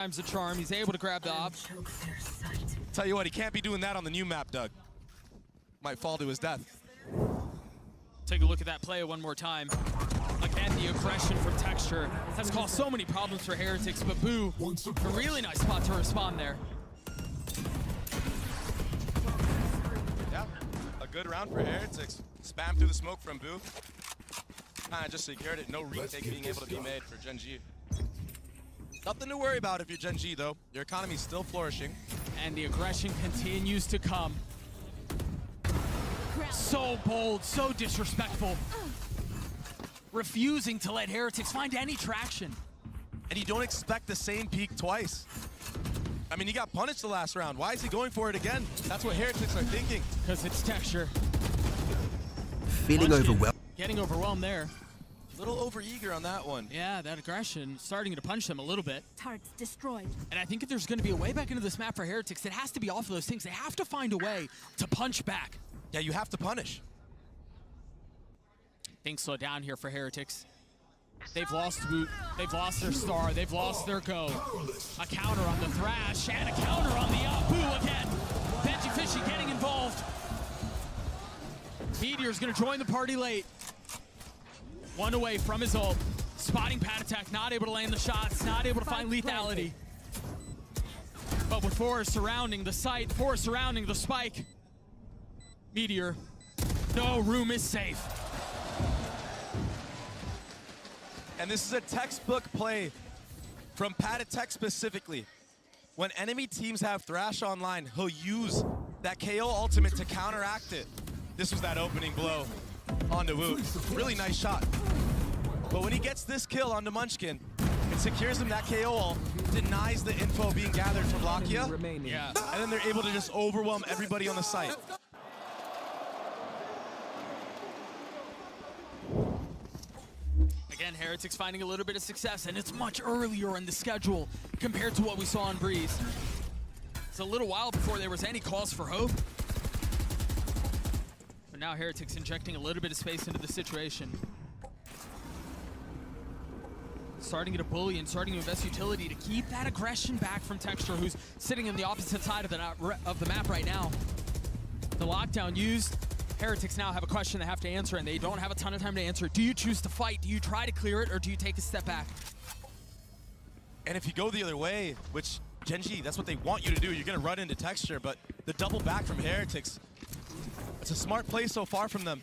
Times the charm. He's able to grab the op. Tell you what, he can't be doing that on the new map, Doug. Might fall to his death. Take a look at that play one more time. Again, the aggression from Texture has caused so many problems for Heretics, but Boo, a really nice spot to respond there. Yeah, a good round for Heretics. Spam through the smoke from Boo. Kinda just secured it. No retake being able to be made for Gen G. Nothing to worry about if you're Gen G, though. Your economy's still flourishing. And the aggression continues to come. So bold, so disrespectful. Refusing to let Heretics find any traction. And you don't expect the same peak twice. I mean, he got punished the last round. Why is he going for it again? That's what Heretics are thinking. Because it's Texture. Feeling overwhelmed. Getting overwhelmed there. A little overeager on that one. Yeah, that aggression starting to punch them a little bit. Targets destroyed. And I think if there's going to be a way back into this map for Heretics, it has to be off of those things. They have to find a way to punch back. Yeah, you have to punish. Things slow down here for Heretics. They've lost Woot, they've lost their star, they've lost their go. A counter on the Thrash, and a counter on the Boo again. Veggie Fishy getting involved. Meteor's gonna join the party late. One away from his ult. Spotting pad attack, not able to land the shots, not able to find lethality. But with Forest surrounding the site, Forest surrounding the spike. Meteor, no room is safe. And this is a textbook play from Patatek specifically. When enemy teams have Thrash online, he'll use that KO ultimate to counteract it. This was that opening blow onto Woot. Really nice shot. But when he gets this kill onto Munchkin, it secures him that KO ult, denies the info being gathered from Lakia, Yeah. and then they're able to just overwhelm everybody on the site. Again, Heretics finding a little bit of success, and it's much earlier in the schedule compared to what we saw on Breeze. It's a little while before there was any cause for hope. But now Heretics injecting a little bit of space into the situation. Starting to bully and starting to invest utility to keep that aggression back from Texture, who's sitting on the opposite side of the map right now. The lockdown used. Heretics now have a question they have to answer, and they don't have a ton of time to answer. Do you choose to fight? Do you try to clear it, or do you take a step back? And if you go the other way, which Gen G, that's what they want you to do, you're gonna run into Texture, but the double back from Heretics, it's a smart play so far from them.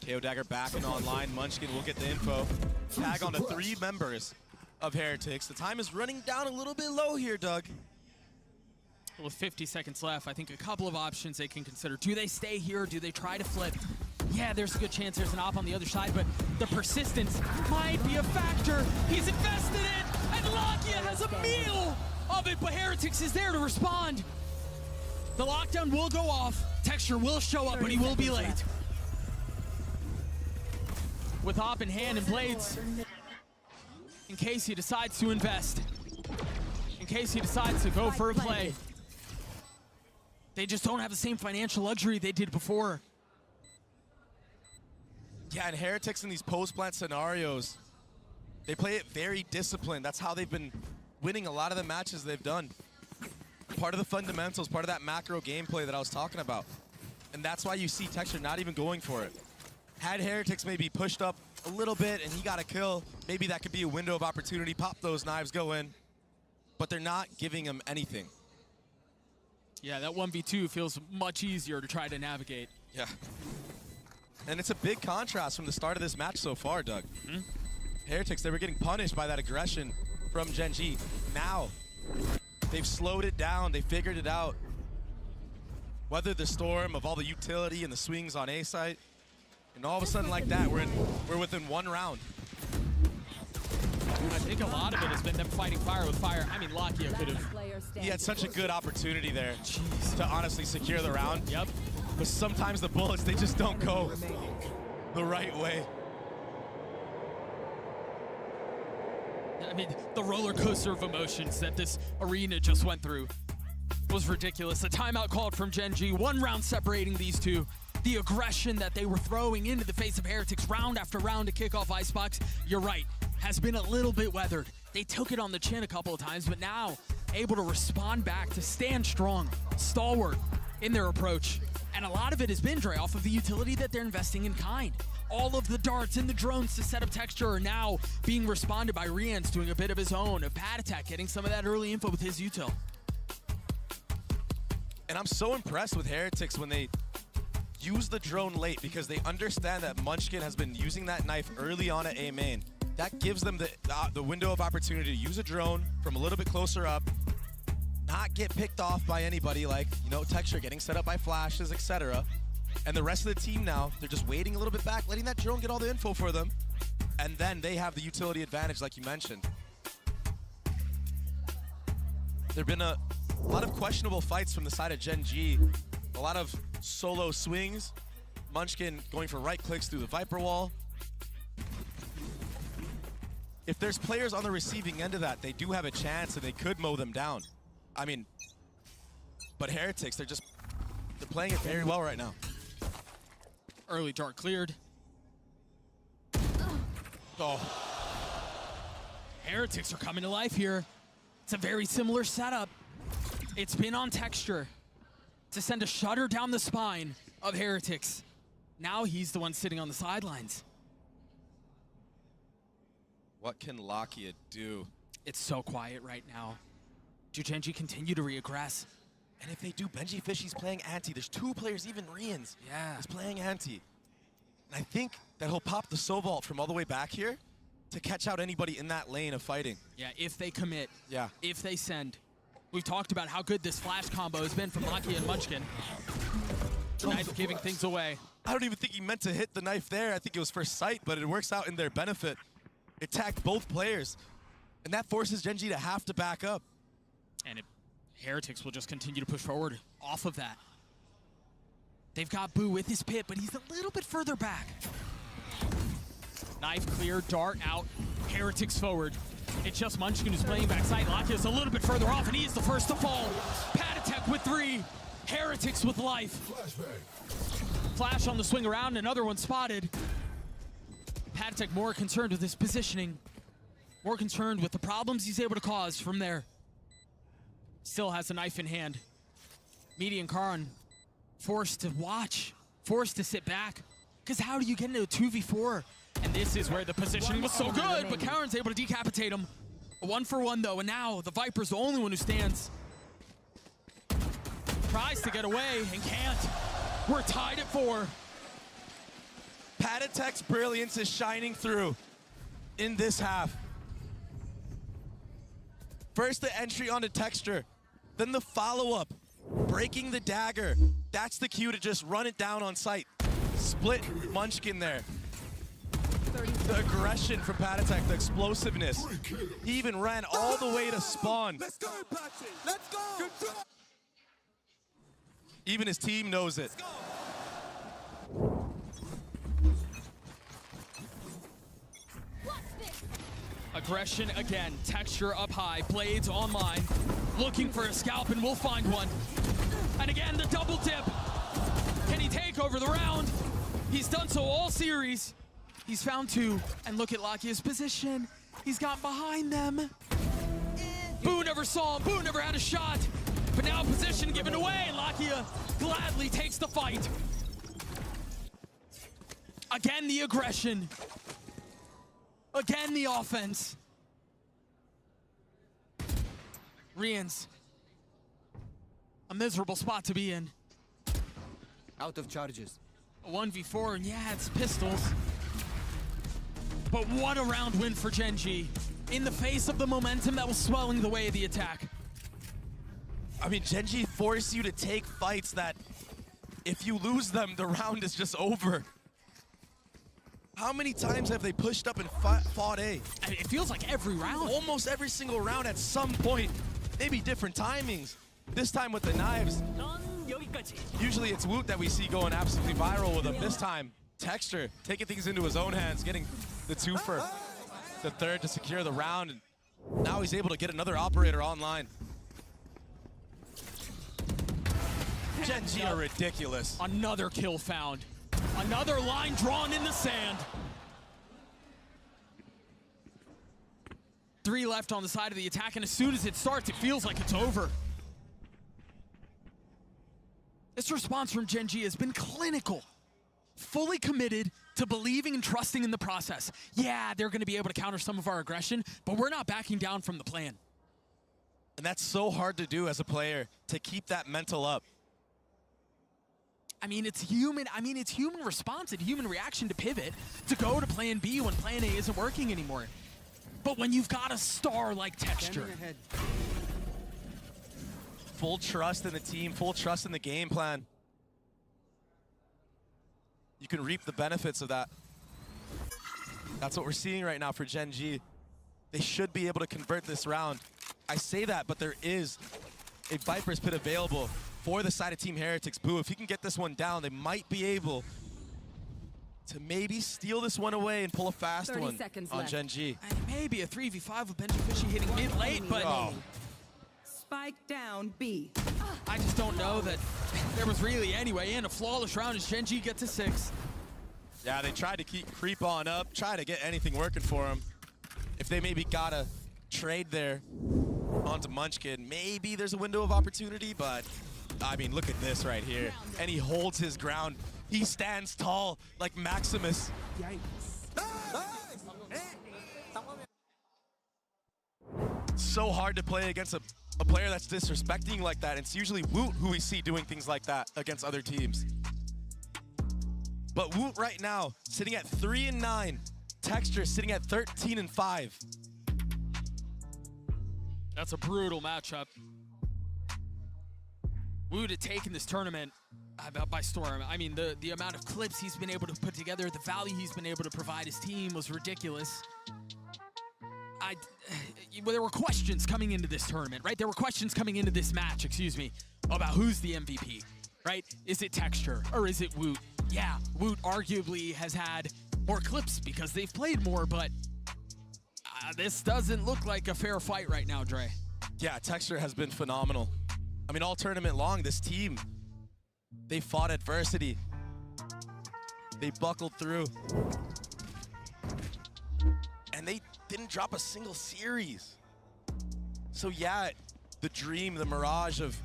KO Dagger back and online. Munchkin will get the info. Tag on to 3 members of Heretics. The time is running down a little bit low here, Doug. With 50 seconds left, I think a couple of options they can consider. Do they stay here, or do they try to flip? Yeah, there's a good chance there's an op on the other side, but the persistence might be a factor. He's invested it, and Lakia has a meal of it, but Heretics is there to respond. The lockdown will go off. Texture will show up, but he will be late. With op in hand and blades, in case he decides to invest, in case he decides to go for a play. They just don't have the same financial luxury they did before. Yeah, and Heretics in these post-plant scenarios, they play it very disciplined. That's how they've been winning a lot of the matches they've done. Part of the fundamentals, part of that macro gameplay that I was talking about. And that's why you see Texture not even going for it. Had Heretics maybe pushed up a little bit and he got a kill, maybe that could be a window of opportunity. Pop those knives, go in. But they're not giving him anything. Yeah, that 1v2 feels much easier to try to navigate. Yeah. And it's a big contrast from the start of this match so far, Doug. Heretics, they were getting punished by that aggression from Gen G. Now, they've slowed it down, they figured it out. Weathered the storm of all the utility and the swings on A site. And all of a sudden like that, we're within 1 round. I think a lot of it has been them fighting fire with fire. I mean, Lakia could have. He had such a good opportunity there to honestly secure the round. Yep. But sometimes the bullets, they just don't go the right way. I mean, the roller coaster of emotions that this arena just went through was ridiculous. A timeout called from Gen G, 1 round separating these two. The aggression that they were throwing into the face of Heretics round after round to kick off Icebox. You're right. has been a little bit weathered. They took it on the chin a couple of times, but now able to respond back, to stand strong, stalwart in their approach. And a lot of it has been, Dre, off of the utility that they're investing in kind. All of the darts and the drones to set up texture are now being responded by Rians doing a bit of his own, of Pat Attack getting some of that early info with his util. And I'm so impressed with Heretics when they use the drone late, because they understand that Munchkin has been using that knife early on at A main. That gives them the window of opportunity to use a drone from a little bit closer up, not get picked off by anybody, like, you know, texture getting set up by flashes, etc. And the rest of the team now, they're just waiting a little bit back, letting that drone get all the info for them, and then they have the utility advantage, like you mentioned. There have been a lot of questionable fights from the side of Gen G. A lot of solo swings. Munchkin going for right clicks through the Viper wall. If there's players on the receiving end of that, they do have a chance and they could mow them down. I mean, but Heretics, they're playing it very well right now. Early dart cleared. Oh. Heretics are coming to life here. It's a very similar setup. It's been on texture to send a shutter down the spine of Heretics. Now he's the one sitting on the sidelines. What can Lakia do? It's so quiet right now. Do Gen G continue to reaggress? And if they do, Benji Fishy's playing anti. There's two players, even Rians. Yeah. He's playing anti. And I think that he'll pop the Sovault from all the way back here to catch out anybody in that lane of fighting. Yeah, if they commit. Yeah. If they send. We've talked about how good this flash combo has been from Lakia and Munchkin. Knife giving things away. I don't even think he meant to hit the knife there. I think it was first sight, but it works out in their benefit. It tagged both players, and that forces Gen G to have to back up. And Heretics will just continue to push forward off of that. They've got Boo with his pit, but he's a little bit further back. Knife clear, dart out, Heretics forward. It's just Munchkin who's playing backside. Lakia's a little bit further off, and he is the first to fall. Pat Attack with 3, Heretics with life. Flash on the swing around, another one spotted. Pat Attack more concerned with his positioning, more concerned with the problems he's able to cause from there. Still has a knife in hand. Meaty and Karan forced to watch, forced to sit back. Because how do you get into a 2v4? And this is where the positioning was so good, but Karan's able to decapitate him. A 1-for-1 though, and now the Viper's the only one who stands. Tries to get away and can't. We're tied at 4. Pat Attack's brilliance is shining through in this half. First the entry onto texture, then the follow-up, breaking the dagger. That's the cue to just run it down on sight. Split Munchkin there. The aggression from Pat Attack, the explosiveness. He even ran all the way to spawn. Let's go, Patsy. Let's go. Even his team knows it. Aggression again, texture up high, blades online, looking for a scalp, and we'll find one. And again, the double dip. Can he take over the round? He's done so all series. He's found 2, and look at Lakia's position. He's got behind them. Boo never saw him, Boo never had a shot. But now position given away, and Lakia gladly takes the fight. Again, the aggression. Again, the offense. Rians, a miserable spot to be in. Out of charges. A 1v4, and yeah, it's pistols. But what a round win for Gen G. In the face of the momentum that was swelling the way of the attack. I mean, Gen G force you to take fights that if you lose them, the round is just over. How many times have they pushed up and fought A? I mean, it feels like every round. Almost every single round at some point. Maybe different timings. This time with the knives. Usually it's Woot that we see going absolutely viral with him. This time, Texture taking things into his own hands, getting the 2 for the 3rd to secure the round. And now he's able to get another operator online. Gen G are ridiculous. Another kill found. Another line drawn in the sand. 3 left on the side of the attack, and as soon as it starts, it feels like it's over. This response from Gen G has been clinical. Fully committed to believing and trusting in the process. Yeah, they're gonna be able to counter some of our aggression, but we're not backing down from the plan. And that's so hard to do as a player, to keep that mental up. I mean, it's human response and human reaction to pivot, to go to plan B when plan A isn't working anymore. But when you've got a star like Texture, full trust in the team, full trust in the game plan, you can reap the benefits of that. That's what we're seeing right now for Gen G. They should be able to convert this round. I say that, but there is a Viper's Pit available for the side of Team Heretics. Boo, if he can get this one down, they might be able to maybe steal this one away and pull a fast one on left. Gen G. and maybe a 3v5 with Benji Fishy hitting mid-late, but Spike down B. I just don't know that there was really any way in. A flawless round as Gen G gets to 6. Yeah, they tried to creep on up, try to get anything working for him. If they maybe got a trade there onto Munchkin, maybe there's a window of opportunity, but I mean, look at this right here. And he holds his ground. He stands tall like Maximus. So hard to play against a player that's disrespecting like that. It's usually Woot who we see doing things like that against other teams. But Woot right now, sitting at 3-9. Texture sitting at 13-5. That's a brutal matchup. Woot had taken this tournament by storm. I mean, the amount of clips he's been able to put together, the value he's been able to provide his team was ridiculous. Well, there were questions coming into this tournament, right? There were questions coming into this match, excuse me, about who's the MVP, right? Is it Texture or is it Woot? Yeah, Woot arguably has had more clips because they've played more, but this doesn't look like a fair fight right now, Dre. Yeah, Texture has been phenomenal. I mean, all tournament long, this team, they fought adversity. They buckled through. And they didn't drop a single series. So yeah, the dream, the mirage of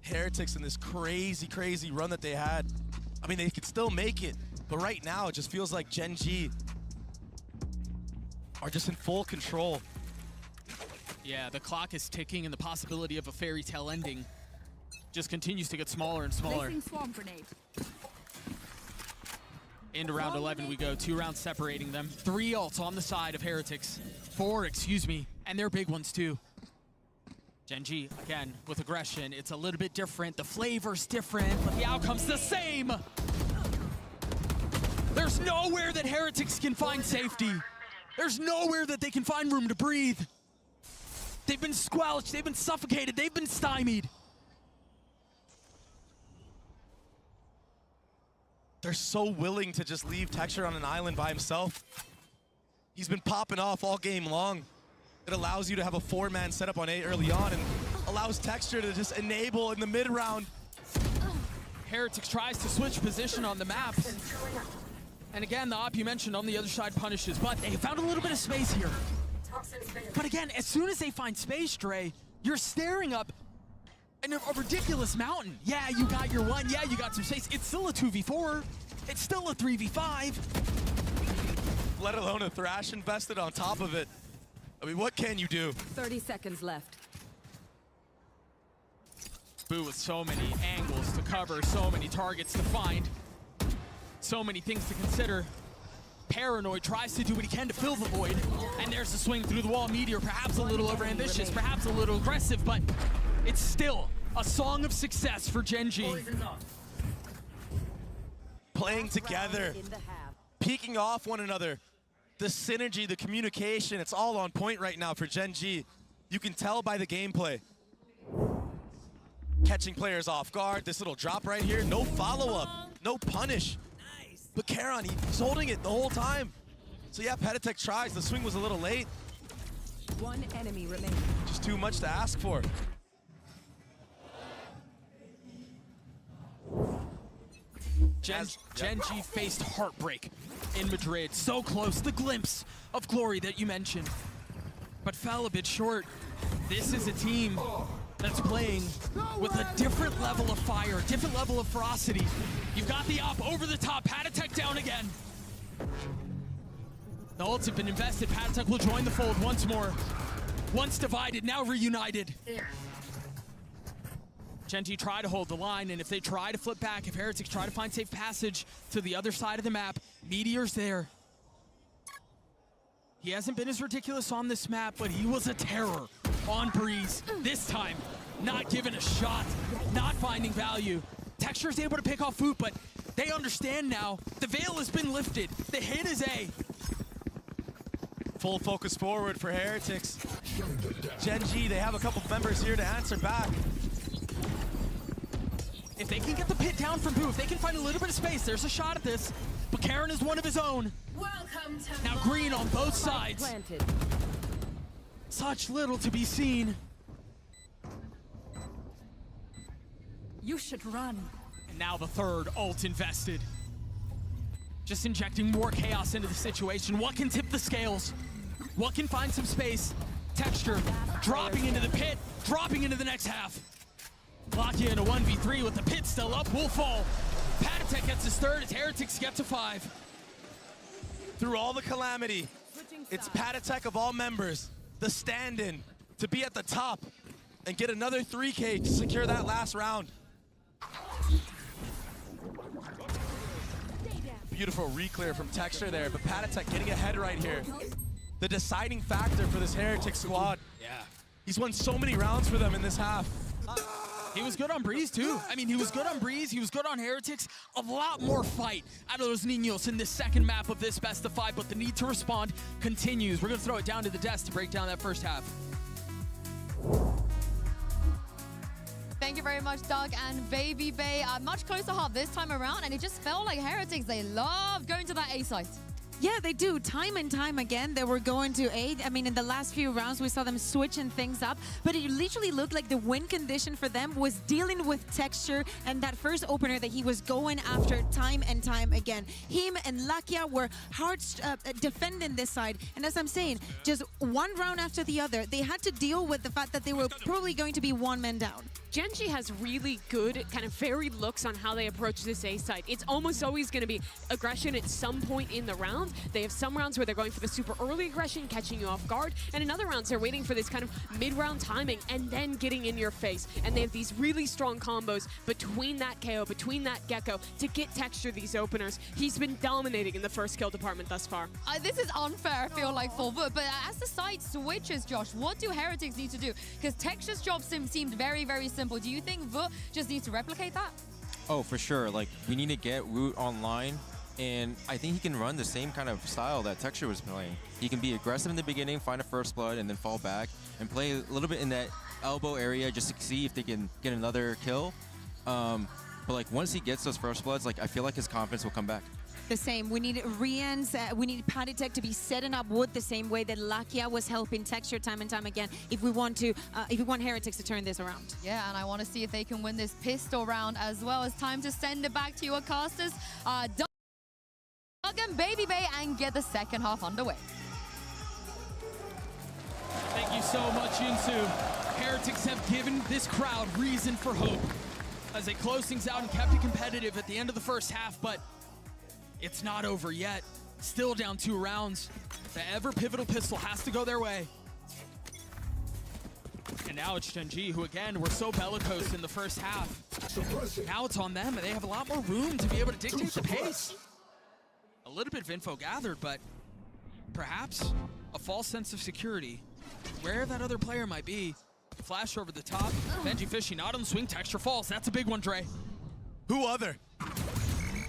Heretics and this crazy, crazy run that they had, I mean, they could still make it. But right now, it just feels like Gen G are just in full control. Yeah, the clock is ticking and the possibility of a fairy tale ending just continues to get smaller and smaller. Into round 11 we go, 2 rounds separating them. 3 ults on the side of Heretics. 4, excuse me, and they're big ones too. Gen G, again, with aggression, it's a little bit different. The flavor's different, but the outcome's the same. There's nowhere that Heretics can find safety. There's nowhere that they can find room to breathe. They've been squelched, they've been suffocated, they've been stymied. They're so willing to just leave Texture on an island by himself. He's been popping off all game long. It allows you to have a 4-man setup on A early on and allows Texture to just enable in the mid-round. Heretics tries to switch position on the map. And again, the op you mentioned on the other side punishes, but they found a little bit of space here. But again, as soon as they find space, Dre, you're staring up a ridiculous mountain. Yeah, you got your one. Yeah, you got some space. It's still a 2v4. It's still a 3v5. Let alone a Thrash invested on top of it. I mean, what can you do? 30 seconds left. Boo with so many angles to cover, so many targets to find, so many things to consider. Paranoid tries to do what he can to fill the void, and there's a swing through the wall. Meteor, perhaps a little overambitious, perhaps a little aggressive, but it's still a song of success for Gen G. Playing together, peeking off one another. The synergy, the communication, it's all on point right now for Gen G. You can tell by the gameplay. Catching players off guard, this little drop right here, no follow-up, no punish. But Karon, he's holding it the whole time. So yeah, Peditech tries, the swing was a little late. 1 enemy remaining. Just too much to ask for. Gen G faced heartbreak in Madrid. So close, the glimpse of glory that you mentioned. but fell a bit short. This is a team that's playing with a different level of fire, different level of ferocity. You've got the up over the top, Patatek down again. The ults have been invested. Patatek will join the fold once more. Once divided, now reunited. Gen.G try to hold the line, and if they try to flip back, if Heretics try to find safe passage to the other side of the map, Meteor's there. He hasn't been as ridiculous on this map, but he was a terror on Breeze. This time, not given a shot, not finding value. Texture's able to pick off Foot, but they understand now. The veil has been lifted. The hit is A. Full focus forward for Heretics. Gen.G, they have a couple members here to answer back. If they can get the pit down from Boo, if they can find a little bit of space, there's a shot at this. But Karen is one of his own. Welcome to Now green on both sides. planted. Such little to be seen. You should run. And now the third ult invested. Just injecting more chaos into the situation. What can tip the scales? What can find some space? Texture dropping into the pit, dropping into the next half. Lock in a 1v3 with the pit still up, will fall. Patatek gets his third as Heretics get to 5. Through all the calamity, it's Patatek of all members, the stand-in, to be at the top and get another 3K to secure that last round. Beautiful re-clear from Texture there, but Patatek getting ahead right here. The deciding factor for this Heretic squad. Yeah. He's won so many rounds for them in this half. He was good on Breeze too. I mean, he was good on Breeze, he was good on Heretics. A lot more fight out of those Niños in this second map of this best of 5, but the need to respond continues. We're gonna throw it down to the desk to break down that first half. Thank you very much, Doug and Baby Bay. Much closer half this time around, and it just felt like Heretics, they love going to that A site. Yeah, they do. Time and time again, they were going to A. I mean, in the last few rounds, we saw them switching things up, but it literally looked like the win condition for them was dealing with Texture and that first opener that he was going after time and time again. Him and Lakia were hard defending this side, and as I'm saying, just one round after the other, they had to deal with the fact that they were probably going to be one man down. Gen.G has really good, kind of varied looks on how they approach this A site. It's almost always going to be aggression at some point in the round. They have some rounds where they're going for the super early aggression, catching you off guard, and in other rounds they're waiting for this kind of mid-round timing and then getting in your face. And they have these really strong combos between that KO, between that Gecko, to get Texture these openers. He's been dominating in the first kill department thus far. This is unfair, I feel like, for Voot, but as the site switches, Josh, what do Heretics need to do? Because Texture's job seemed very, very simple. Do you think Voot just needs to replicate that? Oh, for sure. Like, we need to get Root online, and I think he can run the same kind of style that Texture was playing. He can be aggressive in the beginning, find a first blood, and then fall back, and play a little bit in that elbow area just to see if they can get another kill. But like, once he gets those first bloods, like, I feel like his confidence will come back. The same. We need Rian's, we need Patatek to be setting up Wood the same way that Lakia was helping Texture time and time again if we want Heretics to turn this around. Yeah, and I want to see if they can win this pistol round as well. It's time to send it back to your casters, Doug and Baby Bay, and get the second half underway. Thank you so much, Yunsu. Heretics have given this crowd reason for hope as they close things out and kept it competitive at the end of the first half, but it's not over yet. Still down 2 rounds. The ever pivotal pistol has to go their way. And now it's Gen.G, who again were so bellicose in the first half. Now it's on them, and they have a lot more room to be able to dictate the pace. A little bit of info gathered, but perhaps a false sense of security. Where that other player might be. Flash over the top. Benji Fishy not on the swing. Texture falls. That's a big one, Dre. Who other?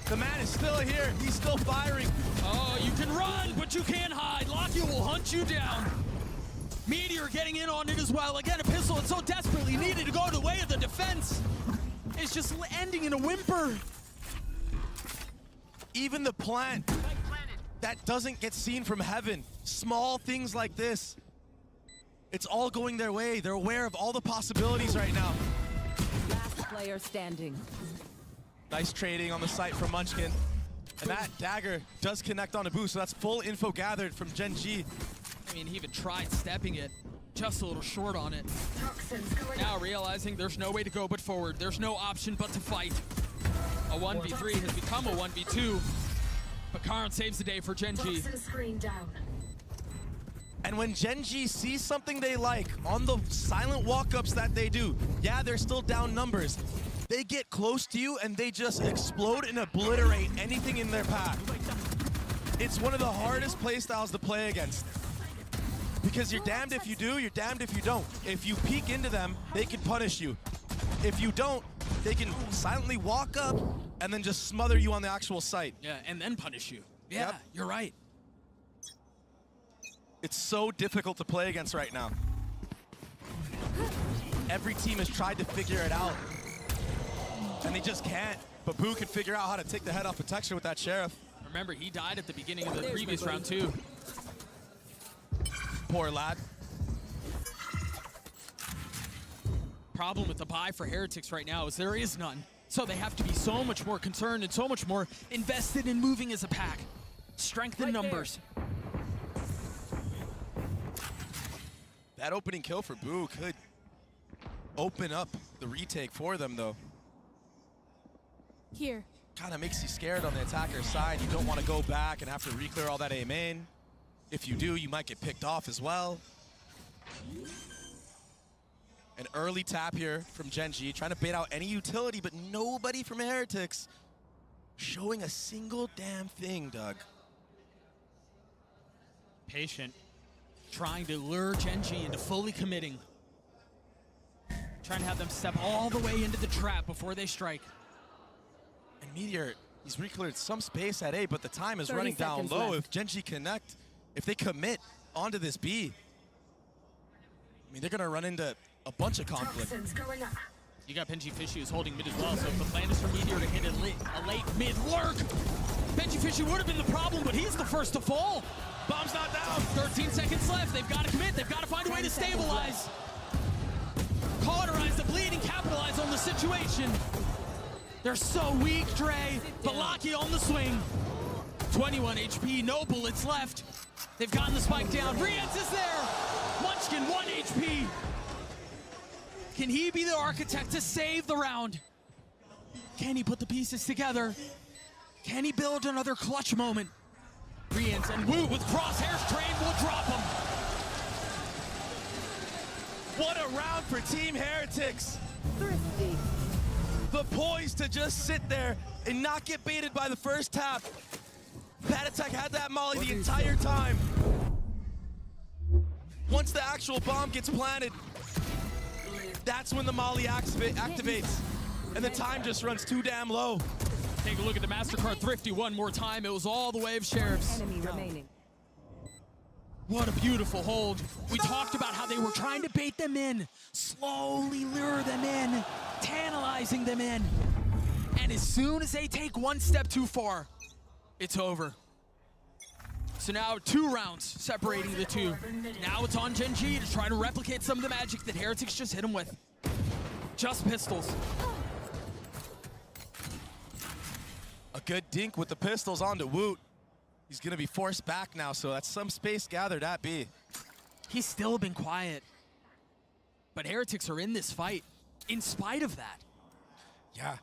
The man is still here. He's still firing. Oh, you can run, but you can't hide. Lakia will hunt you down. Meteor getting in on it as well. Again, a pistol that's so desperately needed to go the way of the defense. It's just ending in a whimper. Even the plant that doesn't get seen from heaven. Small things like this. It's all going their way. They're aware of all the possibilities right now. Last player standing. Nice trading on the site from Munchkin. And that dagger does connect on a boost, so that's full info gathered from Gen.G. I mean, he even tried stepping it, just a little short on it. Now realizing there's no way to go but forward. There's no option but to fight. A 1v3 has become a 1v2, but Karn saves the day for Gen.G. And when Gen.G sees something they like on the silent walk-ups that they do, yeah, they're still down numbers. They get close to you and they just explode and obliterate anything in their path. It's one of the hardest playstyles to play against. Because you're damned if you do, you're damned if you don't. If you peek into them, they can punish you. If you don't, they can silently walk up and then just smother you on the actual site. Yeah, and then punish you. Yeah, Yep. You're right. It's so difficult to play against right now. Every team has tried to figure it out, and they just can't. But Boo can figure out how to take the head off of Texture with that Sheriff. Remember, he died at the beginning of the previous round too. Poor lad. Problem with the buy for Heretics right now is there is none. So they have to be so much more concerned and so much more invested in moving as a pack. Strength in numbers. That opening kill for Boo could open up the retake for them, though. Here. Kind of makes you scared on the attacker's side. You don't want to go back and have to re-clear all that A main. If you do, you might get picked off as well. An early tap here from Gen.G, trying to bait out any utility, but nobody from Heretics showing a single damn thing, Doug. Patient. Trying to lure Gen.G into fully committing. Trying to have them step all the way into the trap before they strike. And Meteor, he's re-cleared some space at A, but the time is running down low. left. If Gen.G connect, if they commit onto this B, I mean, they're going to run into a bunch of conflict. You got Benji Fishy who's holding mid as well, so if the plan is for Meteor to hit a late mid lurk, Benji Fishy would have been the problem, but he's the first to fall. Bomb's not down. 13 seconds left. They've got to commit. They've got to find a way to stabilize. Cauterize the bleed and capitalize on the situation. They're so weak, Dre. Balaki on the swing. 21 HP, no bullets left. They've gotten the spike down. Rienz is there. Munchkin, 1 HP. Can he be the architect to save the round? Can he put the pieces together? Can he build another clutch moment? Rienz and Wu with crosshairs trained will drop him. What a round for Team Heretics. The poise to just sit there and not get baited by the first tap. Patatek had that molly the entire time. Once the actual bomb gets planted, that's when the molly activates. And the time just runs too damn low. Take a look at the MasterCard Thrifty one more time. It was all the way of Sheriffs. Enemy remaining. What a beautiful hold. We talked about how they were trying to bait them in, slowly lure them in, tantalizing them in. And as soon as they take one step too far, it's over. So now 2 rounds separating the two. Now it's on Gen.G to try to replicate some of the magic that Heretics just hit them with. Just pistols. A good dink with the pistols onto Woot. He's gonna be forced back now, so that's some space gathered at B. He's still been quiet. But Heretics are in this fight, in spite of that. Yeah.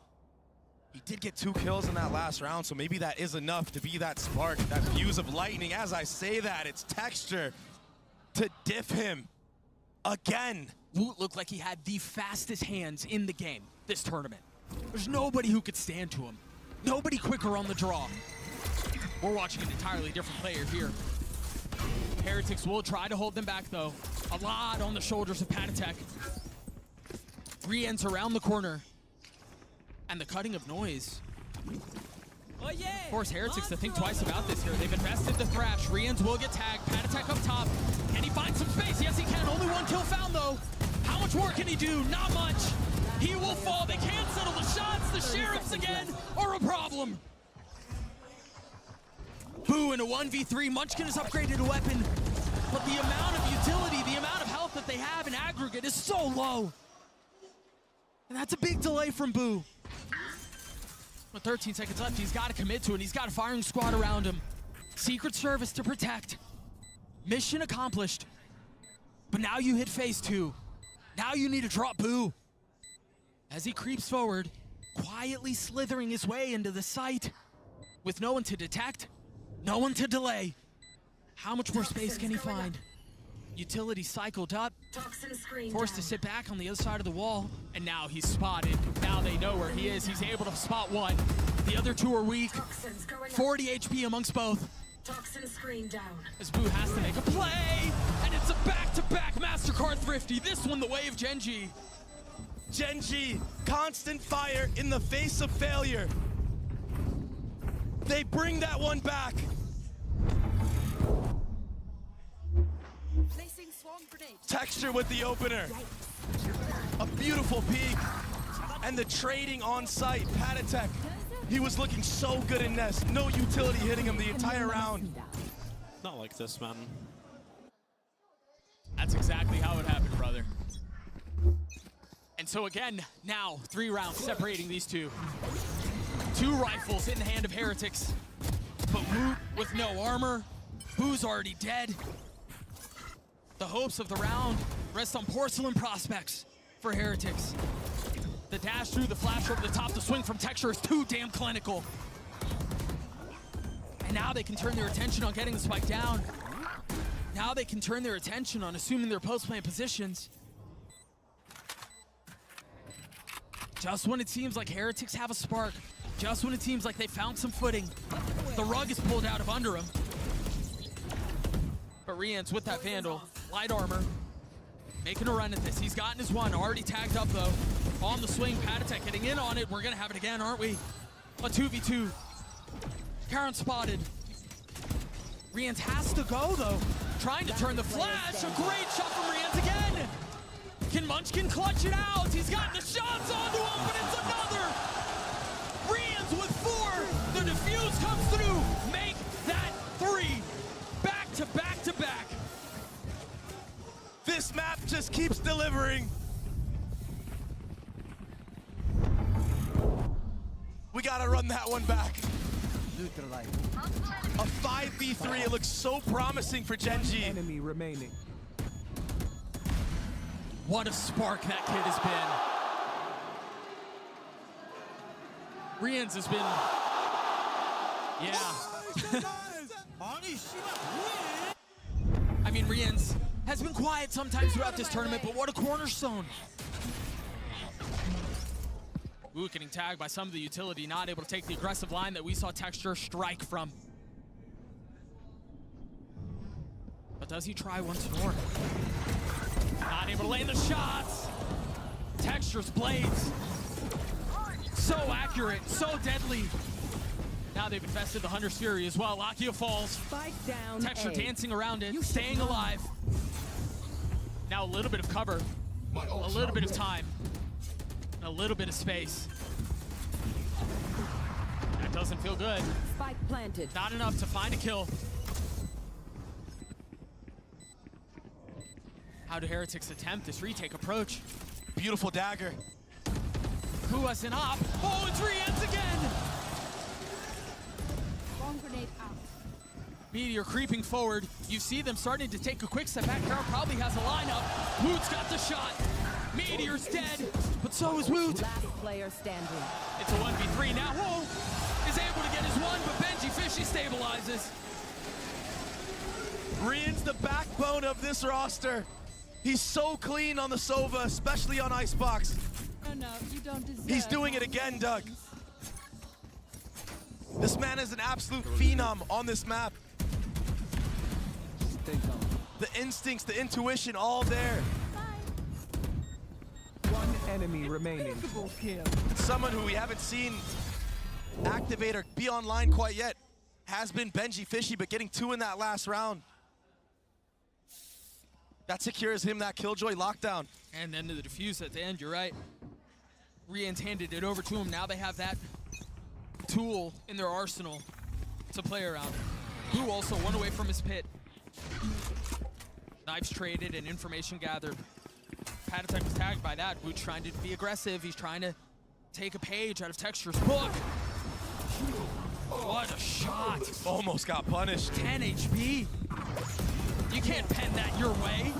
He did get 2 kills in that last round, so maybe that is enough to be that spark, that fuse of lightning. As I say that, it's Texture to diff him again. Woot looked like he had the fastest hands in the game this tournament. There's nobody who could stand to him. Nobody quicker on the draw. We're watching an entirely different player here. Heretics will try to hold them back, though. A lot on the shoulders of Patatek. Rienz around the corner. And the cutting of noise. Force Heretics to think twice about this here. They've invested the Thrash. Rienz will get tagged. Patatek up top. Can he find some space? Yes, he can. Only 1 kill found, though. How much more can he do? Not much. He will fall. They can't settle the shots. The Sheriffs again are a problem. Boo in a 1v3. Munchkin has upgraded a weapon. But the amount of utility, the amount of health that they have in aggregate is so low. And that's a big delay from Boo. With 13 seconds left, he's got to commit to it. He's got a firing squad around him. Secret Service to protect. Mission accomplished. But now you hit phase 2. Now you need to drop Boo. As he creeps forward, quietly slithering his way into the site, with no one to detect, no one to delay. How much more space can he find? Utility cycled up, forced to sit back on the other side of the wall, and now he's spotted. Now they know where he is. He's able to spot one. The other two are weak. 40 HP amongst both. Toxin screen down. As Boo has to make a play, and it's a back-to-back MasterCard Thrifty. This one the way of Genji. Genji, constant fire in the face of failure. They bring that one back. Placing swarm grenade. Texture with the opener. A beautiful peek. And the trading on site. Patatek, he was looking so good in Nest. No utility hitting him the entire round. Not like this, man. That's exactly how it happened, brother. And so again, now 3 rounds separating these two. 2 rifles in the hand of Heretics. But Woot with no armor. Boo's already dead. The hopes of the round rest on porcelain prospects for Heretics. The dash through, the flash over the top, the swing from Texture is too damn clinical. And now they can turn their attention on getting the spike down. Now they can turn their attention on assuming their post-plant positions. Just when it seems like Heretics have a spark, just when it seems like they found some footing, the rug is pulled out of under him. But Rian's with that Vandal, light armor, making a run at this. He's gotten his one, already tagged up though. On the swing, Patatek getting in on it. We're gonna have it again, aren't we? A 2v2. Karen spotted. Rian's has to go though. Trying to turn the flash. A great shot from Rian's again. Can Munchkin clutch it out? He's got the shots onto him, but it's another. Rian's with 4. The defuse comes through. Make that 3. Back to back to back. This map just keeps delivering. We gotta run that one back. Neutralize. A 5v3, it looks so promising for Genji. Enemy remaining. What a spark that kid has been. Rian's has been, yeah. I mean, Rian's has been quiet sometimes throughout this tournament, but what a cornerstone. Ooh, getting tagged by some of the utility, not able to take the aggressive line that we saw Texture strike from. But does he try once more? Not able to land the shots. Texture's blades. So accurate, so deadly. Now they've infested the Hunter's Fury as well. Lakia falls. Spike down. Texture A. dancing around it, staying alive. Now a little bit of cover, a little bit of time, and a little bit of space. That doesn't feel good. Spike planted. Not enough to find a kill. How do Heretics attempt this retake approach? Beautiful dagger. Who has an op? Oh, it's Rian's again! Swarm grenade out. Meteor creeping forward. You see them starting to take a quick step back. Carol probably has a lineup. Woot's got the shot. Meteor's dead, but so is Woot. Last player standing. It's a 1v3 now. Whoa! Is able to get his one, but Benji Fishy stabilizes. Rian's the backbone of this roster. He's so clean on the Sova, especially on Icebox. Oh no, you don't deserve. He's doing it again, Doug. This man is an absolute phenom on this map. Stay calm. The instincts, the intuition, all there. One enemy remaining. Someone who we haven't seen activate or be online quite yet has been Benji Fishy, but getting 2 in that last round. That secures him that Killjoy lockdown. And then to the defuse at the end, you're right. Rian's handed it over to him. Now they have that tool in their arsenal to play around. Boo also one away from his pit. Knives traded and information gathered. Patatek was tagged by that. Boo's trying to be aggressive. He's trying to take a page out of Texture's book. What a shot. Almost got punished. 10 HP. You can't pen that your way.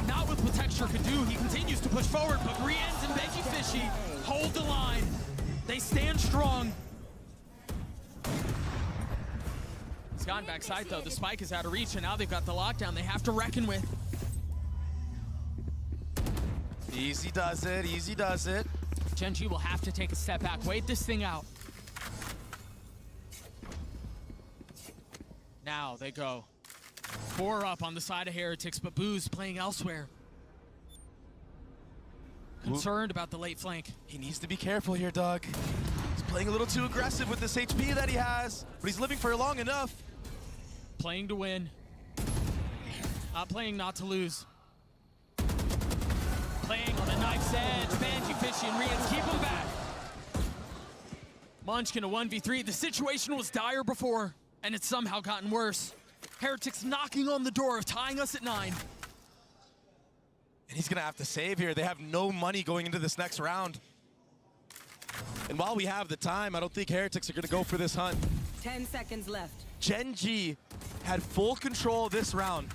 Not with what Texture could do. He continues to push forward, but Riens and Benji Fishy hold the line. They stand strong. He's gotten backside though. The spike is out of reach, and now they've got the lockdown they have to reckon with. Easy does it, easy does it. Gen.G will have to take a step back, wait this thing out. Now they go. 4 up on the side of Heretics, but Boo's playing elsewhere. Concerned about the late flank. He needs to be careful here, Doug. He's playing a little too aggressive with this HP that he has, but he's living for long enough. Playing to win. Not playing not to lose. Playing on the knife's edge. Benji, Fishy, and Riens keep him back. Munchkin a 1v3. The situation was dire before, and it's somehow gotten worse. Heretics knocking on the door of tying us at 9. And he's gonna have to save here. They have no money going into this next round. And while we have the time, I don't think Heretics are gonna go for this hunt. 10 seconds left. Gen.G had full control of this round.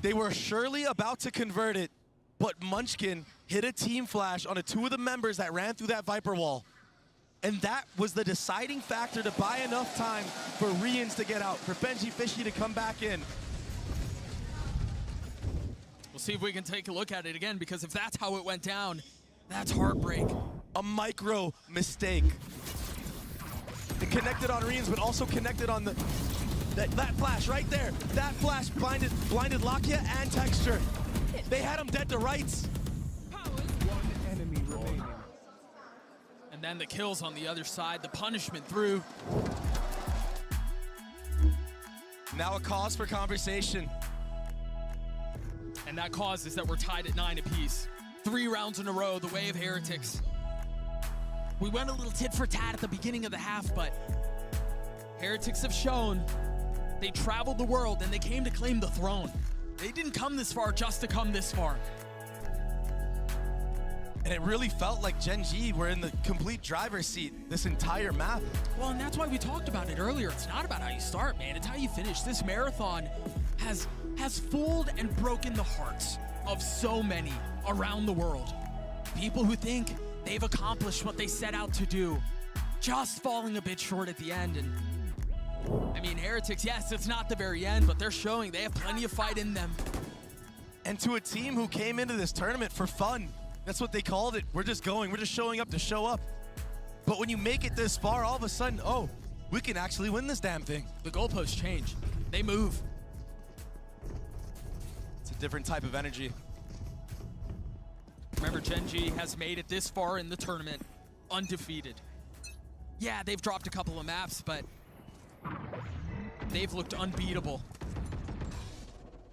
They were surely about to convert it, but Munchkin hit a team flash on 2 of the members that ran through that Viper wall. And that was the deciding factor to buy enough time for Riens to get out, for Benji Fishy to come back in. We'll see if we can take a look at it again, because if that's how it went down, that's heartbreak. A micro mistake. It connected on Riens, but also connected on that flash right there. That flash blinded Lakia and Texture. They had him dead to rights. One enemy remaining. And then the kills on the other side, the punishment through. Now a cause for conversation. And that cause is that we're tied at 9 apiece. 3 rounds in a row, the way of Heretics. We went a little tit for tat at the beginning of the half, but Heretics have shown they traveled the world and they came to claim the throne. They didn't come this far just to come this far. And it really felt like Gen.G were in the complete driver's seat this entire map. Well, and that's why we talked about it earlier. It's not about how you start, man. It's how you finish. This marathon has fooled and broken the hearts of so many around the world. People who think they've accomplished what they set out to do, just falling a bit short at the end. And I mean, Heretics, yes, it's not the very end, but they're showing they have plenty of fight in them. And to a team who came into this tournament for fun. That's what they called it. We're just showing up to show up. But when you make it this far, all of a sudden, oh, we can actually win this damn thing. The goalposts change. They move. It's a different type of energy. Remember, Gen.G has made it this far in the tournament undefeated. Yeah, they've dropped a couple of maps, but they've looked unbeatable.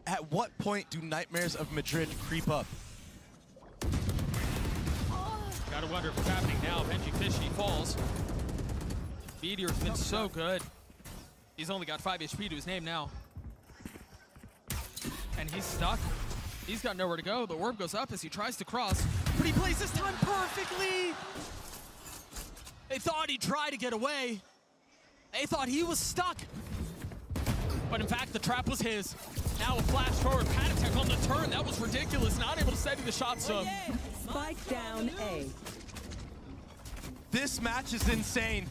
At what point do Nightmares of Madrid creep up? Gotta wonder if it's happening now. Benji Fishy falls. Meteor's been so good. He's only got 5 HP to his name now. And he's stuck. He's got nowhere to go. The orb goes up as he tries to cross, but he plays this time perfectly. They thought he'd try to get away. They thought he was stuck. But in fact, the trap was his. Now a flash forward, Patatek on the turn. That was ridiculous. Not able to steady the shot, so. Spike down A. This match is insane.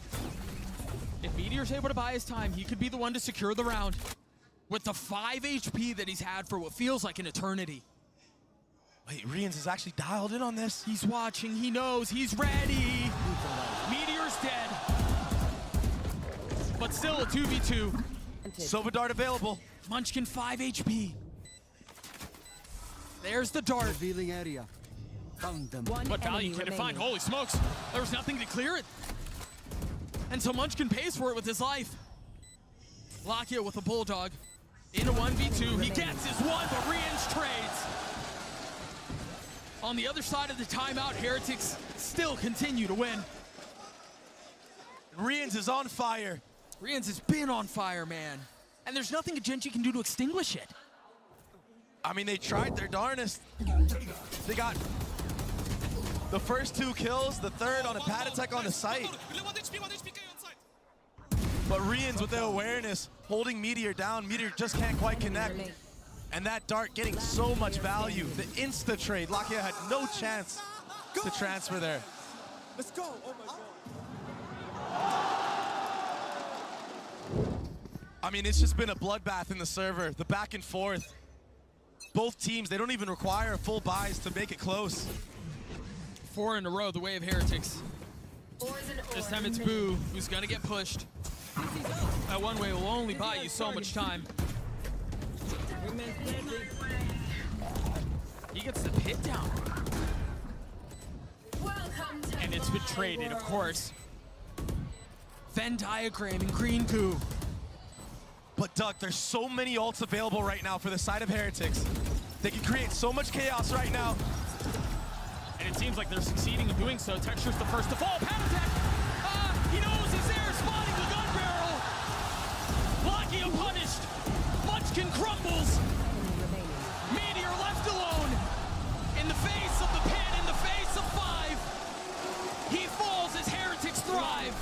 If Meteor's able to buy his time, he could be the one to secure the round. With the 5 HP that he's had for what feels like an eternity. Wait, Riens is actually dialed in on this. He's watching, he knows, he's ready. Meteor's dead. But still a 2v2. Sova Dart available. Munchkin 5 HP. There's the dart. Revealing area. Found them. What value can it find? Holy smokes. There was nothing to clear it. And so Munchkin pays for it with his life. Lakia with a Bulldog. In a 1v2. He gets his one, but Riens trades. On the other side of the timeout, Heretics still continue to win. Riens is on fire. Riens has been on fire, man. And there's nothing a Gen.G can do to extinguish it. I mean, they tried their darnest. They got the first 2 kills, the third on a Patatek on the site. But Riens with the awareness, holding Meteor down. Meteor just can't quite connect. And that dart getting so much value. The insta trade. Lakia had no chance to transfer there. Let's go. Oh my god. I mean, it's just been a bloodbath in the server. The back and forth. Both teams, they don't even require full buys to make it close. 4 in a row, the way of Heretics. This time it's Boo who's gonna get pushed. That one way will only buy you so much time. He gets the pit down. And it's been traded, of course. Venn diagram and green goo. But Doug, there's so many ults available right now for the side of Heretics. They can create so much chaos right now. And it seems like they're succeeding in doing so. Texture's the first to fall. Pat attack! He knows he's there, spotting the gun barrel. Lakia punished. Munchkin crumbles. Meteor left alone. In the face of the pit, in the face of 5. He falls as Heretics thrive.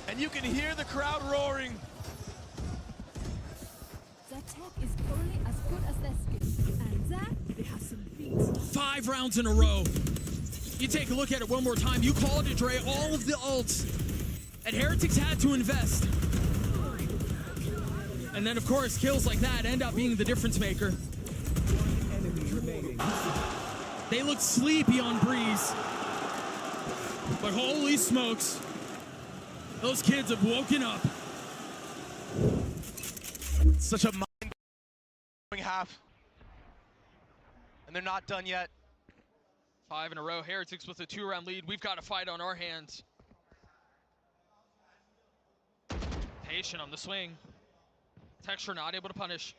And you can hear the crowd roaring. The attack is only as good as their skill. And that, they have some beats. 5 rounds in a row. You take a look at it one more time. You call it a Dre, all of the ults. And Heretics had to invest. And then, of course, kills like that end up being the difference maker. Enemy remaining. They look sleepy on Breeze. But holy smokes. Those kids have woken up. Such a mind-blowing half. And they're not done yet. 5 in a row. Heretics with a 2-round lead. We've got a fight on our hands. Patient on the swing. Texture not able to punish.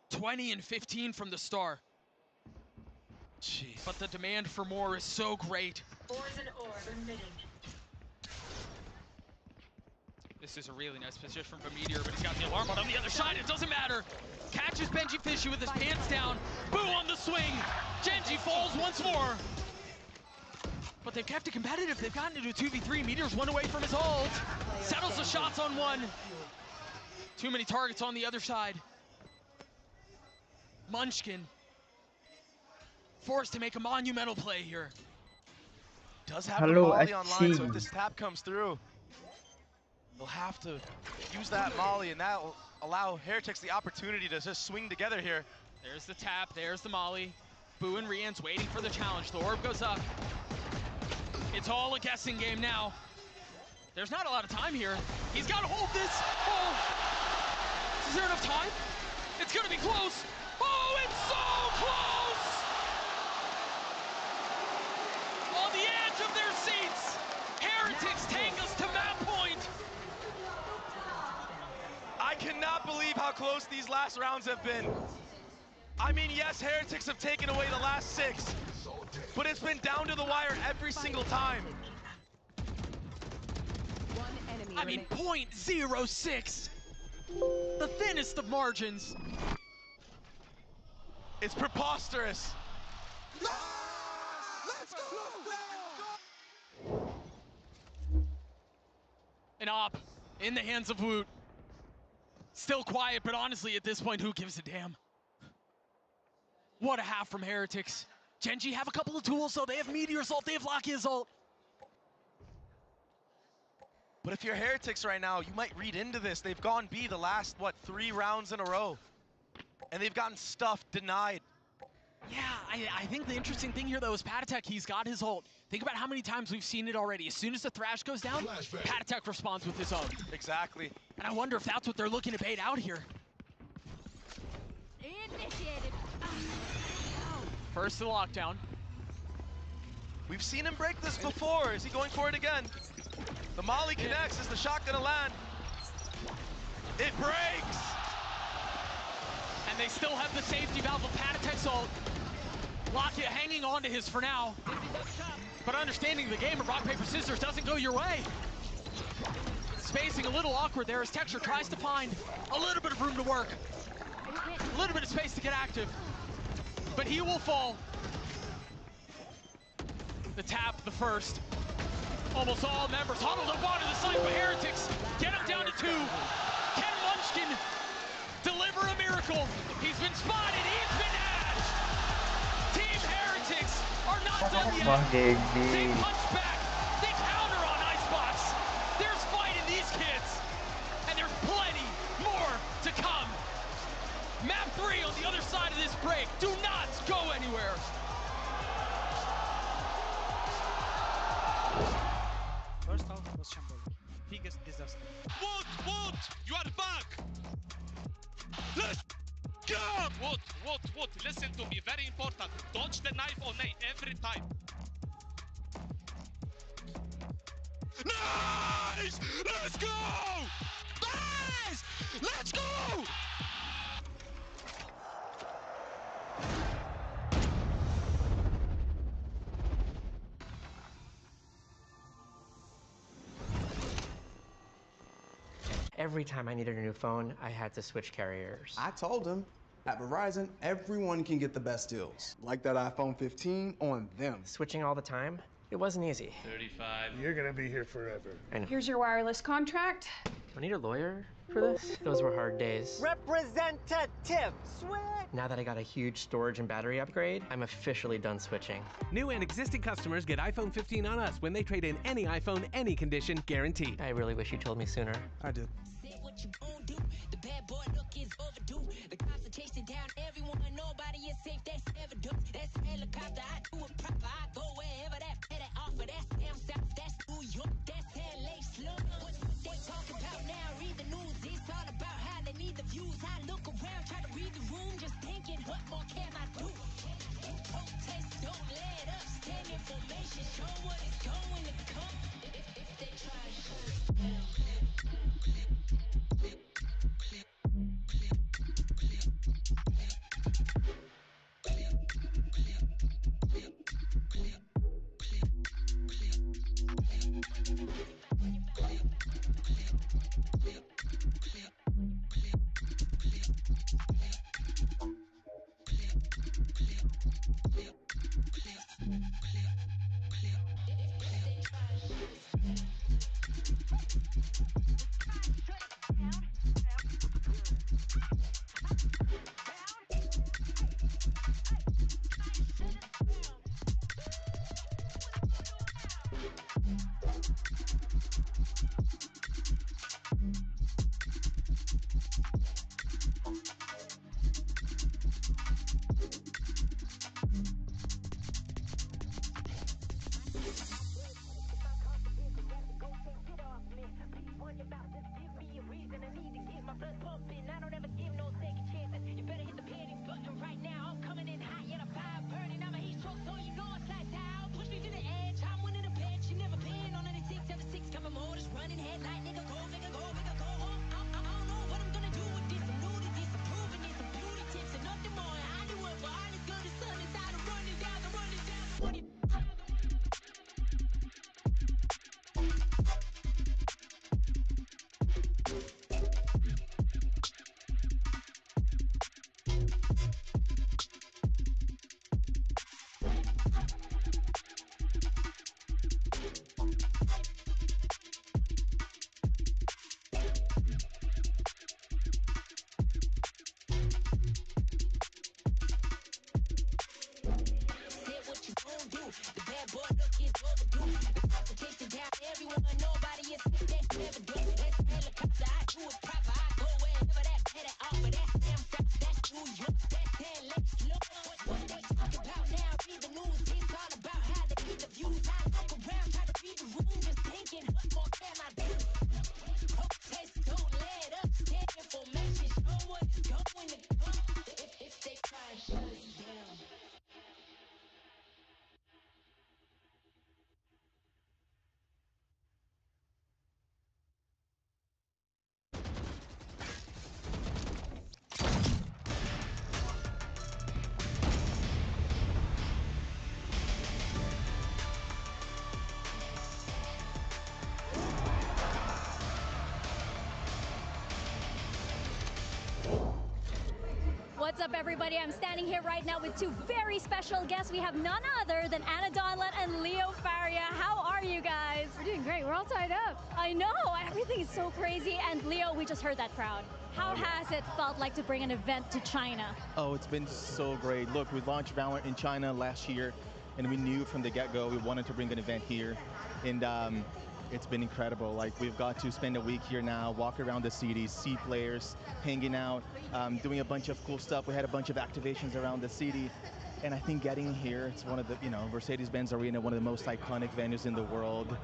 20 and 15 from the star. Jeez. But the demand for more is so great. This is a really nice position from Meteor, but he's got the alarm on the other side. It doesn't matter. Catches Benji Fishy with his pants down. Boo on the swing. Genji falls once more. But they've kept it competitive. They've gotten into a 2v3. Meteor's 1 away from his ult. Settles the shots on 1. Too many targets on the other side. Munchkin forced to make a monumental play here. Does have a Molly online, so if this tap comes through, they'll have to use that Molly, and that'll allow Heretics the opportunity to just swing together here. There's the tap, there's the Molly. Boo and Rian's waiting for the challenge. The orb goes up. It's all a guessing game now. There's not a lot of time here. He's got to hold this. Oh, is there enough time? It's gonna be close. Oh, it's so close! On the edge of their seats, Heretics take us to map point. I cannot believe how close these last rounds have been. I mean, yes, Heretics have taken away the last 6, but it's been down to the wire every single time. I mean, 0.06. The thinnest of margins. It's preposterous. An op in the hands of Woot. Still quiet, but honestly, at this point, who gives a damn? What a half from Heretics. Genji have a couple of tools, though. They have Meteor's ult, they have Lakia's ult. But if you're Heretics right now, you might read into this. They've gone B the last, what, 3 rounds in a row. And they've gotten stuff denied. Yeah, I think the interesting thing here, though, is Pat he's got his ult. Think about how many times we've seen it already. As soon as the Thrash goes down, Pat responds with his own. Exactly. And I wonder if that's what they're looking to bait out here. Initiated. First to the lockdown. We've seen him break this before. Is he going for it again? The Molly connects. Is the shot gonna land? It breaks! And they still have the safety valve of Patatek's ult. Lakia hanging on to his for now. But understanding the game of rock, paper, scissors doesn't go your way. Spacing a little awkward there as Texture tries to find a little bit of room to work. A little bit of space to get active. But he will fall. The tap, the first. Almost all members huddled up onto the site, but Heretics get him down to 2. Can Munchkin deliver a miracle. He's been spotted. He's been dashed. Team Heretics are not done yet. They punch back. They counter on Icebox. There's fight in these kids. And there's plenty more to come. Map 3 on the other side of this break. Do not go anywhere. First half was shambolic. Biggest disaster. Wood, you are back. Let's go. Wood, listen to me, very important. Dodge the knife on A every time. Nice! Let's go! Nice! Let's go! Every time I needed a new phone, I had to switch carriers. I told him, at Verizon, everyone can get the best deals. Like that iPhone 15 on them. Switching all the time, it wasn't easy. 35. You're gonna be here forever. And Here's your wireless contract. I need a lawyer for this. Those were hard days. Representative, switch! Now that I got a huge storage and battery upgrade, I'm officially done switching. New and existing customers get iPhone 15 on us when they trade in any iPhone, any condition, guaranteed. I really wish you told me sooner. I did. The bad boy look is overdue. The cops are chasing down everyone. Nobody is safe. That's ever do. That's helicopter. I do it proper. I go wherever that offer. That's down south. That's New York. That's LA slow. What they talk about now? Read the news. It's all about how they need the views. I look around, try to read the room, just thinking, what more can I do? Protest, don't let up. Stand in formation. Show what is going to come. If they try to show it. up, everybody? I'm standing here right now with two very special guests. We have none other than Anna Donlan and Leo Faria. How are you guys? We're doing great. We're all tied up. I know. Everything is so crazy. And Leo, we just heard that crowd. How has it felt like to bring an event to China? Oh, it's been so great. Look, we launched Valorant in China last year, and we knew from the get-go we wanted to bring an event here. And it's been incredible. Like, we've got to spend a week here now, walk around the city, see players, hanging out, doing a bunch of cool stuff. We had a bunch of activations around the city. And I think getting here, it's one of the, Mercedes-Benz Arena, one of the most iconic venues in the world.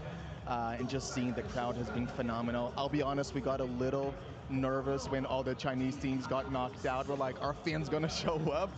And just seeing the crowd has been phenomenal. I'll be honest, we got a little nervous when all the Chinese teams got knocked out. We're like, are fans gonna show up?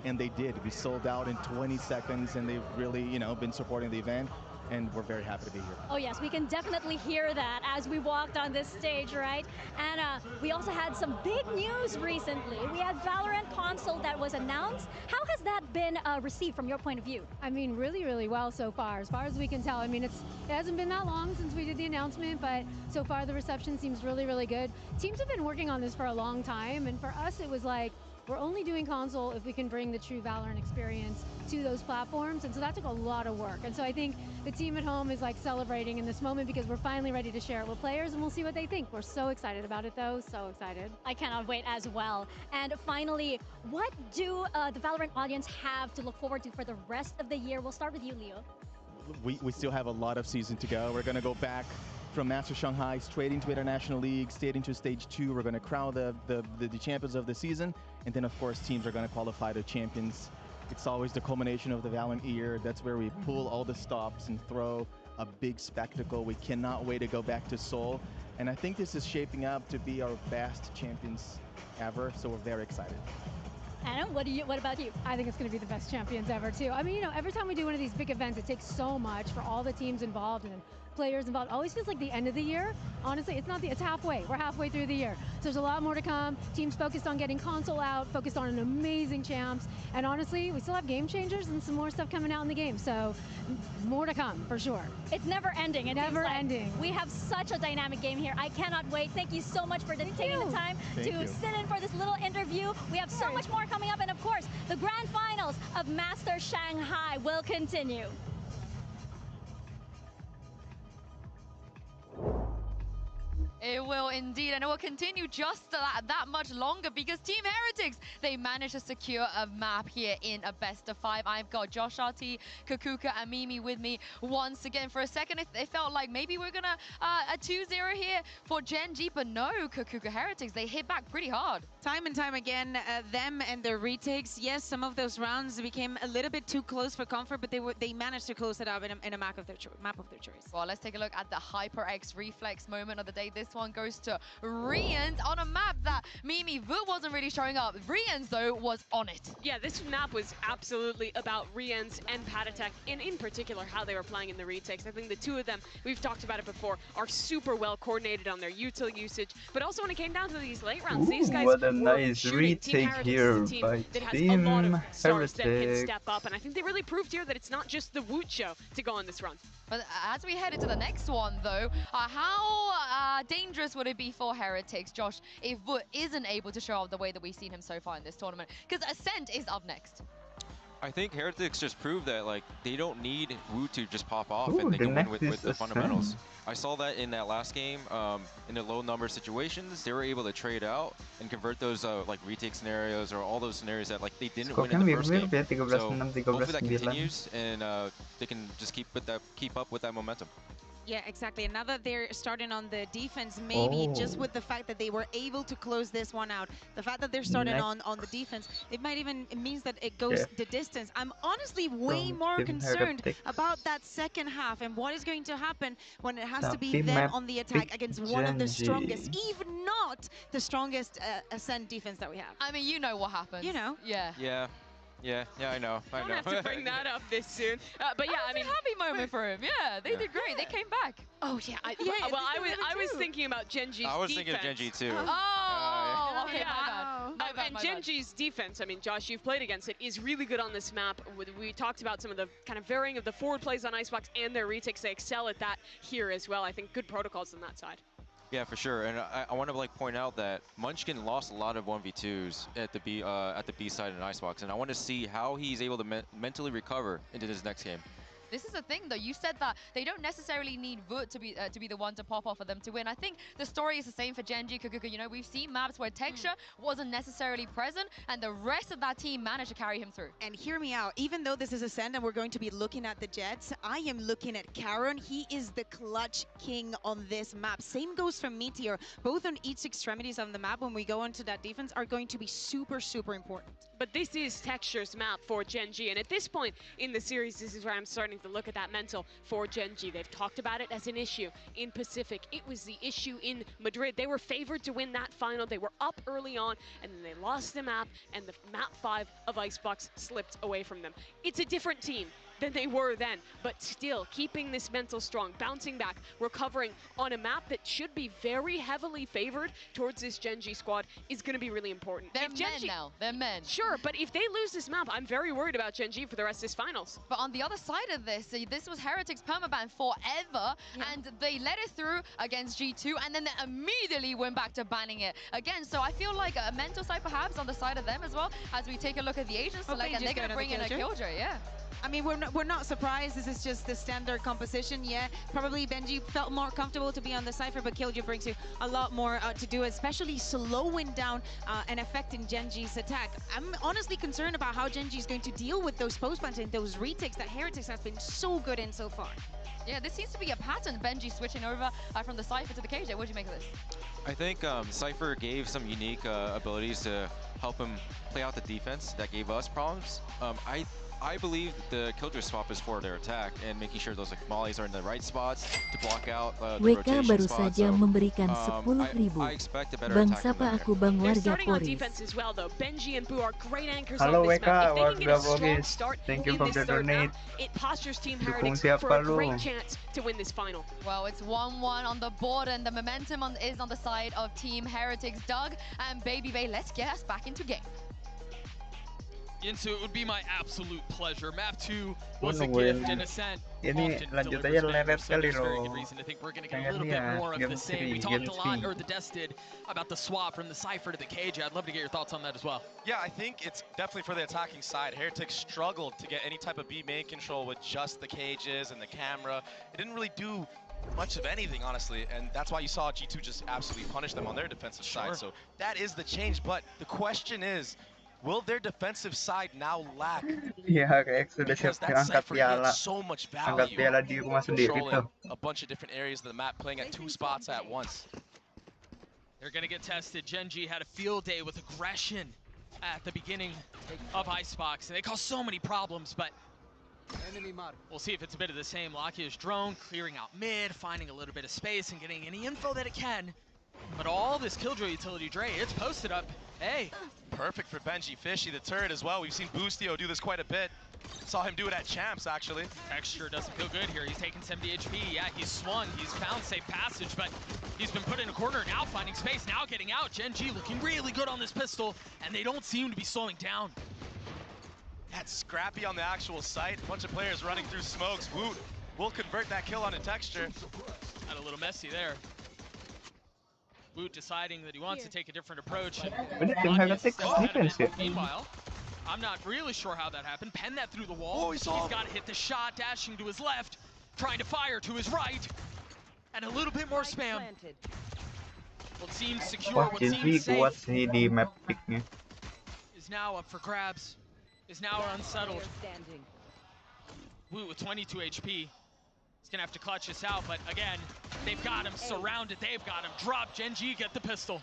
And they did. We sold out in 20 seconds, and they've really, been supporting the event. And we're very happy to be here. Oh yes, we can definitely hear that as we walked on this stage, right? And we also had some big news recently. We had Valorant console that was announced. How has that been received from your point of view? I mean, really, really well so far as we can tell. I mean, it hasn't been that long since we did the announcement, but so far the reception seems really, really good. Teams have been working on this for a long time, and for us it was like, we're only doing console if we can bring the true Valorant experience to those platforms, and so that took a lot of work. And so I think the team at home is like celebrating in this moment because we're finally ready to share it with players, and we'll see what they think. We're so excited about it though, so excited. I cannot wait as well. And finally, what do the Valorant audience have to look forward to for the rest of the year? We'll start with you, Leo. We still have a lot of season to go. We're gonna go back from Master Shanghai straight into International League, straight into Stage 2. We're going to crown the champions of the season, and then of course teams are going to qualify to champions. It's always the culmination of the Valorant year. That's where we pull all the stops and throw a big spectacle. We cannot wait to go back to Seoul, and I think this is shaping up to be our best champions ever, so we're very excited. Anna, what about you? I think it's going to be the best champions ever too. I mean, every time we do one of these big events, it takes so much for all the teams involved and players involved. It always feels like the end of the year. Honestly, it's halfway. We're halfway through the year. So there's a lot more to come. Teams focused on getting console out, focused on an amazing champs. And honestly, we still have game changers and some more stuff coming out in the game. So more to come for sure. It's never ending. It's never ending. We have such a dynamic game here. I cannot wait. Thank you so much for taking the time to sit in for this little interview. We have so much more coming up. And of course, the grand finals of Master Shanghai will continue. It will indeed, and it will continue just that much longer because Team Heretics, they managed to secure a map here in a best of 5. I've got Josh RT, Kakuka, and Mimi with me once again. For a second, it felt like maybe we're gonna a 2-0 here for Gen G, but no, Kakuka Heretics, they hit back pretty hard. Time and time again, them and their retakes, yes, some of those rounds became a little bit too close for comfort, but they managed to close it up in a map of their choice. Well, let's take a look at the HyperX Reflex moment of the day. This one goes to Rians on a map that Mimi Vu wasn't really showing up. Rians, though, was on it. Yeah, this map was absolutely about Rians and Patatek, and in particular how they were playing in the retakes. I think the two of them, we've talked about it before, are super well coordinated on their util usage, but also when it came down to these late rounds, these guys what a were nice shooting. retake here by that has a lot of stars that can Heretic. step up, and I think they really proved here that it's not just the Woot show to go on this run. But as we head into the next one, though, how dangerous would it be for Heretics, Josh, if Woot isn't able to show up the way that we've seen him so far in this tournament? Because Ascent is up next. I think Heretics just proved that they don't need Wu to just pop off Ooh, and they the can win next with is the Ascent. fundamentals. I saw that in that last game, in the low number situations, they were able to trade out and convert those retake scenarios or all those scenarios that they didn't win in the first game. So hopefully that continues and they can just keep up with that momentum. Yeah, exactly. And now that they're starting on the defense, maybe just with the fact that they were able to close this one out, the fact that they're starting on the defense, it might even means that it goes the distance. I'm honestly way more concerned about that second half and what is going to happen when it has to be them on the attack against one of the strongest, even not the strongest Ascent defense that we have. I mean, you know what happens. You know. Yeah. Yeah, I know. Don't have to bring that up this soon. But yeah, I mean, a happy moment for him. Yeah, they did great. They came back. Oh yeah. I was thinking about Gen G's I was defense. thinking of Gen G too. Oh, okay, and Gen G's defense, I mean, Josh, you've played against it, is really good on this map. We talked about some of the kind of varying of the forward plays on Icebox and their retakes. They excel at that here as well. I think good protocols on that side. Yeah, for sure. And I want to like point out that Munchkin lost a lot of 1v2s at the B side in Icebox, and I want to see how he's able to mentally recover into this next game. This is the thing, though. You said that they don't necessarily need Wood to be the one to pop off for them to win. I think the story is the same for Genji, Kakuka. You know, we've seen maps where Texture wasn't necessarily present, and the rest of that team managed to carry him through. And hear me out. Even though this is Ascend and we're going to be looking at the Jets, I am looking at Karon. He is the clutch king on this map. Same goes for Meteor. Both on each extremities on the map, when we go into that defense, are going to be super, super important. But this is Texture's map for Genji, and at this point in the series, this is where I'm starting to look at that mental for Genji. They've talked about it as an issue in Pacific. It was the issue in Madrid. They were favored to win that final. They were up early on, and then they lost the map, and the map 5 of Icebox slipped away from them. It's a different team than they were then, but still keeping this mental strong, bouncing back, recovering on a map that should be very heavily favored towards this Genji squad is going to be really important. They're men now. They're men. Sure, but if they lose this map, I'm very worried about Genji for the rest of this finals. But on the other side of this, this was Heretics permaban forever, and they let it through against G2, and then they immediately went back to banning it again. So I feel like a mental side perhaps on the side of them as well, as we take a look at the Asian select, and they're going to bring in a Killjoy, yeah. I mean, we're not surprised. This is just the standard composition. Yeah, probably Benji felt more comfortable to be on the Cypher, but Killjoy brings you a lot more to do, especially slowing down and affecting Genji's attack. I'm honestly concerned about how Genji is going to deal with those post plants and those retakes that Heretics has been so good in so far. Yeah, this seems to be a pattern. Benji switching over from the Cypher to the KJ. What do you make of this? I think Cypher gave some unique abilities to help him play out the defense that gave us problems. I believe the Killjoy swap is for their attack and making sure those like mollies are in the right spots to block out the WK rotation baru spots. saja memberikan 10.000. I expect a better Bang attack from sapa them aku there. Bang They're warga starting on Poris. defense as well, though. Benji and Boo are great anchors Halo on this WK, map. If they can get a warga strong Poris. start Thank you in for this the third donate. map, it postures Team Dukung Heretics for a siapa lu? great chance to win this final. Well, it's 1-1 on the board, and the momentum is on the side of Team Heretics. Doug and Baby Bay, let's get us back into game. Yinsu, it would be my absolute pleasure. Map 2 was a nungguin gift in Ascent. ini Often lanjut delivers aja leret bangers, so kali there's very loh. good reason to think we're going to get a Jangan little bit ya, more of game the same. 3, We game talked a lot, 3. or the Des did, about the swap from the Cypher to the KJ. I'd love to get your thoughts on that as well. Yeah, I think it's definitely for the attacking side. Heretics struggled to get any type of B main control with just the cages and the camera. It didn't really do much of anything, honestly, and that's why you saw G2 just absolutely punish them on their defensive side. So that is the change, but the question is, will their defensive side now lack? Iya, kayak sudah siap Because that angkat Cypher piala. gets so much Angkat value, piala di rumah sendiri controlling tuh. a bunch of different areas of the map, playing at 2 spots at once. They're going to get tested. Genji had a field day with aggression at the beginning of Icebox, and they caused so many problems, but we'll see if it's a bit of the same. Lakia's drone clearing out mid, finding a little bit of space and getting any info that it can. But all this Killjoy utility, Dre, it's posted up. Hey. Perfect for Benji Fishy, the turret as well. We've seen Boostio do this quite a bit. Saw him do it at Champs, actually. Texture doesn't feel good here. He's taking 70 HP. Yeah, he's swung. He's found safe passage, but he's been put in a corner now, finding space, now getting out. Genji looking really good on this pistol, and they don't seem to be slowing down. That's scrappy on the actual site. A bunch of players running through smokes. Woot will convert that kill on a Texture. Got a little messy there. Woot deciding that he wants to take a different approach. Ini tim Heretics defense ya. Meanwhile, I'm not really sure how that happened. Pen that through the wall. He's got to hit the shot, dashing to his left, trying to fire to his right, and a little bit more spam. What seems secure, Wah, what Genji seems kuat safe sih di map picknya. is now up for grabs, is now unsettled. Woot with 22 HP. He's gonna have to clutch this out, but again, they've got him surrounded, they've got him. Drop, Genji, get the pistol.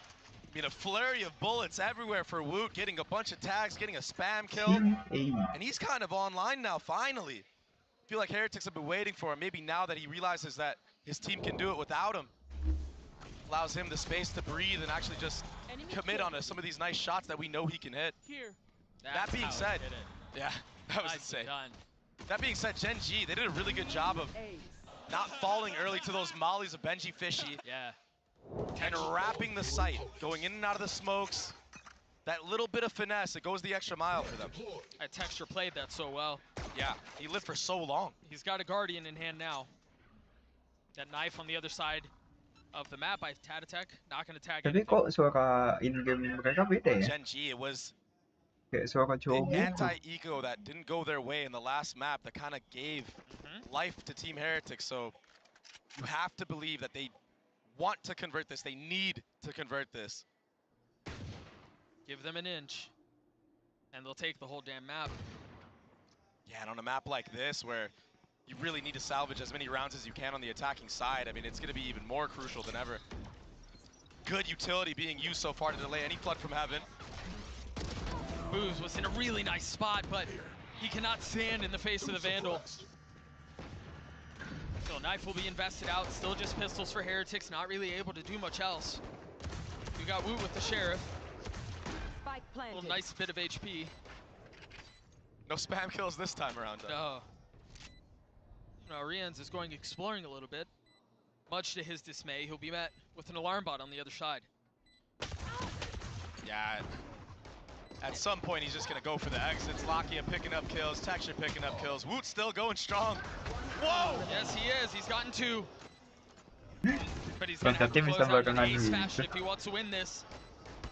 I mean, a flurry of bullets everywhere for Woot, getting a bunch of tags, getting a spam kill. And he's kind of online now, finally. I feel like Heretics have been waiting for him. Maybe now that he realizes that his team can do it without him. Allows him the space to breathe and actually just commit on some of these nice shots that we know he can hit. That being said, yeah, that was insane. That being said, Genji, they did a really good job of not falling early to those mollies of Benji Fishy. Yeah. And wrapping the site, going in and out of the smokes. That little bit of finesse, it goes the extra mile for them. That Texture played that so well. Yeah, he lived for so long. He's got a Guardian in hand now. That knife on the other side of the map by Tatatech. Not going to tag Tapi anything. kok suara in-game mereka beda ya? Gen G, it was Kayak suara the cowok gitu. anti-eco that didn't go their way in the last map that kind of gave life to Team Heretics. So you have to believe that they want to convert this. They need to convert this. Give them an inch, and they'll take the whole damn map. Yeah, and on a map like this where you really need to salvage as many rounds as you can on the attacking side, I mean, it's going to be even more crucial than ever. Good utility being used so far to delay any flood from heaven. Booz was in a really nice spot, but he cannot stand in the face of the Vandal. So knife will be invested out, still just pistols for Heretics, not really able to do much else. We got Woot with the Sheriff. Spike planted. Little nice bit of HP. No spam kills this time around. No. You know, Rians is going exploring a little bit. Much to his dismay, he'll be met with an alarm bot on the other side. Yeah. At some point, he's just going to go for the exits. Lakia picking up kills, Texture picking up kills. Woot still going strong. Whoa! Yes, he is. He's gotten 2. But he's going to have to Konsepnya close bisa out in barengan ace gitu. fashion if he wants to win this.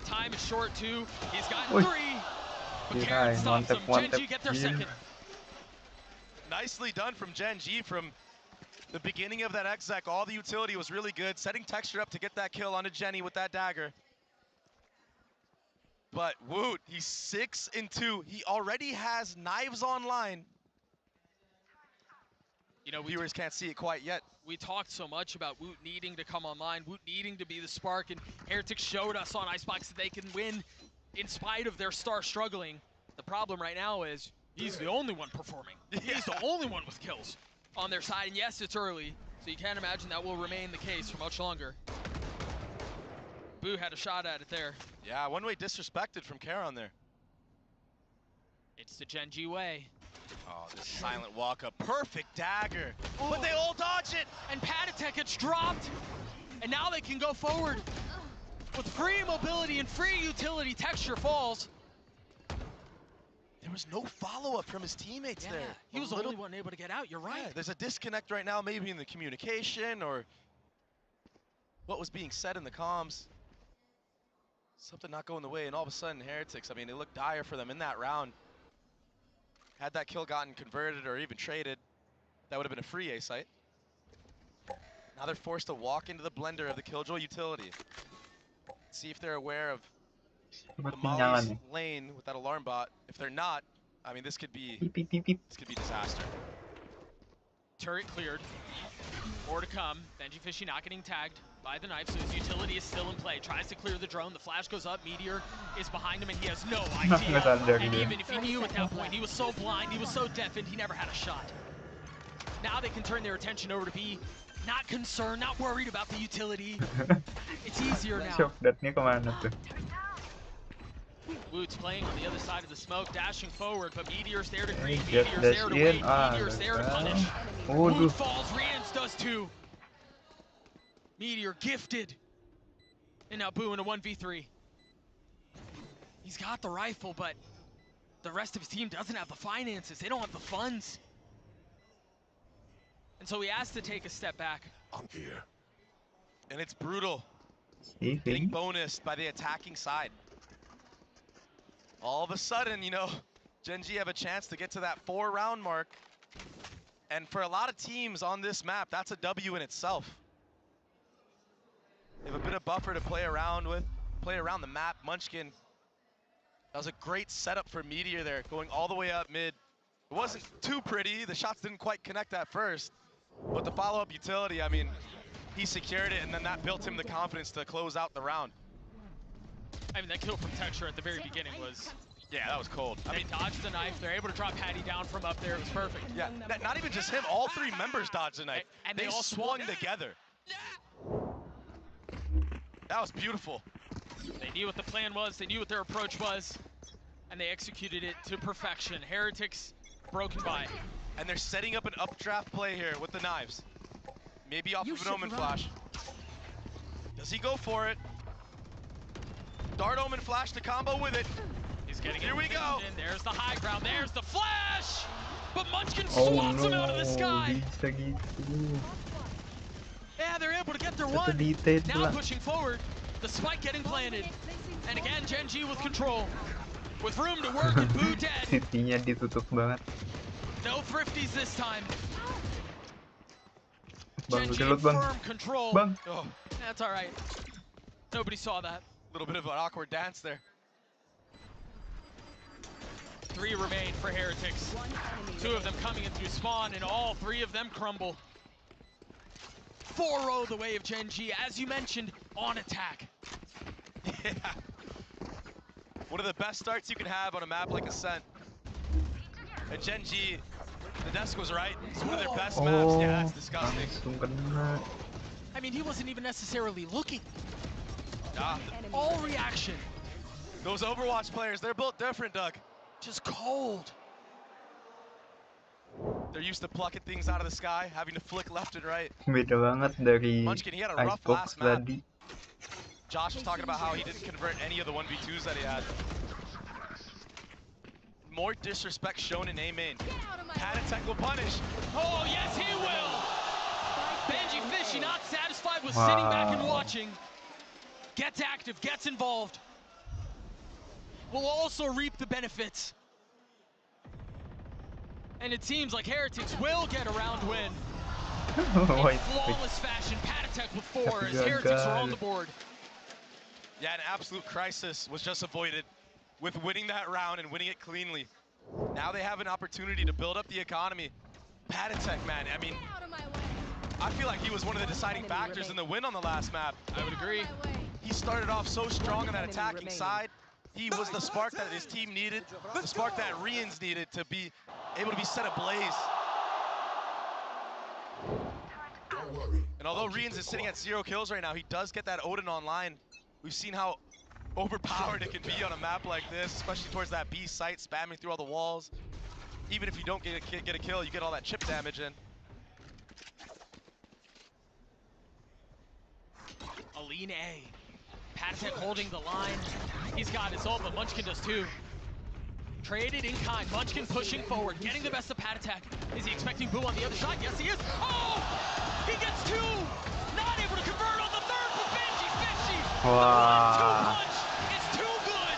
Time is short, too. He's gotten 3. But Karen Kirain stops him. mantep Gen G get their second. Nicely done from Gen G from the beginning of that exec. All the utility was really good. Setting Texture up to get that kill onto Jenny with that dagger. But Woot, he's 6-2. He already has knives online. You know, viewers can't see it quite yet. We talked so much about Woot needing to come online, Woot needing to be the spark, and Heretics showed us on Icebox that they can win in spite of their star struggling. The problem right now is he's the only one performing. He's the only one with kills on their side, and yes, it's early, so you can't imagine that will remain the case for much longer. Boo had a shot at it there. Yeah, one-way disrespected from Karon there. It's the Gen G way. Oh, this silent walk-up. Perfect dagger. Oh. But they all dodge it. And Tatatech gets dropped. And now they can go forward. With free mobility and free utility, Texture falls. There was no follow-up from his teammates there. He was the only one able to get out, you're right. Yeah, there's a disconnect right now, maybe in the communication or what was being said in the comms. Something not going the way, and all of a sudden, Heretics, I mean, it looked dire for them in that round. Had that kill gotten converted or even traded, that would have been a free A site. Now they're forced to walk into the blender of the Killjoy utility. See if they're aware of the Molly's lane with that alarm bot. If they're not, I mean, this could be disaster. Turret cleared. More to come. Benji Fishy not getting tagged by the knife, so his utility is still in play. Tries to clear the drone. The flash goes up. Meteor is behind him, and he has no idea. And even if he knew at that point, he was so blind, he was so deafened, he never had a shot. Now they can turn their attention over to B. Not concerned, not worried about the utility. It's easier now. Shock datnya kemana tuh? Woot's playing on the other side of the smoke, dashing forward, but Meteor's there to greet, Get Meteor's dash there to in. wait, Ah, Meteor's there to gagal. punish. Waduh. Woot falls, Rians does too. Meteor gifted. And now Boo in a 1v3. He's got the rifle, but the rest of his team doesn't have the finances. They don't have the funds. And so he has to take a step back. I'm here. And it's brutal. Getting bonused by the attacking side. All of a sudden, you know, Gen G have a chance to get to that 4-round mark. And for a lot of teams on this map, that's a W in itself. They have a bit of buffer to play around with, play around the map. Munchkin, that was a great setup for Meteor there, going all the way up mid. It wasn't too pretty, the shots didn't quite connect at first, but the follow-up utility, I mean, he secured it, and then that built him the confidence to close out the round. I mean, that kill from Texture at the very beginning was... Yeah, that was cold. I mean, dodged the knife. They're able to drop Patty down from up there. It was perfect. Yeah, not even just him. All 3 members dodged the knife. And they all swung together. That was beautiful. They knew what the plan was. They knew what their approach was. And they executed it to perfection. Heretics broken by. And they're setting up an updraft play here with the knives. Maybe off of an Omen Flash. Does he go for it? Dart Omen Flash to combo with it. He's getting Here we go. There's the high ground. There's the flash. But Munchkin swats him out of the sky. Bisa gitu. Yeah, they're able able to get their Satu one. detail Now pula. pushing forward. The spike getting planted. And again, Gen G with control. With room to work and Boo dead. City-nya ditutup banget. No thrifties this time. Bang, Gen G in reload, bang. firm control. Bang. Oh, That's all right. Nobody saw that. a little bit of an awkward dance there. 3 remain for Heretics. 2 of them coming in through spawn, and all 3 of them crumble. 4-0 the way of Gen G, as you mentioned, on attack. Yeah. One of the best starts you can have on a map like Ascent. And Gen G, the desk was right. It's one of their best maps. Yeah, it's disgusting. Langsung kena. I mean, he wasn't even necessarily looking. Ah, All reaction. those Overwatch players, they're built different, Doug. Just cold. They're used to plucking things out of the sky, having to flick left and right. Beda banget dari Munchkin, he had a rough Icebox last map. tadi. Josh was talking about how he didn't convert any of the 1v2s that he had. More disrespect shown in A main. Patatek will punish. Oh, yes, he will. Benji Fishy not satisfied with sitting back and watching. Gets active, gets involved. Will also reap the benefits. And it seems like Heretics will get a round win. In flawless fashion, Patatek with 4 as Heretics are on the board. Yeah, an absolute crisis was just avoided with winning that round and winning it cleanly. Now they have an opportunity to build up the economy. Patatek, man, I mean, I feel like he was one of the deciding factors in the win on the last map. I would agree. He started off so strong on that attacking side. He was the spark that his team needed, the spark that Rians needed to be able to be set ablaze. And although Rians is sitting at 0 kills right now, he does get that Odin online. We've seen how overpowered it can be on a map like this, especially towards that B site, spamming through all the walls. Even if you don't get a kill, you get all that chip damage in. Aline A. Patatek holding the line. He's got his ult, but Munchkin does too. Traded in kind. Munchkin pushing forward, getting the best of Patatek. Is he expecting Boo on the other side? Yes, he is. Oh! He gets 2! Not able to convert on the 3rd for Benji Fishy. Wah. The 1-2 punch is too good.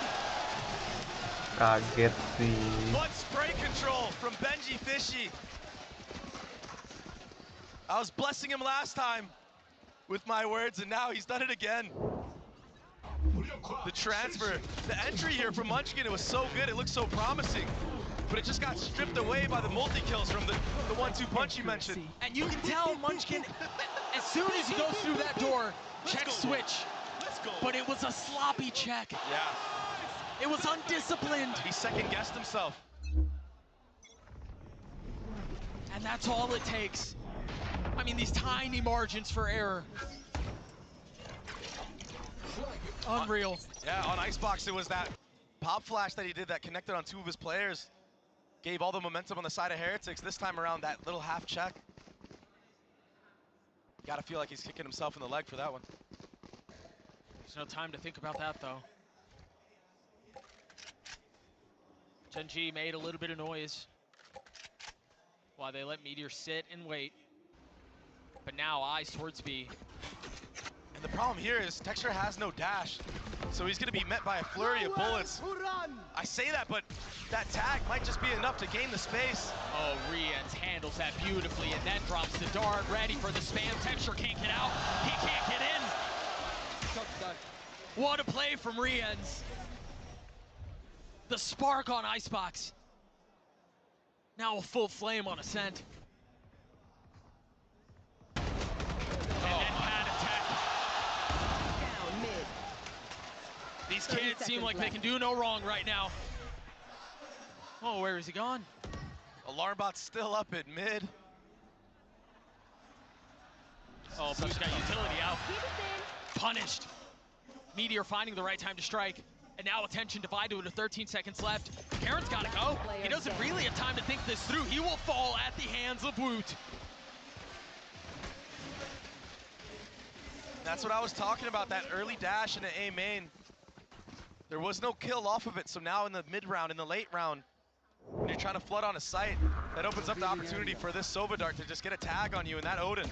Kaget sih. What spray control from Benji Fishy. I was blessing him last time with my words, and now he's done it again. The transfer, the entry here from Munchkin, it was so good, it looked so promising. But it just got stripped away by the multi-kills from the 1-2 punch you mentioned. And you can tell Munchkin, as soon as he goes through that door, check switch. But it was a sloppy check. Yeah. It was undisciplined. He second-guessed himself. And that's all it takes. I mean, these tiny margins for error. Unreal. Yeah, on Icebox, it was that pop flash that he did that connected on 2 of his players. Gave all the momentum on the side of Heretics. This time around, that little half check. Gotta feel like he's kicking himself in the leg for that one. There's no time to think about that, though. Gen G made a little bit of noise while they let Meteor sit and wait. But now eyes towards B. And the problem here is Texture has no dash, so he's gonna be met by a flurry of bullets. I say that, but that tag might just be enough to gain the space. Oh, Rians handles that beautifully and then drops the dart, ready for the spam. Texture can't get out, he can't get in. What a play from Rians. The spark on Icebox. Now a full flame on Ascent. These kids seem like they can do no wrong right now. Oh, where is he gone? Alarmbot's still up at mid. Oh, Blue's got utility out. Punished. Meteor finding the right time to strike. And now attention divided with 13 seconds left. Karen's gotta go. He doesn't really have time to think this through. He will fall at the hands of Woot. That's what I was talking about, that early dash in the A main. There was no kill off of it, so now in the mid round, in the late round, when you're trying to flood on a site, that opens up the opportunity for this Sova Dart to just get a tag on you and that Odin.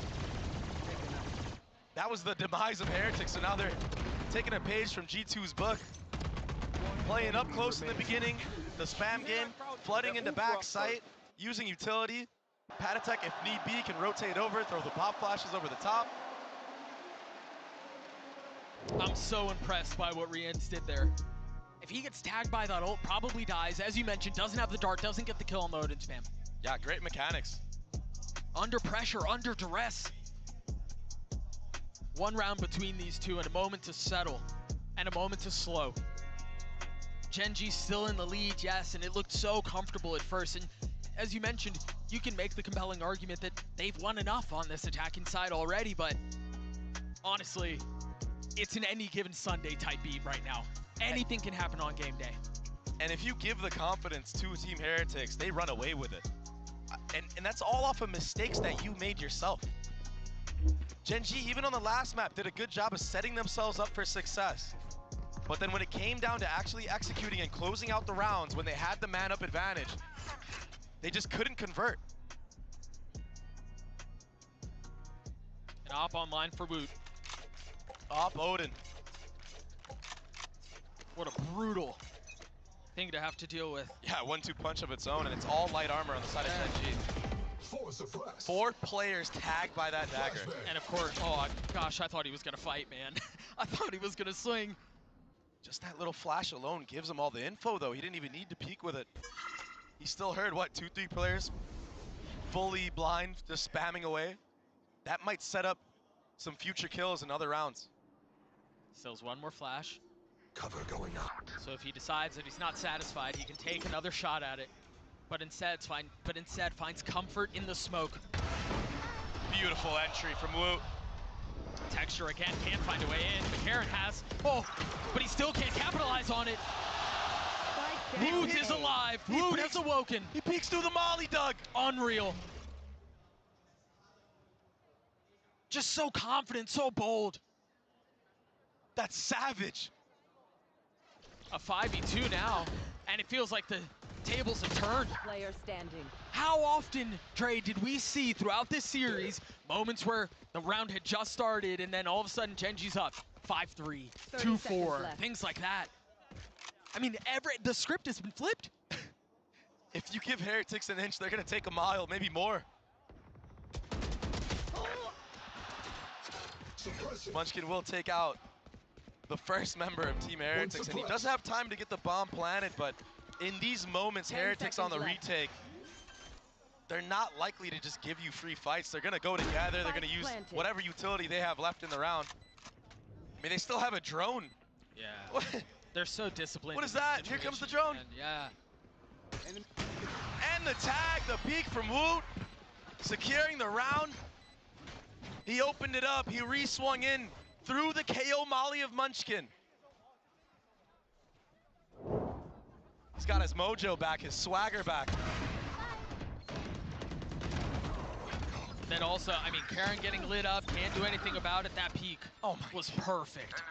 That was the demise of Heretics, so now they're taking a page from G2's book. Playing up close in the beginning, the spam game, flooding into back sight, using utility. Patatek, if need be, can rotate over, throw the pop flashes over the top. I'm so impressed by what Riens did there. If he gets tagged by that ult, probably dies. As you mentioned, doesn't have the dart, doesn't get the kill on the Odin spam. Yeah, great mechanics. Under pressure, under duress. One round between these two and a moment to settle and a moment to slow. Gen.G still in the lead, yes, and it looked so comfortable at first. And as you mentioned, you can make the compelling argument that they've won enough on this attacking side already, but honestly, it's an any given Sunday type beat right now. Anything can happen on game day. And if you give the confidence to Team Heretics, they run away with it. And that's all off of mistakes that you made yourself. Gen.G, even on the last map, did a good job of setting themselves up for success. But then when it came down to actually executing and closing out the rounds, when they had the man-up advantage, they just couldn't convert. An op online for Woot. Op Odin. What a brutal thing to have to deal with. Yeah, 1-2 punch of its own, and it's all light armor on the side of Gen.G. 4 players tagged by that dagger. And of course, oh gosh, I thought he was gonna fight, man. I thought he was gonna swing. Just that little flash alone gives him all the info, though. He didn't even need to peek with it. He still heard, what, 2-3 players fully blind, just spamming away. That might set up some future kills in other rounds. Stills one more flash. Cover going out. So if he decides that he's not satisfied, he can take another shot at it. But instead finds comfort in the smoke. Beautiful entry from Woot. Texture again can't find a way in. McCarron has, but he still can't capitalize on it. Woot is alive. Woot has awoken. He peeks through the molly, Doug. Unreal. Just so confident, so bold. That's savage. A 5v2 now, and it feels like the tables have turned. Player standing. How often, Trey, did we see throughout this series moments where the round had just started and then all of a sudden Gen.G's up 5-3, 2-4, things like that? I mean, the script has been flipped. If you give Heretics an inch, they're gonna take a mile, maybe more. Munchkin will take out the first member of Team Heretics, and he does have time to get the bomb planted, but in these moments, Heretics on the retake, they're not likely to just give you free fights. They're gonna go together, they're gonna use whatever utility they have left in the round. I mean, they still have a drone. Yeah. They're so disciplined. What is that? Here comes the drone. Yeah. And the tag, the peek from Woot, securing the round. He opened it up, he re-swung in through the KO molly of Munchkin. He's got his mojo back, his swagger back. Then also, I mean, Karen getting lit up, can't do anything about it. That peak was perfect.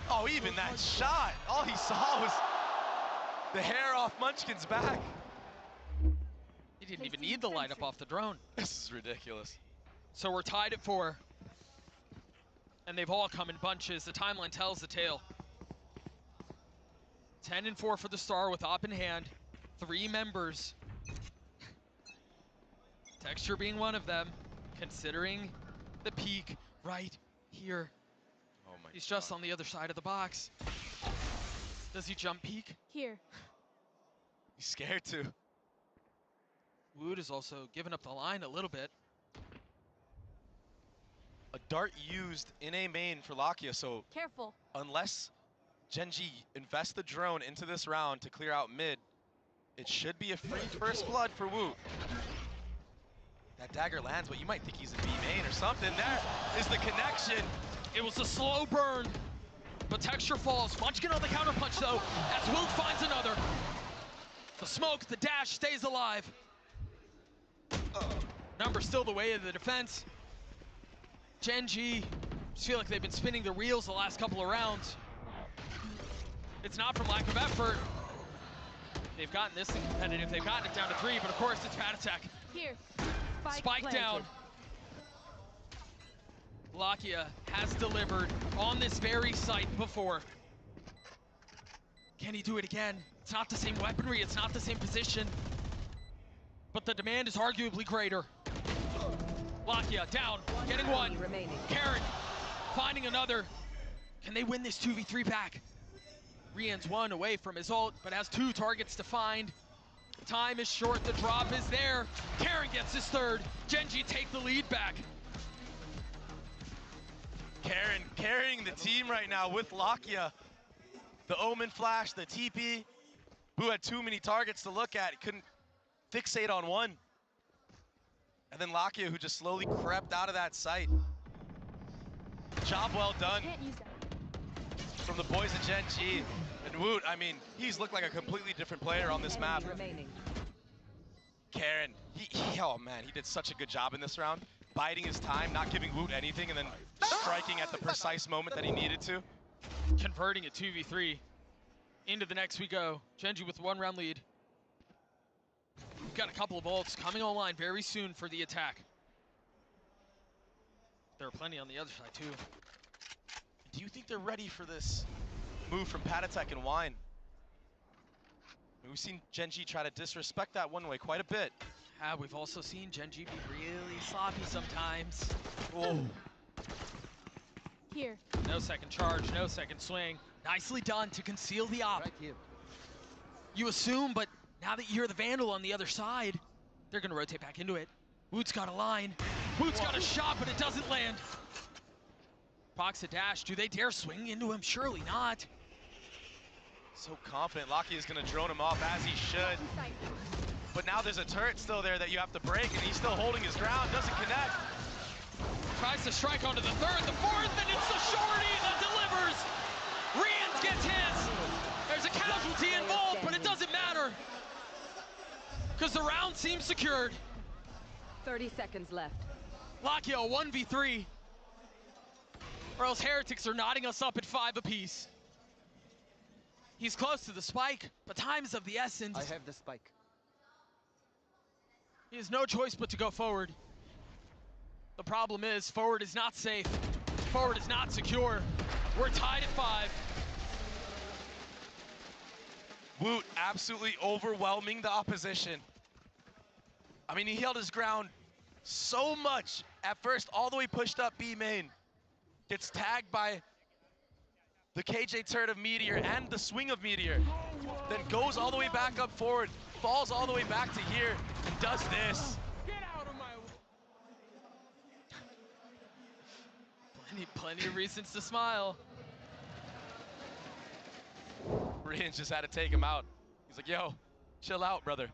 Oh, even that shot, all he saw was the hair off Munchkin's back. He didn't even need the light up off the drone. This is ridiculous. So we're tied at 4. And they've all come in bunches. The timeline tells the tale. 10-4 for the Star with op in hand. 3 members. Texture being one of them, considering the peak right here. Oh my He's just on the other side of the box. Does he jump peak? Here. He's scared to. Woot is also giving up the line a little bit. A dart used in a main for Lakia, so Careful. unless Gen.G invests the drone into this round to clear out mid, it should be a free first blood for Woot. That dagger lands, but you might think he's in B main or something. There is the connection. It was a slow burn, but Texture falls. Munchkin on the counter punch though, as Woot finds another. The smoke, the dash stays alive. Number still the way of the defense. Gen.G, just feel like they've been spinning their wheels the last couple of rounds. It's not from lack of effort. They've gotten this thing competitive. They've gotten it down to 3, but of course it's Patatek. Here. Spike down. Lakia has delivered on this very site before. Can he do it again? It's not the same weaponry, it's not the same position, but the demand is arguably greater. Lakia down, getting one. Karen finding another. Can they win this 2v3 back? Rian's one away from his ult, but has 2 targets to find. Time is short, the drop is there. Karen gets his third. Gen.G take the lead back. Karen carrying the team right now with Lakia. The Omen flash, the TP. Boo had too many targets to look at. He couldn't fixate on one. And then Lakia, who just slowly crept out of that site. Job well done from the boys at Gen.G. And Woot, I mean, he's looked like a completely different player on this map. Karen, oh man, he did such a good job in this round. Biding his time, not giving Woot anything, and then striking at the precise moment that he needed to. Converting a 2v3. Into the next we go. Gen.G with 1 round lead. We've got a couple of ults coming online very soon for the attack. There are plenty on the other side too. Do you think they're ready for this move from Patatek and Wine? We've seen Gen.G try to disrespect that one way quite a bit. We've also seen Gen.G be really sloppy sometimes. Oh. Here. No second charge, no second swing. Nicely done to conceal the op. Right here. You assume, but now that you're the Vandal on the other side, they're gonna rotate back into it. Woot's got a line. Woot's got a shot, but it doesn't land. Fox a dash, do they dare swing into him? Surely not. So confident, Lakia is gonna drone him off as he should. But now there's a turret still there that you have to break, and he's still holding his ground, doesn't connect. Tries to strike onto the third, the fourth, and it's the shorty that delivers. Rians gets his. There's a casualty involved, but it doesn't matter, because the round seems secured. 30 seconds left. Lakia 1v3. Or else Heretics are knotting us up at 5 apiece. He's close to the spike, but time is of the essence. I have the spike. He has no choice but to go forward. The problem is, forward is not safe. Forward is not secure. We're tied at 5. Woot absolutely overwhelming the opposition. I mean, he held his ground so much at first, all the way pushed up B main. Gets tagged by the KJ turret of Meteor and the swing of Meteor. Then goes all the way back up forward, falls all the way back to here, and does this. Get out of my way. Plenty of reasons to smile. Rian just had to take him out. He's like, yo, chill out, brother.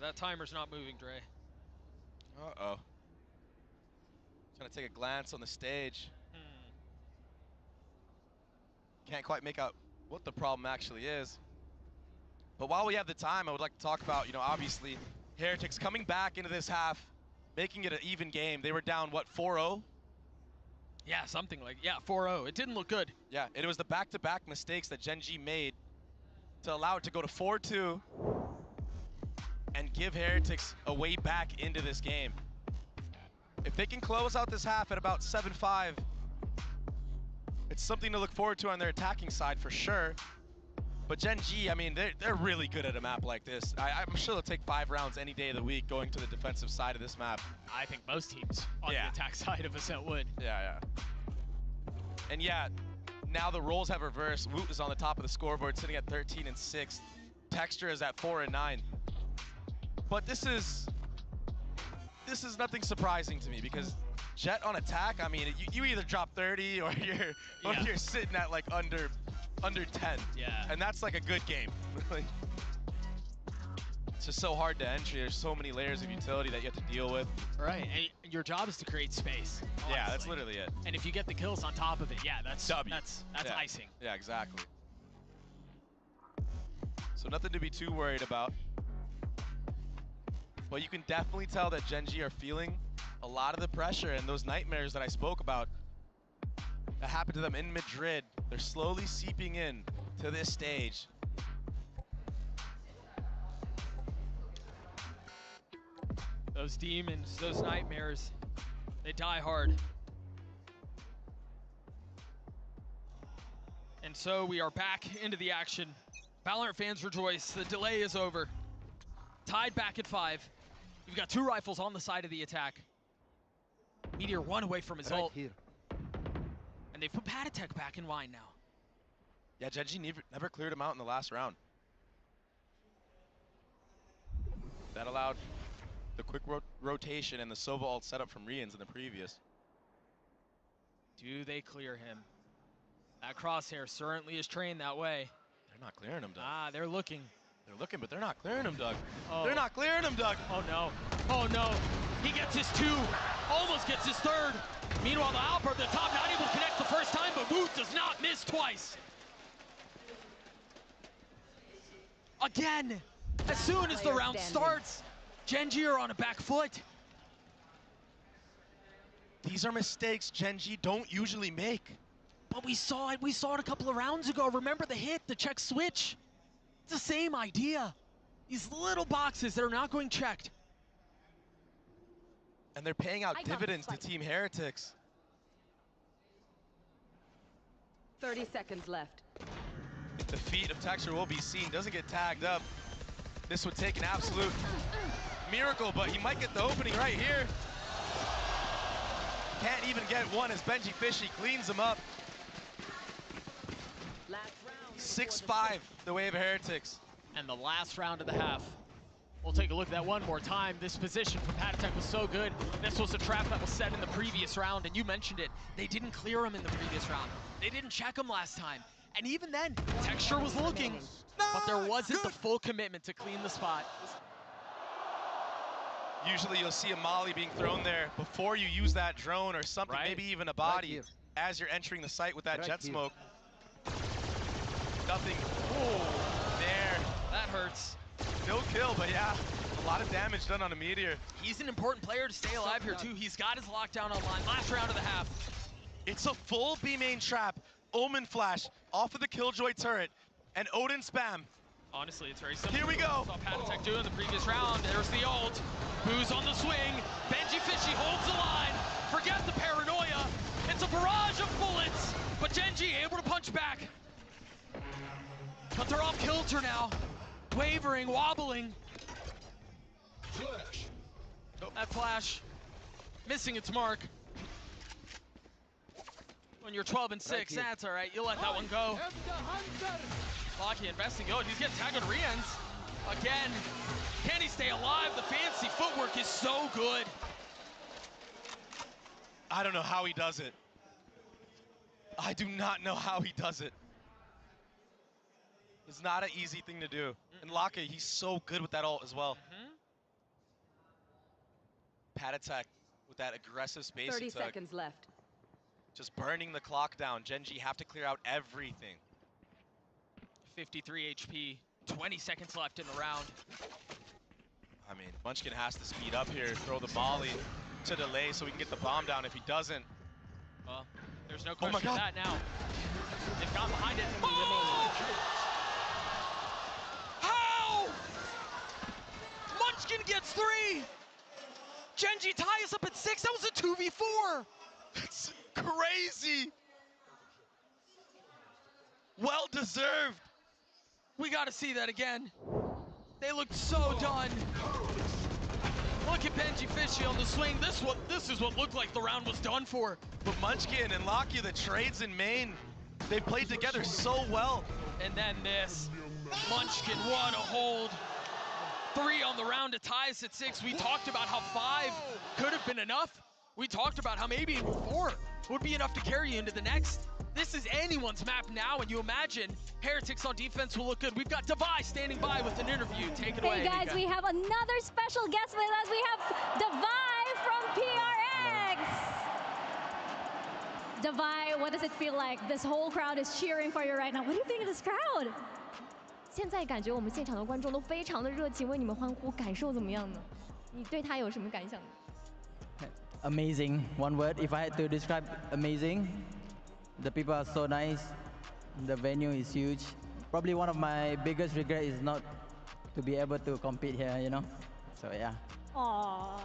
That timer's not moving, Dre. Uh-oh. Trying to take a glance on the stage. Can't quite make out what the problem actually is. But while we have the time, I would like to talk about, obviously, Heretics coming back into this half, making it an even game. They were down, what, 4-0? Yeah, something like, 4-0. It didn't look good. Yeah, it was the back-to-back mistakes that Gen.G made to allow it to go to 4-2 and give Heretics a way back into this game. If they can close out this half at about 7-5, it's something to look forward to on their attacking side for sure. But Gen.G, I mean, they're really good at a map like this. I'm sure they'll take 5 rounds any day of the week going to the defensive side of this map. I think most teams on the attack side of Ascent would. Yeah. And yeah, now the roles have reversed. Woot is on the top of the scoreboard, sitting at 13 and 6. Texture is at 4 and 9. But this is nothing surprising to me, because Jet on attack, I mean, you either drop 30 or you're sitting at like under 10. Yeah. And that's like a good game. It's just so hard to entry. There's so many layers of utility that you have to deal with. Right, and your job is to create space. Honestly. Yeah, that's literally it. And if you get the kills on top of it, that's W. That's icing. Yeah, exactly. So nothing to be too worried about. But you can definitely tell that Gen.G are feeling a lot of the pressure, and those nightmares that I spoke about that happened to them in Madrid, they're slowly seeping in to this stage. Those demons, those nightmares, they die hard. And so we are back into the action. Valorant fans rejoice, the delay is over. Tied back at 5. You've got 2 rifles on the side of the attack. Meteor 1 away from his ult. Here. And they've put Patatek back in line now. Yeah, Genji never cleared him out in the last round. That allowed the quick rotation and the Sova ult setup from Rians in the previous. Do they clear him? That crosshair certainly is trained that way. They're not clearing him, Doug. Ah, they're looking. They're looking, but they're not clearing him, Doug. Oh. They're not clearing him, Doug. Oh no. Oh no. He gets his 2. Almost gets his 3rd. Meanwhile, the Alper at the top not able to connect the first time, but Woot does not miss twice. Again, as soon as the round starts, Genji are on a back foot. These are mistakes Genji don't usually make. But we saw it a couple of rounds ago. Remember the hit, the check switch? It's the same idea. These little boxes that are not going checked. And they're paying out dividends to Team Heretics. 30 seconds left. The feet of Texture will be seen. Doesn't get tagged up. This would take an absolute miracle, but he might get the opening right here. Can't even get one as Benji Fishy cleans him up. 6-5, the way of Heretics. And the last round of the half. We'll take a look at that one more time. This position from Patatek was so good. This was a trap that was set in the previous round, and you mentioned it. They didn't clear him in the previous round. They didn't check him last time. And even then, Texture was looking, but there wasn't the full commitment to clean the spot. Usually you'll see a molly being thrown there before you use that drone or something, Right. maybe even a body as you're entering the site with that jet smoke. Nothing. Oh, there. That hurts. No kill, but yeah, a lot of damage done on a Meteor. He's an important player to stay alive here too. He's got his lockdown online. Last round of the half. It's a full B main trap. Omen flash off of the Killjoy turret and Odin spam. Honestly, it's very simple. Here we go. Saw Patatek do in the previous round. There's the ult. Boo's on the swing. Benji Fishy holds the line. Forget the paranoia. It's a barrage of bullets, but Genji able to punch back. But they're off kilter now. Wavering, wobbling. Flash. That flash missing its mark. When you're 12 and 6, that's all right. You'll let that one go. Locky investing. Oh, he's getting tagged on Rians. Again, can he stay alive? The fancy footwork is so good. I don't know how he does it. I do not know how he does it. It's not an easy thing to do. And Laka, he's so good with that ult as well. Patatek with that aggressive space. 30 seconds left. Just burning the clock down. Genji have to clear out everything. 53 HP, 20 seconds left in the round. I mean, Munchkin has to speed up here, throw the molly to delay so we can get the bomb down. If he doesn't, well, there's no oh question of that now. They've gone behind it. Oh! How? Munchkin gets 3. Genji ties up at 6. That was a 2v4. That's crazy. Well deserved. We got to see that again. They looked so done. Look at Benji Fishy on the swing. This is what looked like the round was done for. But Munchkin and Locky, the trades in main, they played together so well. And then this. Munchkin, what a hold. 3 on the round to tie us at 6. We talked about how 5 could have been enough. We talked about how maybe even 4 would be enough to carry you into the next. This is anyone's map now, and you imagine Heretics on defense will look good. We've got Devi standing by with an interview. Take it away, Hey guys, Anika. we have another special guest with us. We have Devi from PRX. Devi, what does it feel like? This whole crowd is cheering for you right now. What do you think of this crowd? 现在感觉我们现场的观众都非常的热情，为你们欢呼，感受怎么样呢？你对他有什么感想呢？ Amazing. One word, if I had to describe, amazing. The people are so nice. The venue is huge. Probably one of my biggest regrets is not to be able to compete here, you know? So yeah, 哦，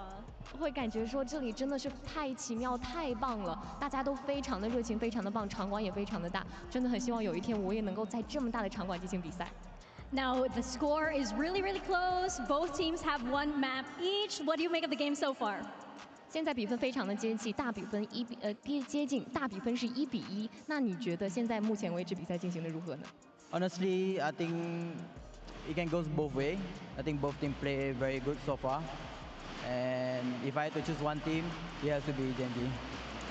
会感觉说这里真的是太奇妙、太棒了，大家都非常的热情，非常的棒，场馆也非常的大，真的很希望有一天我也能够在这么大的场馆进行比赛。Now the score is really, really close. Both teams have one map each. What do you make of the game so far? 现在比分非常的接近，大比分接近，大比分是1-1。那你觉得现在目前为止比赛进行的如何呢？ Honestly, I think it can go both way. I think both teams play very good so far. And if I had to choose one team, it has to be Genji.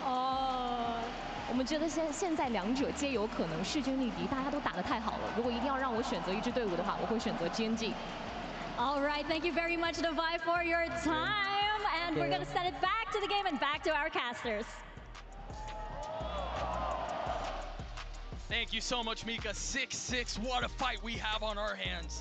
哦，我们觉得现在两者皆有可能势均力敌，大家都打得太好了。如果一定要让我选择一支队伍的话，我会选择 GNG。All right, thank you very much, Devi, for your time. And we're going to send it back to the game and back to our casters. Thank you so much, Mika. 6-6, what a fight we have on our hands.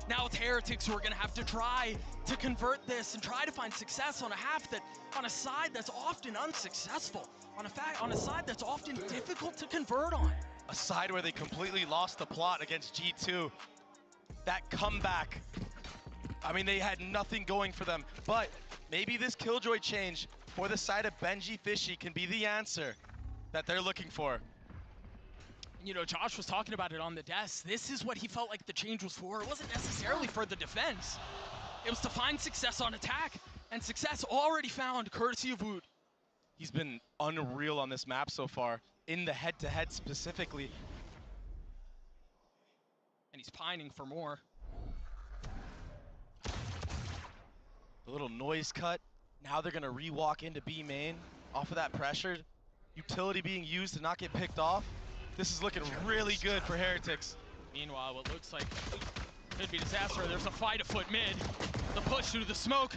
Now it's Heretics who are gonna have to try to convert this and try to find success on a side that's often unsuccessful, on a side that's often difficult to convert on. A side where they completely lost the plot against G2. That comeback. I mean, they had nothing going for them, but maybe this Killjoy change for the side of Benji Fishy can be the answer that they're looking for. You know, Josh was talking about it on the desk. This is what he felt like the change was for. It wasn't necessarily for the defense. It was to find success on attack, and success already found courtesy of Wood. He's been unreal on this map so far, in the head-to-head specifically. And he's pining for more. A little noise cut. Now they're gonna re-walk into B main off of that pressure. Utility being used to not get picked off. This is looking really good for Heretics. Meanwhile, what looks like could be disaster. There's a fight afoot mid. The push through the smoke.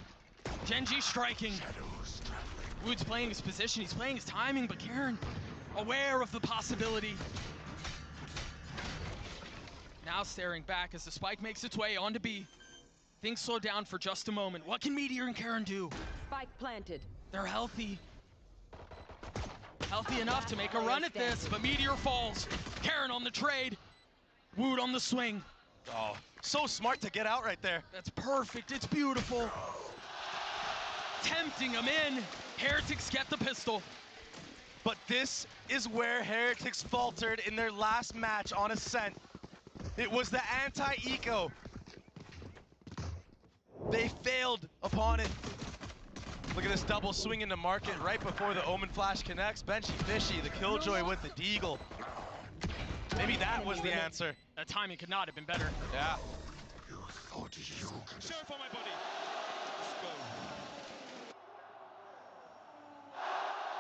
Genji striking. Wood's playing his position, he's playing his timing, but Karen aware of the possibility. Now staring back as the spike makes its way onto B. Things slow down for just a moment. What can Meteor and Karen do? Spike planted. They're healthy. Healthy enough to make a run at this, but Meteor falls. Karen on the trade. Wood on the swing. Oh, so smart to get out right there. That's perfect, it's beautiful. Tempting him in. Heretics get the pistol. But this is where Heretics faltered in their last match on Ascent. It was the anti-eco. They failed upon it. Look at this double swing into market right before the Omen Flash connects. Benji Fishy, the Killjoy with the Deagle. Maybe that was the answer. That timing could not have been better. Yeah. Sheriff on my body. Let's go.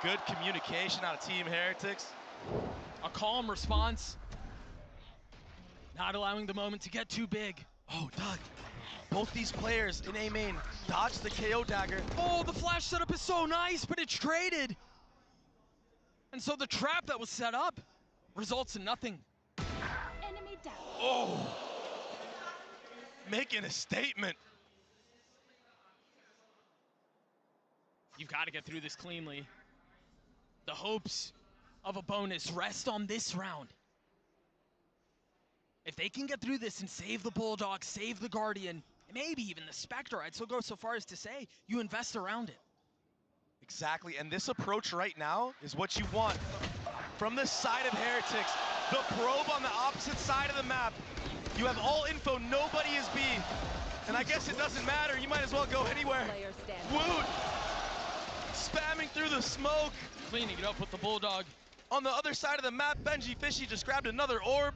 Good communication out of Team Heretics. A calm response. Not allowing the moment to get too big. Oh, Doug. Both these players in A main dodged the KO dagger. Oh, the flash setup is so nice, but it's traded. And so the trap that was set up results in nothing. Enemy down. Oh. Making a statement. You've got to get through this cleanly. The hopes of a bonus rest on this round. If they can get through this and save the Bulldog, save the Guardian, maybe even the Spectre, I'd still go so far as to say you invest around it. Exactly, and this approach right now is what you want. From the side of Heretics, the probe on the opposite side of the map. You have all info, nobody is B. And I guess it doesn't matter, you might as well go anywhere. Woot! Spamming through the smoke. Cleaning it up with the Bulldog. On the other side of the map, Benji Fishy just grabbed another orb.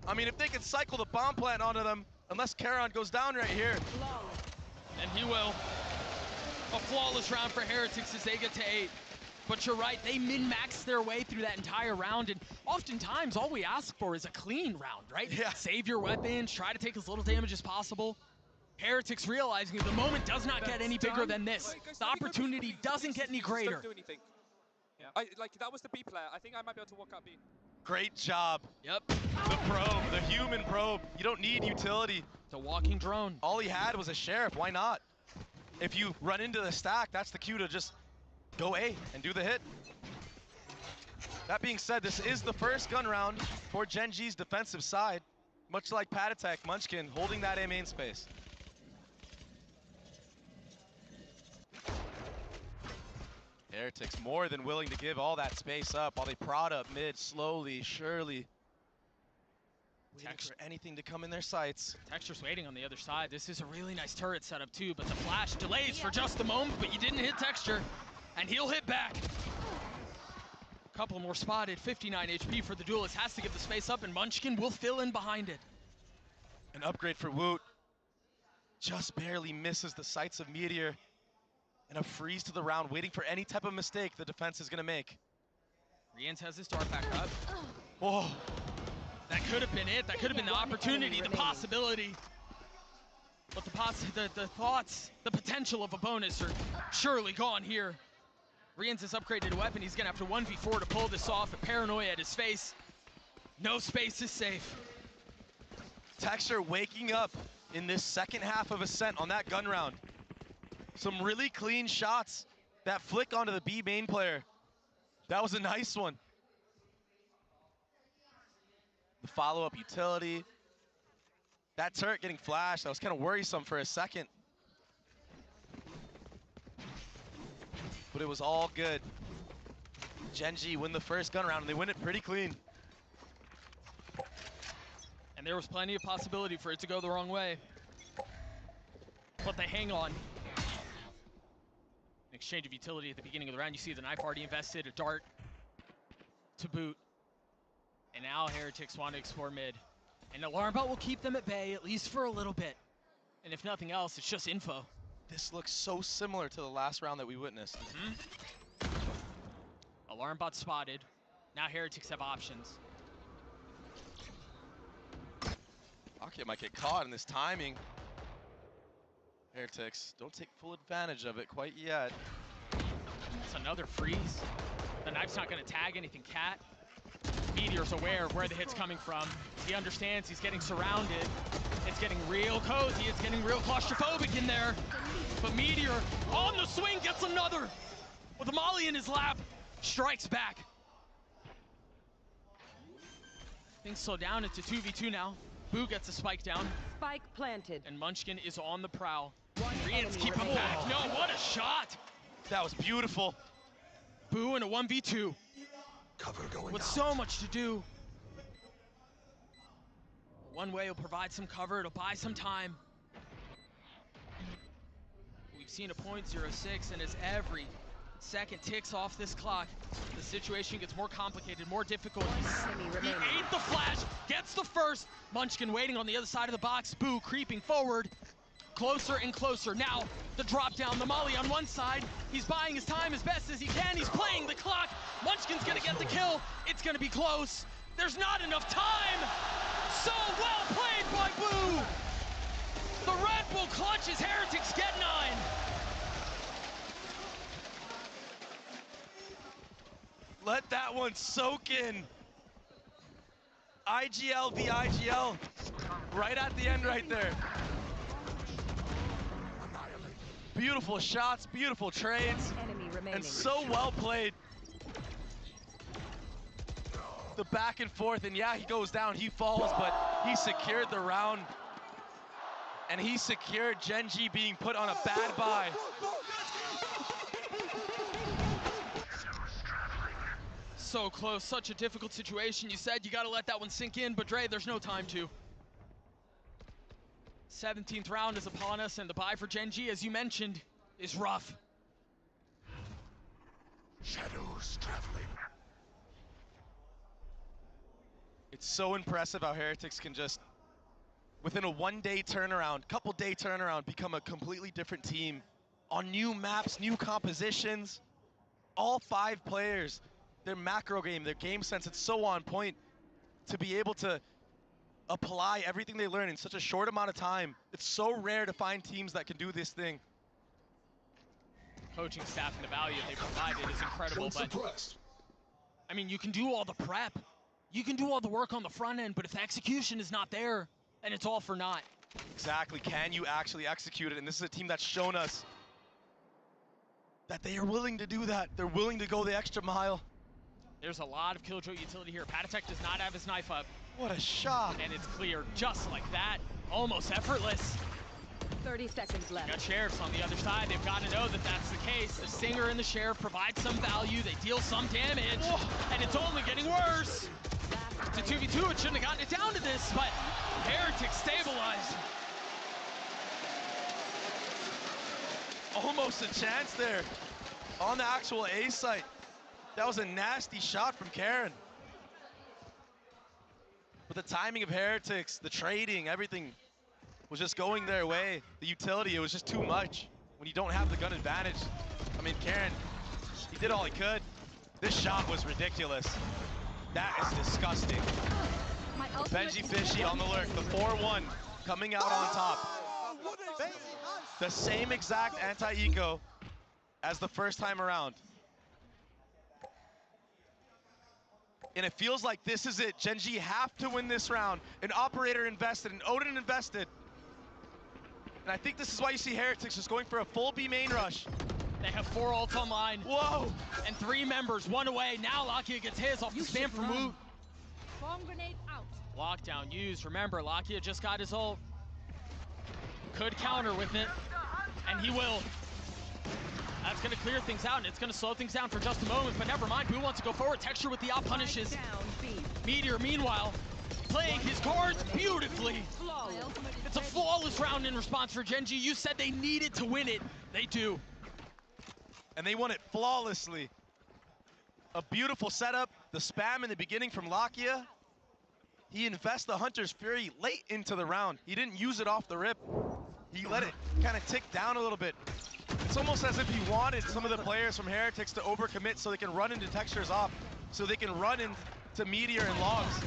I mean, if they could cycle the bomb plant onto them, unless Charon goes down right here. And he will. A flawless round for Heretics as they get to 8. But you're right, they min-max their way through that entire round, and oftentimes all we ask for is a clean round, right? Yeah. Save your weapons, try to take as little damage as possible. Heretics realizing that the moment does not get any bigger than this. The opportunity doesn't get any greater. Don't do anything. Yeah. Like, that was the B player. I think I might be able to walk out B. Great job. Yep. The probe, the human probe. You don't need utility. It's a walking drone. All he had was a sheriff, why not? If you run into the stack, that's the cue to just go A and do the hit. That being said, this is the first gun round for Genji's defensive side. Much like Patatek, Munchkin holding that A main space. Heretics more than willing to give all that space up while they prod up mid slowly, surely. Waiting for anything to come in their sights. Texture's waiting on the other side. This is a really nice turret setup too, but the flash delays for just a moment, but you didn't hit Texture, and he'll hit back. A couple more spotted, 59 HP for the duelist, has to give the space up, and Munchkin will fill in behind it. An upgrade for Woot. Just barely misses the sights of Meteor. And a freeze to the round, waiting for any type of mistake the defense is gonna make. Rians has his dart back up. Whoa. That could have been it. That could have been the opportunity, the possibility. But the thoughts, the potential of a bonus are surely gone here. Rians has upgraded a weapon. He's gonna have to 1v4 to pull this off. A paranoia at his face. No space is safe. Texture waking up in this second half of Ascent on that gun round. Some really clean shots. That flick onto the B main player. That was a nice one. The follow-up utility. That turret getting flashed, that was kind of worrisome for a second. But it was all good. Gen.G win the first gun round, and they win it pretty clean. And there was plenty of possibility for it to go the wrong way. But they hang on. An exchange of utility at the beginning of the round. You see the knife already invested, a dart to boot. And now Heretics want to explore mid. And Alarm Bot will keep them at bay, at least for a little bit. And if nothing else, it's just info. This looks so similar to the last round that we witnessed. Alarm Bot spotted. Now Heretics have options. Rocket might get caught in this timing. Heretics don't take full advantage of it quite yet. That's another freeze. The knife's not going to tag anything, Cat. Meteor's aware of where the hit's coming from. He understands he's getting surrounded. It's getting real cozy. It's getting real claustrophobic in there. But Meteor on the swing gets another. With a molly in his lap, strikes back. Things slow down. It's a 2v2 now. Boo gets a spike down. Spike planted. And Munchkin is on the prowl. Rians keep him back. No, what a shot! That was beautiful. Boo in a 1v2. Cover going with out. So much to do. One way will provide some cover, it'll buy some time. We've seen a .06, and as every second ticks off this clock, the situation gets more complicated, more difficult. He ate the flash, gets the first. Munchkin waiting on the other side of the box. Boo creeping forward, closer and closer. Now the drop down, the molly on one side. He's buying his time as best as he can. He's playing the clock. Munchkin's gonna get the kill. It's gonna be close. There's not enough time. So well played by Boo. The Red Bull clutches. Heretics get 9. Let that one soak in. IGL v IGL. Right at the end right there. Beautiful shots, beautiful trades, and so well played. The back and forth, and yeah, he goes down, he falls, but he secured the round. And he secured Gen.G being put on a bad buy. So close, such a difficult situation. You said you gotta let that one sink in, but Dre, there's no time to. 17th round is upon us, and the buy for Gen.G, as you mentioned, is rough. Shadows traveling. It's so impressive how Heretics can just, within a one-day turnaround, couple-day turnaround, become a completely different team on new maps, new compositions. All 5 players, their macro game, their game sense, it's so on point to be able to apply everything they learn in such a short amount of time. It's so rare to find teams that can do this thing. Coaching staff and the value they provided is incredible, but I mean, you can do all the prep. You can do all the work on the front end, but if the execution is not there, then it's all for naught. Exactly, can you actually execute it? And this is a team that's shown us that they are willing to do that. They're willing to go the extra mile. There's a lot of Killjoy utility here. Patatek does not have his knife up. What a shot. And it's cleared just like that. Almost effortless. 30 seconds left. Got sheriffs on the other side. They've got to know that that's the case. The Singer and the Sheriff provide some value. They deal some damage, and it's only getting worse. It's a 2v2. It shouldn't have gotten it down to this, but Heretics stabilized. Almost a chance there on the actual A site. That was a nasty shot from Karen. But the timing of Heretics, the trading, everything was just going their way. The utility, it was just too much when you don't have the gun advantage. I mean, Karen, he did all he could. This shot was ridiculous. That is disgusting. Benji Fishy on the lurk, the 4-1 coming out on top. The same exact anti-eco as the first time around. And it feels like this is it. Gen G have to win this round. An Operator invested, an Odin invested. And I think this is why you see Heretics just going for a full B main rush. They have 4 ults online. Whoa! And 3 members, 1 away. Now Lakia gets his off the spam from Woot. Bomb grenade out. Lockdown used. Remember, Lakia just got his ult. Could counter with it, and he will. That's going to clear things out, and it's going to slow things down for just a moment, but never mind. Boo wants to go forward. Texture with the out punishes. Meteor, meanwhile, playing his cards beautifully. It's a flawless round in response for Gen G. You said they needed to win it. They do. And they won it flawlessly. A beautiful setup. The spam in the beginning from Lakia. He invests the Hunter's Fury late into the round. He didn't use it off the rip. He let it kind of tick down a little bit. It's almost as if he wanted some of the players from Heretics to overcommit so they can run into Textures off, so they can run into Meteor and Logs.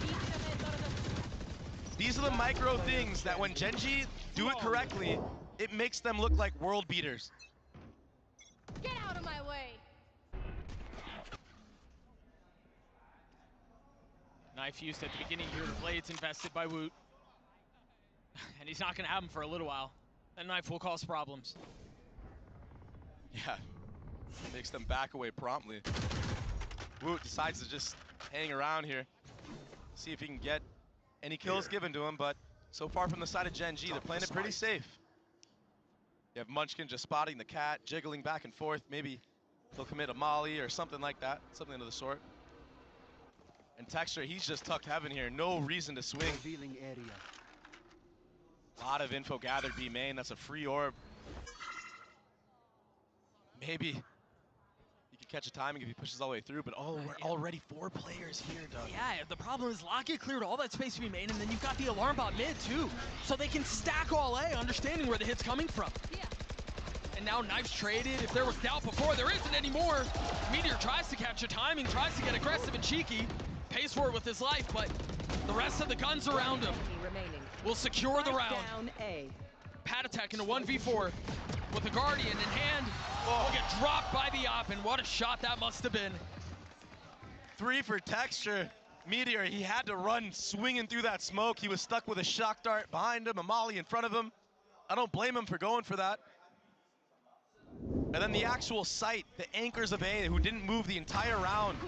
These are the micro things that when Gen G do it correctly, it makes them look like world beaters. Get out of my way. Knife used at the beginning here. The blade's invested by Woot. And he's not going to have him for a little while. That knife will cause problems. Yeah, makes them back away promptly. Woot decides to just hang around here, see if he can get any kills given to him, but so far from the side of Gen G, they're playing it pretty safe. You have Munchkin just spotting the cat, jiggling back and forth. Maybe he'll commit a molly or something like that, something of the sort. And Texture, he's just tucked heaven here, no reason to swing. A lot of info gathered B main, that's a free orb. Maybe he could catch a timing if he pushes all the way through, but we're already 4 players here, Doug. Yeah, the problem is Lakia cleared all that space to be made, and then you've got the alarm bot mid too. So they can stack all A, understanding where the hit's coming from. Yeah. And now Knife's traded. If there was doubt before, there isn't anymore. Meteor tries to capture timing, tries to get aggressive and cheeky. Pays for it with his life, but the rest of the guns around him will secure the round. Down A. Pat attack into 1v4 with the Guardian in hand. Will get dropped by the op, and what a shot that must have been. 3 for Texture. Meteor, he had to run swinging through that smoke. He was stuck with a shock dart behind him, a molly in front of him. I don't blame him for going for that. And then the actual site, the anchors of A, who didn't move the entire round.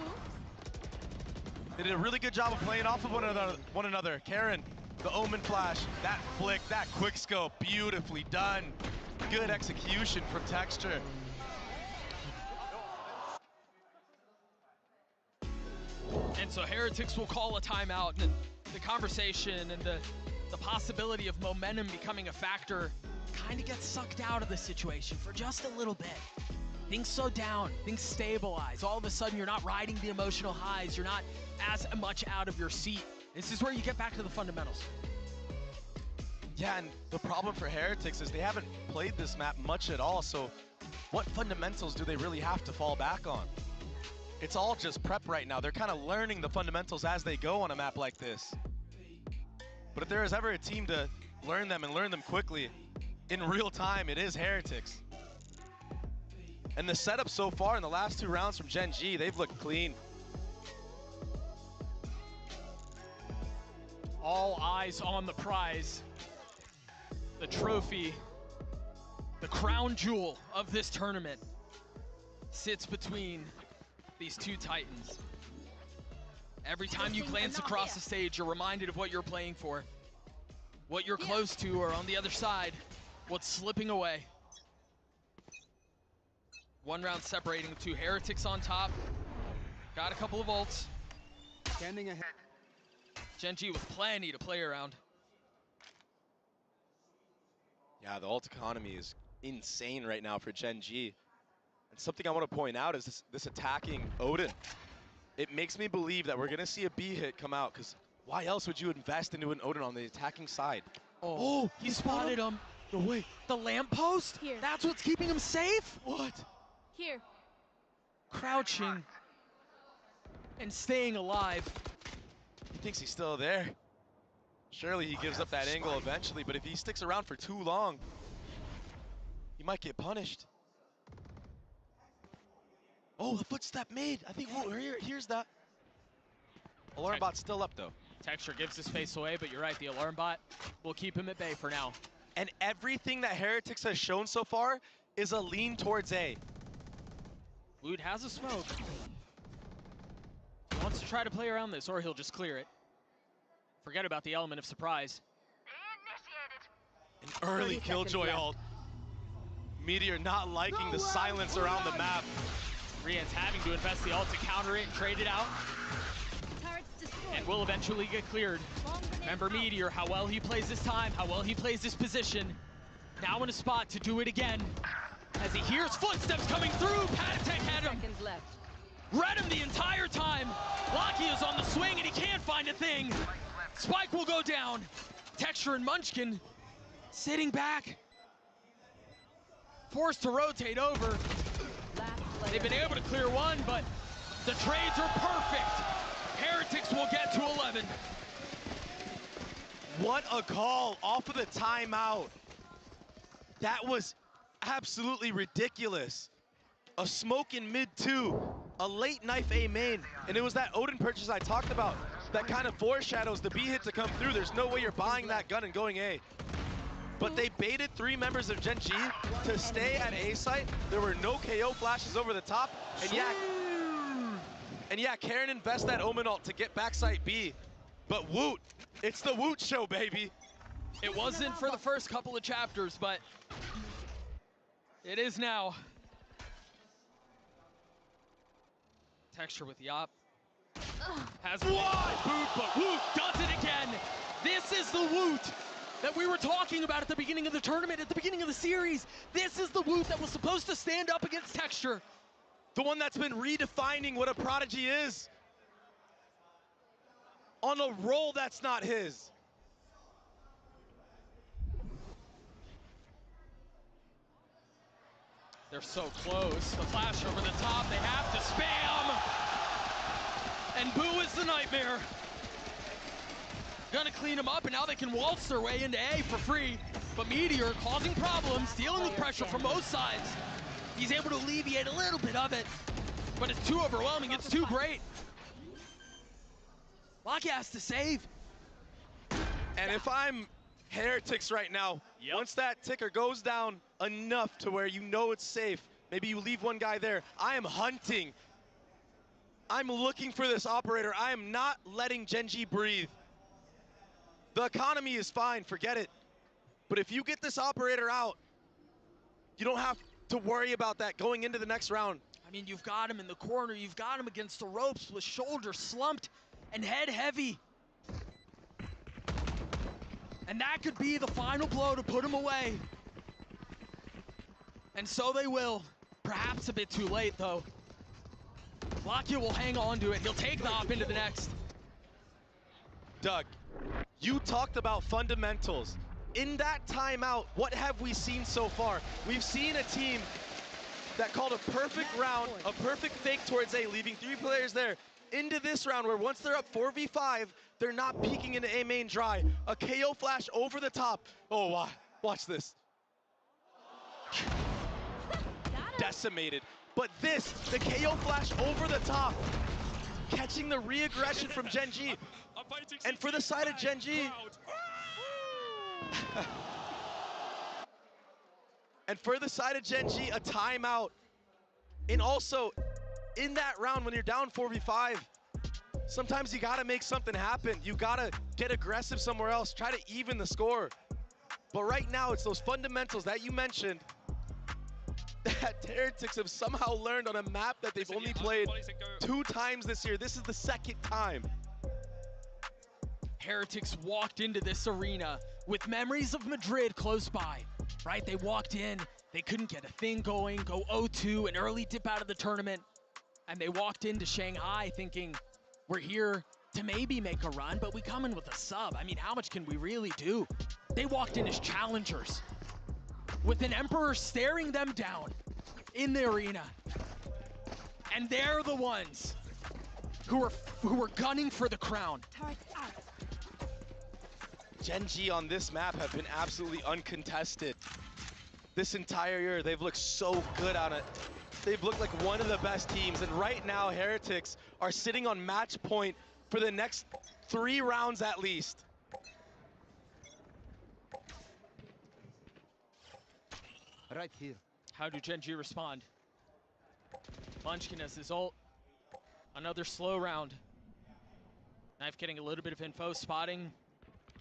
They did a really good job of playing off of one another. Karen, the Omen flash, that flick, that quick scope, beautifully done. Good execution from Texture. And so Heretics will call a timeout, and the conversation and the possibility of momentum becoming a factor kind of gets sucked out of the situation for just a little bit. Things slow down, things stabilize. All of a sudden, you're not riding the emotional highs. You're not as much out of your seat. This is where you get back to the fundamentals. Yeah, and the problem for Heretics is they haven't played this map much at all, so what fundamentals do they really have to fall back on? It's all just prep right now. They're kind of learning the fundamentals as they go on a map like this. But if there is ever a team to learn them and learn them quickly, in real time, it is Heretics. And the setup so far in the last 2 rounds from Gen G, they've looked clean. All eyes on the prize. The trophy, the crown jewel of this tournament sits between these 2 titans. Every time you glance across the stage, you're reminded of what you're playing for, what you're close to or on the other side. What's slipping away? One round separating the two. Heretics on top. Got a couple of ults. Standing ahead. Gen.G with plenty to play around. Yeah, the ult economy is insane right now for Gen.G. And something I want to point out is this attacking Odin. It makes me believe that we're going to see a B hit come out, because why else would you invest into an Odin on the attacking side? Oh, he spotted him. No way. The lamppost? Here. That's what's keeping him safe? What? Here. Crouching and staying alive. He thinks he's still there. Surely he gives up that angle eventually, but if he sticks around for too long, he might get punished. Oh, the footstep made. I think here's that. Alarm bot's still up though. Texture gives his face away, but you're right, the alarm bot will keep him at bay for now. And everything that Heretics has shown so far is a lean towards A. Woot has a smoke. He wants to try to play around this, or he'll just clear it. Forget about the element of surprise. An early Killjoy ult. Meteor not liking the silence around the map. Rian's having to invest the ult to counter it and trade it out. And will eventually get cleared. Remember Meteor, how well he plays this time, how well he plays this position. Now in a spot to do it again. As he hears footsteps coming through, Patatek had him. Read him the entire time. Locky is on the swing and he can't find a thing. Spike will go down. Texture and Munchkin sitting back. Forced to rotate over. They've been able to clear one, but the trades are perfect. Heretics will get to 11. What a call off of the timeout. That was absolutely ridiculous. A smoke in mid 2, a late knife A main, and it was that Odin purchase I talked about that kind of foreshadows the B hit to come through. There's no way you're buying that gun and going A. But they baited 3 members of Gen.G to stay at A site. There were no KO flashes over the top, and yeah, Karen invests that Omen ult to get backside B. But Woot, it's the Woot show, baby. It wasn't for the first couple of chapters, but it is now. Texture with Yop. Has one boot, but Woot does it again. This is the Woot that we were talking about at the beginning of the tournament, at the beginning of the series. This is the Woot that was supposed to stand up against Texture. The one that's been redefining what a Prodigy is. On a roll that's not his. They're so close. The flash over the top, they have to spam! And Boo is the nightmare. Gonna clean them up, and now they can waltz their way into A for free. But Meteor causing problems, dealing with pressure from both sides. He's able to alleviate a little bit of it, but it's too overwhelming, it's too great. Locky has to save. And if I'm Heretics right now, once that ticker goes down enough to where you know it's safe, maybe you leave one guy there, I am hunting. I'm looking for this operator. I am not letting Gen.G breathe. The economy is fine, forget it. But if you get this operator out, you don't have to worry about that going into the next round. I mean, you've got him in the corner, you've got him against the ropes with shoulders slumped and head heavy. And that could be the final blow to put him away. And so they will. Perhaps a bit too late, though. Lockyer will hang on to it. He'll take the op into the next. Doug, you talked about fundamentals. In that timeout, what have we seen so far? We've seen a team that called a perfect round, a perfect fake towards A, leaving 3 players there. Into this round where once they're up 4v5, they're not peeking into A main dry. A KO flash over the top. Oh, wow. Watch this. Decimated. But this, the KO flash over the top, catching the re-aggression from Gen.G. And for the side of Gen.G, and for the side of Gen.G, a timeout. And also, in that round when you're down 4v5, sometimes you gotta make something happen. You gotta get aggressive somewhere else, try to even the score. But right now, it's those fundamentals that you mentioned that Heretics have somehow learned on a map that they've only played 2 times this year. This is the 2nd time. Heretics walked into this arena with memories of Madrid close by, right? They walked in, they couldn't get a thing going, go 0-2, an early dip out of the tournament, and they walked into Shanghai thinking, we're here to maybe make a run, but we come in with a sub. I mean, how much can we really do? They walked in as challengers with an Emperor staring them down in the arena. And they're the ones who are gunning for the crown. Gen.G on this map have been absolutely uncontested. This entire year, they've looked so good on it. They've looked like one of the best teams, and right now, Heretics are sitting on match point for the next 3 rounds at least. Right here. How do Gen.G respond? Munchkin has his ult. Another slow round. Knife getting a little bit of info, spotting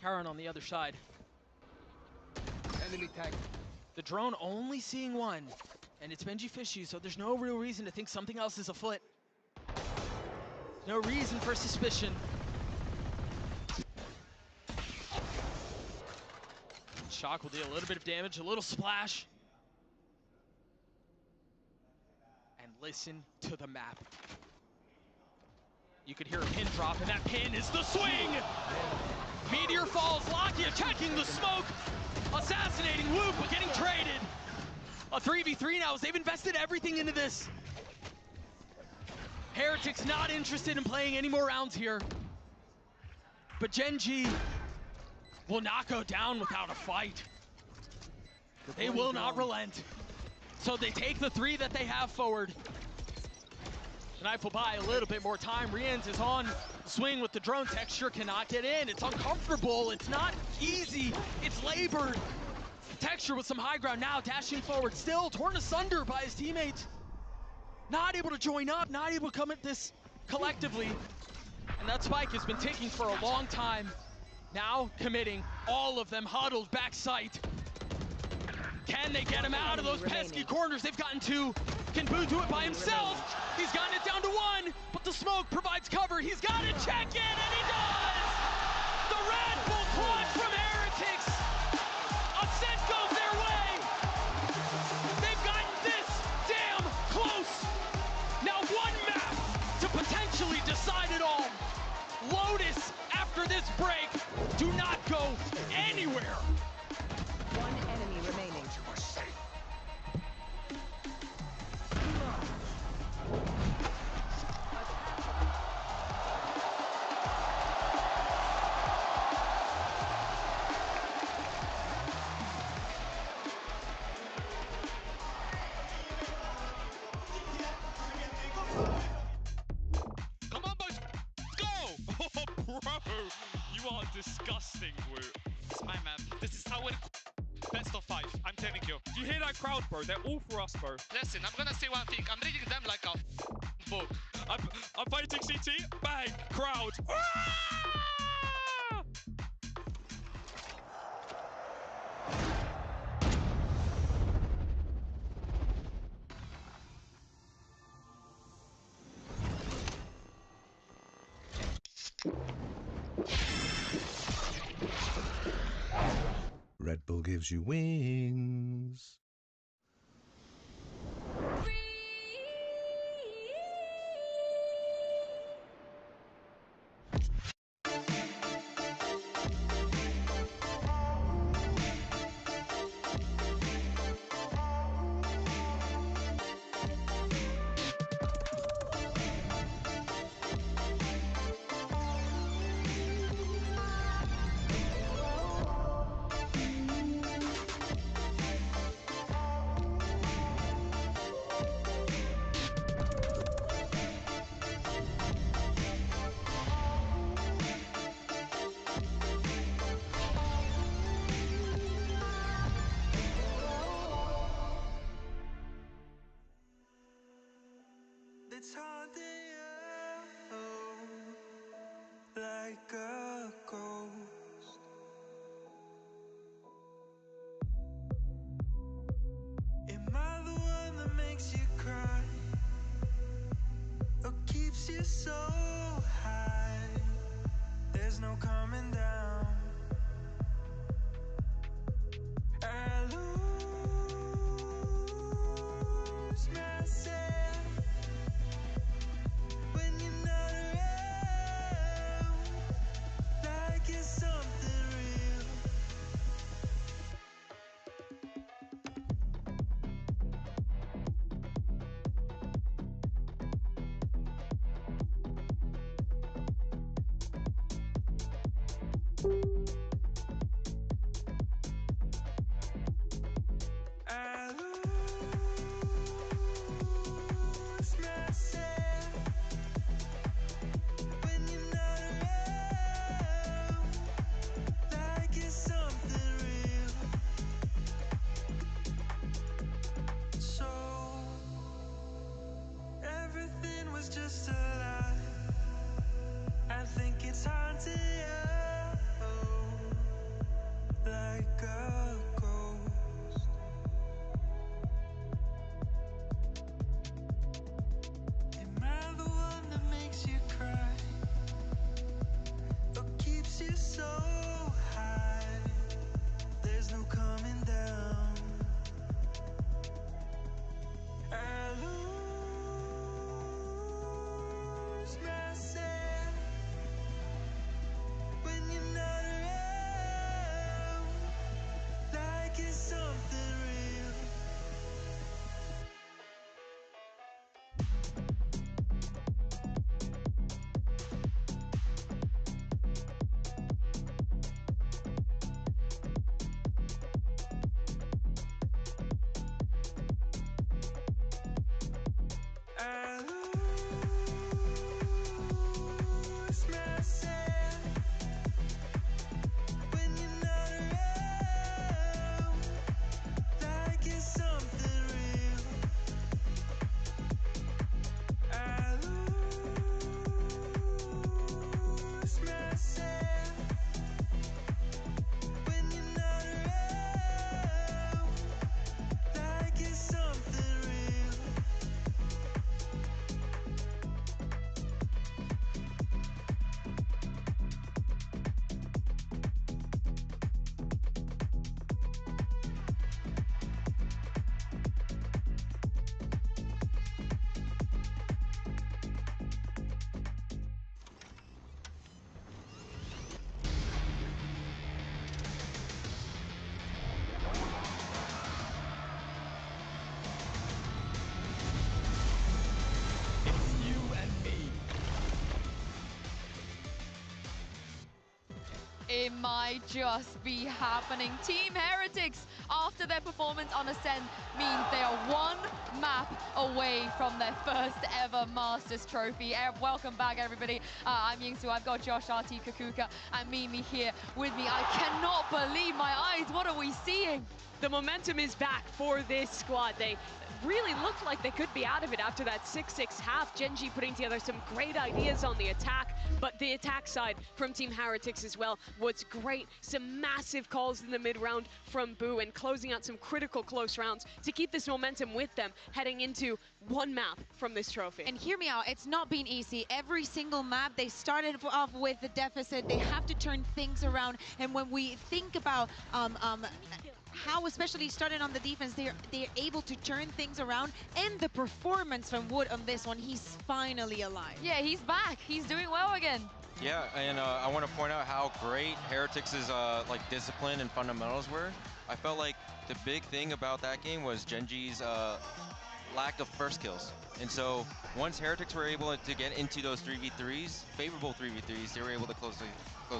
Karen on the other side. Enemy tag. The drone only seeing one, and it's Benji Fishy, so there's no real reason to think something else is afoot. No reason for suspicion. Shock will deal a little bit of damage, a little splash. And listen to the map. You could hear a pin drop, and that pin is the swing! Meteor falls, Lakia checking the smoke, assassinating Luke, but getting traded. A 3v3 now as they've invested everything into this. Heretics not interested in playing any more rounds here. But Gen.G will not go down without a fight. They will not relent. So they take the 3 that they have forward. The Knife will buy a little bit more time. Rienz is on the swing with the drone. Texture cannot get in. It's uncomfortable. It's not easy. It's labored. Texture with some high ground now, dashing forward. Still torn asunder by his teammates. Not able to join up, not able to come at this collectively. And that spike has been ticking for a long time. Now committing, all of them huddled back sight. Can they get him out of those pesky corners? They've gotten 2. Can Boo do it by himself? He's gotten it down to 1, but the smoke provides cover. He's got to check in, and he does! The Red Bull clutch from Heretics. Ascent goes their way. They've gotten this damn close. Now 1 map to potentially decide it all. Lotus, after this break, do not go anywhere. 1 enemy remaining. Come on, boys. Go! Oh, bro. You are disgusting, Wu. It's my map. This is how it... Best of 5. I'm telling you. Do you hear that crowd, bro? They're all for us, bro. Listen, I'm gonna say one thing. I'm reading them like a book. I'm fighting CT. Bang! Crowd. Ah! Red Bull gives you wings. It's hard to like a ghost. keeps you so high. There's no coming down. I lose myself when you're not around, like it's something real. I lose myself when you're not around, like it's something real. So everything was just a lie. I think it's haunting you, like a ghost. Am I the one that makes you cry, or keeps you so high? There's no coming down. I lose myself when you're not around, like it's something real. I lose myself when you're not around, like it's something real. I lose myself when you're not around, like it's something real. It might just be happening. Team Heretics, after their performance on Ascent, means they are one map away from their first ever Masters trophy. Welcome back, everybody. I'm Yingsu. I've got Josh, RT, Kakuka, and Mimi here with me. I cannot believe my eyes. What are we seeing? The momentum is back for this squad. They really looked like they could be out of it after that 6-6 half. Genji putting together some great ideas on the attack, but the attack side from Team Heretics as well was great. Some massive calls in the mid-round from Boo and closing out some critical close rounds to keep this momentum with them heading into one map from this trophy. And hear me out, it's not been easy. Every single map, they started off with the deficit. They have to turn things around. And when we think about how, especially starting on the defense, they're able to turn things around. And the performance from Wood on this one, he's finally alive. Yeah, he's back. He's doing well again. Yeah, and I want to point out how great Heretics' like discipline and fundamentals were. I felt like the big thing about that game was Genji's lack of first kills. And so once Heretics were able to get into those 3v3s, favorable 3v3s, they were able to close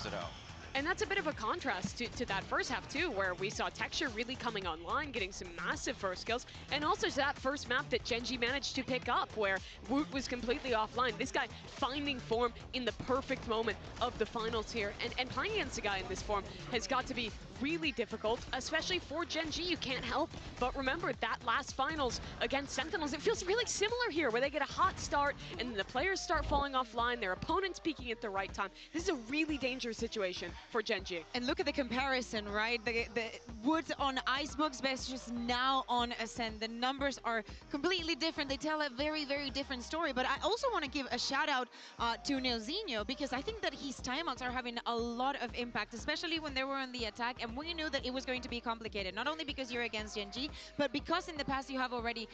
it out. And that's a bit of a contrast to that first half too, where we saw Texture really coming online, getting some massive first kills, and also to that first map that Genji managed to pick up, where Woot was completely offline. This guy finding form in the perfect moment of the finals here, and playing against a guy in this form has got to be really difficult, especially for Gen G. You can't help but remember that last finals against Sentinels. It feels really similar here, where they get a hot start and the players start falling offline, their opponents peaking at the right time. This is a really dangerous situation for Gen G. And look at the comparison, right? The Woods on Icebox versus now on Ascend. The numbers are completely different. They tell a very, very different story. But I also want to give a shout out to Nilzinho, because I think that his timeouts are having a lot of impact, especially when they were on the attack. And we knew that it was going to be complicated, not only because you're against Gen G, but because in the past you have already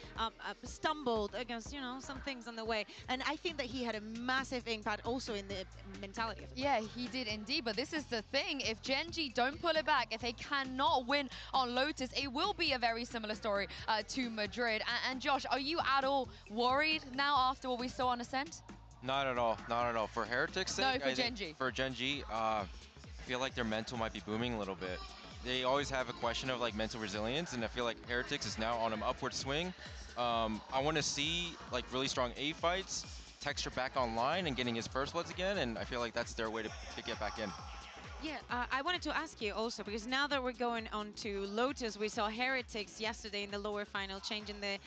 stumbled against, you know, some things on the way. And I think that he had a massive impact also in the mentality of the Yeah, he did indeed, but this is the thing. If Gen G don't pull it back, if they cannot win on Lotus, it will be a very similar story to Madrid. And Josh, are you at all worried now after what we saw on Ascent? Not at all, not at all. For Heretics' sake, No, for Gen G. For Gen G, I feel like their mental might be booming a little bit. They always have a question of like mental resilience, and I feel like Heretics is now on an upward swing. I want to see like really strong A fights, Texture back online and getting his first bloods again, and I feel like that's their way to get back in. Yeah, I wanted to ask you also, because now that we're going on to Lotus, we saw Heretics yesterday in the lower final changing the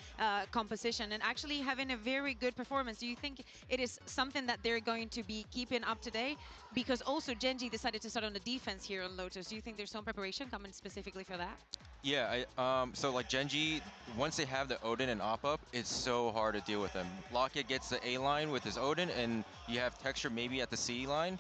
composition and actually having a very good performance. Do you think it is something that they're going to be keeping up today? Because also Gen G decided to start on the defense here on Lotus. Do you think there's some preparation coming specifically for that? Yeah, so like Gen G, once they have the Odin and Op up, it's so hard to deal with them. Lockett gets the A line with his Odin, and you have Texture maybe at the C line.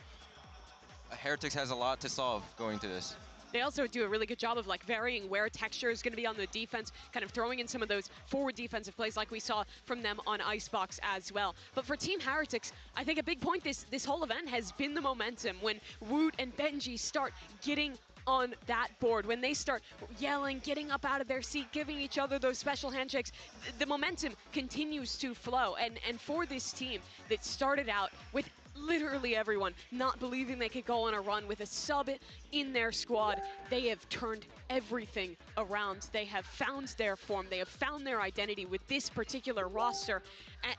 Heretics has a lot to solve going to this. They also do a really good job of like varying where Texture is going to be on the defense, kind of throwing in some of those forward defensive plays like we saw from them on Icebox as well. But for Team Heretics, I think a big point this whole event has been the momentum. When Woot and Benji start getting on that board, when they start yelling, getting up out of their seat, giving each other those special handshakes, the momentum continues to flow. And for this team that started out with literally everyone not believing they could go on a run with a sub in their squad, they have turned everything around. They have found their form, they have found their identity with this particular roster,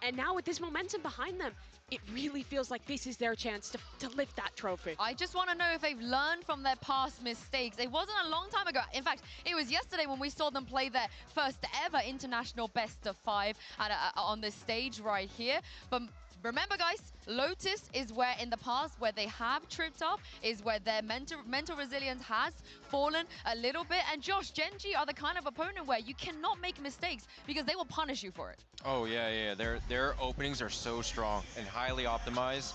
and now with this momentum behind them, it really feels like this is their chance to lift that trophy. I just want to know if they've learned from their past mistakes. It wasn't a long time ago. In fact, it was yesterday when we saw them play their first ever international best of 5 on this stage right here. But remember, guys, Lotus is where in the past where they have tripped up, is where their mental resilience has fallen a little bit. And Josh, Gen G are the kind of opponent where you cannot make mistakes because they will punish you for it. Oh yeah, their openings are so strong and highly optimized.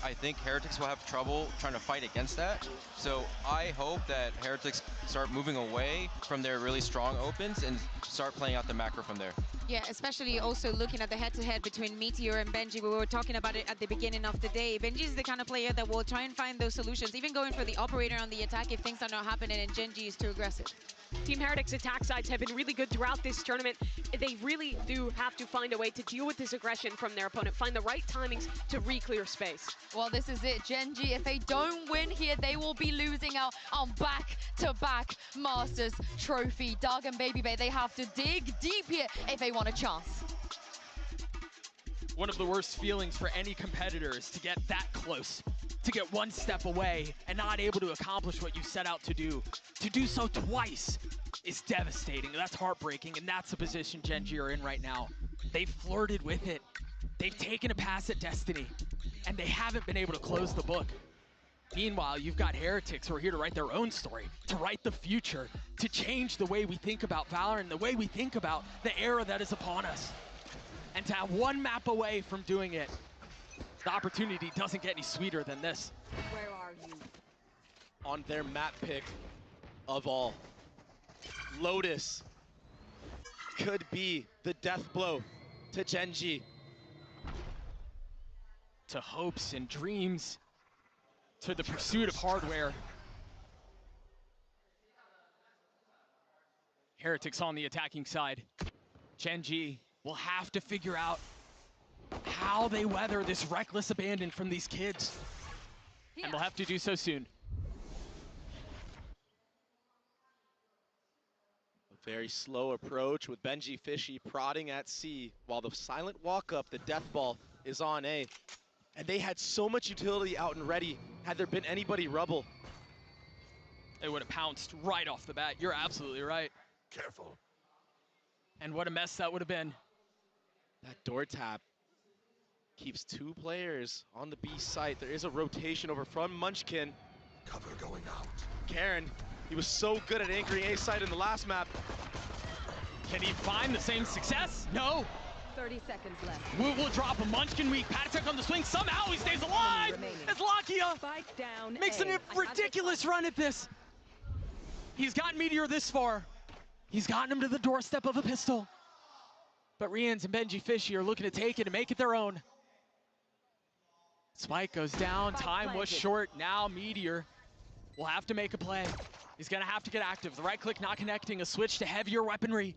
I think Heretics will have trouble trying to fight against that. So I hope that Heretics start moving away from their really strong opens and start playing out the macro from there. Yeah, especially also looking at the head-to-head between Meteor and Benji. We were talking about it at the beginning of the day. Benji is the kind of player that will try and find those solutions, even going for the operator on the attack if things are not happening and Gen G is too aggressive. Team Heretics attack sides have been really good throughout this tournament. They really do have to find a way to deal with this aggression from their opponent, find the right timings to re-clear space. Well, this is it, Gen G. If they don't win here, they will be losing out on back-to-back Masters trophy. Doug and Baby Bay, they have to dig deep here if they want a chance. One of the worst feelings for any competitor is to get that close, to get one step away and not able to accomplish what you set out to do. To do so twice is devastating. That's heartbreaking, and that's the position Gen G are in right now. They've flirted with it. They've taken a pass at Destiny, and they haven't been able to close the book. Meanwhile, you've got Heretics who are here to write their own story, to write the future, to change the way we think about Valorant, the way we think about the era that is upon us. And to have one map away from doing it, the opportunity doesn't get any sweeter than this. Where are you? On their map pick of all, Lotus could be the death blow to Gen G. To hopes and dreams, to the pursuit of hardware. Heretics on the attacking side. Gen G will have to figure out how they weather this reckless abandon from these kids. And they'll have to do so soon. A very slow approach with Benji Fishy prodding at C while the silent walk up, the death ball, is on A. And they had so much utility out and ready had there been anybody rubble. They would have pounced right off the bat. You're absolutely right. Careful. And what a mess that would have been. That door tap keeps 2 players on the B site. There is a rotation over from Munchkin. Cover going out. Karen, he was so good at anchoring A site in the last map. Can he find the same success? No. 30 seconds left. Woot will drop a Munchkin weak. Patek on the swing. Somehow he stays alive. It's Lakia. Spike down. Makes a ridiculous run at this. He's gotten Meteor this far. He's gotten him to the doorstep of a pistol. But Rians and Benji Fishy are looking to take it and make it their own. Spike goes down. Time was short. Now Meteor will have to make a play. He's going to have to get active. The right click not connecting. A switch to heavier weaponry.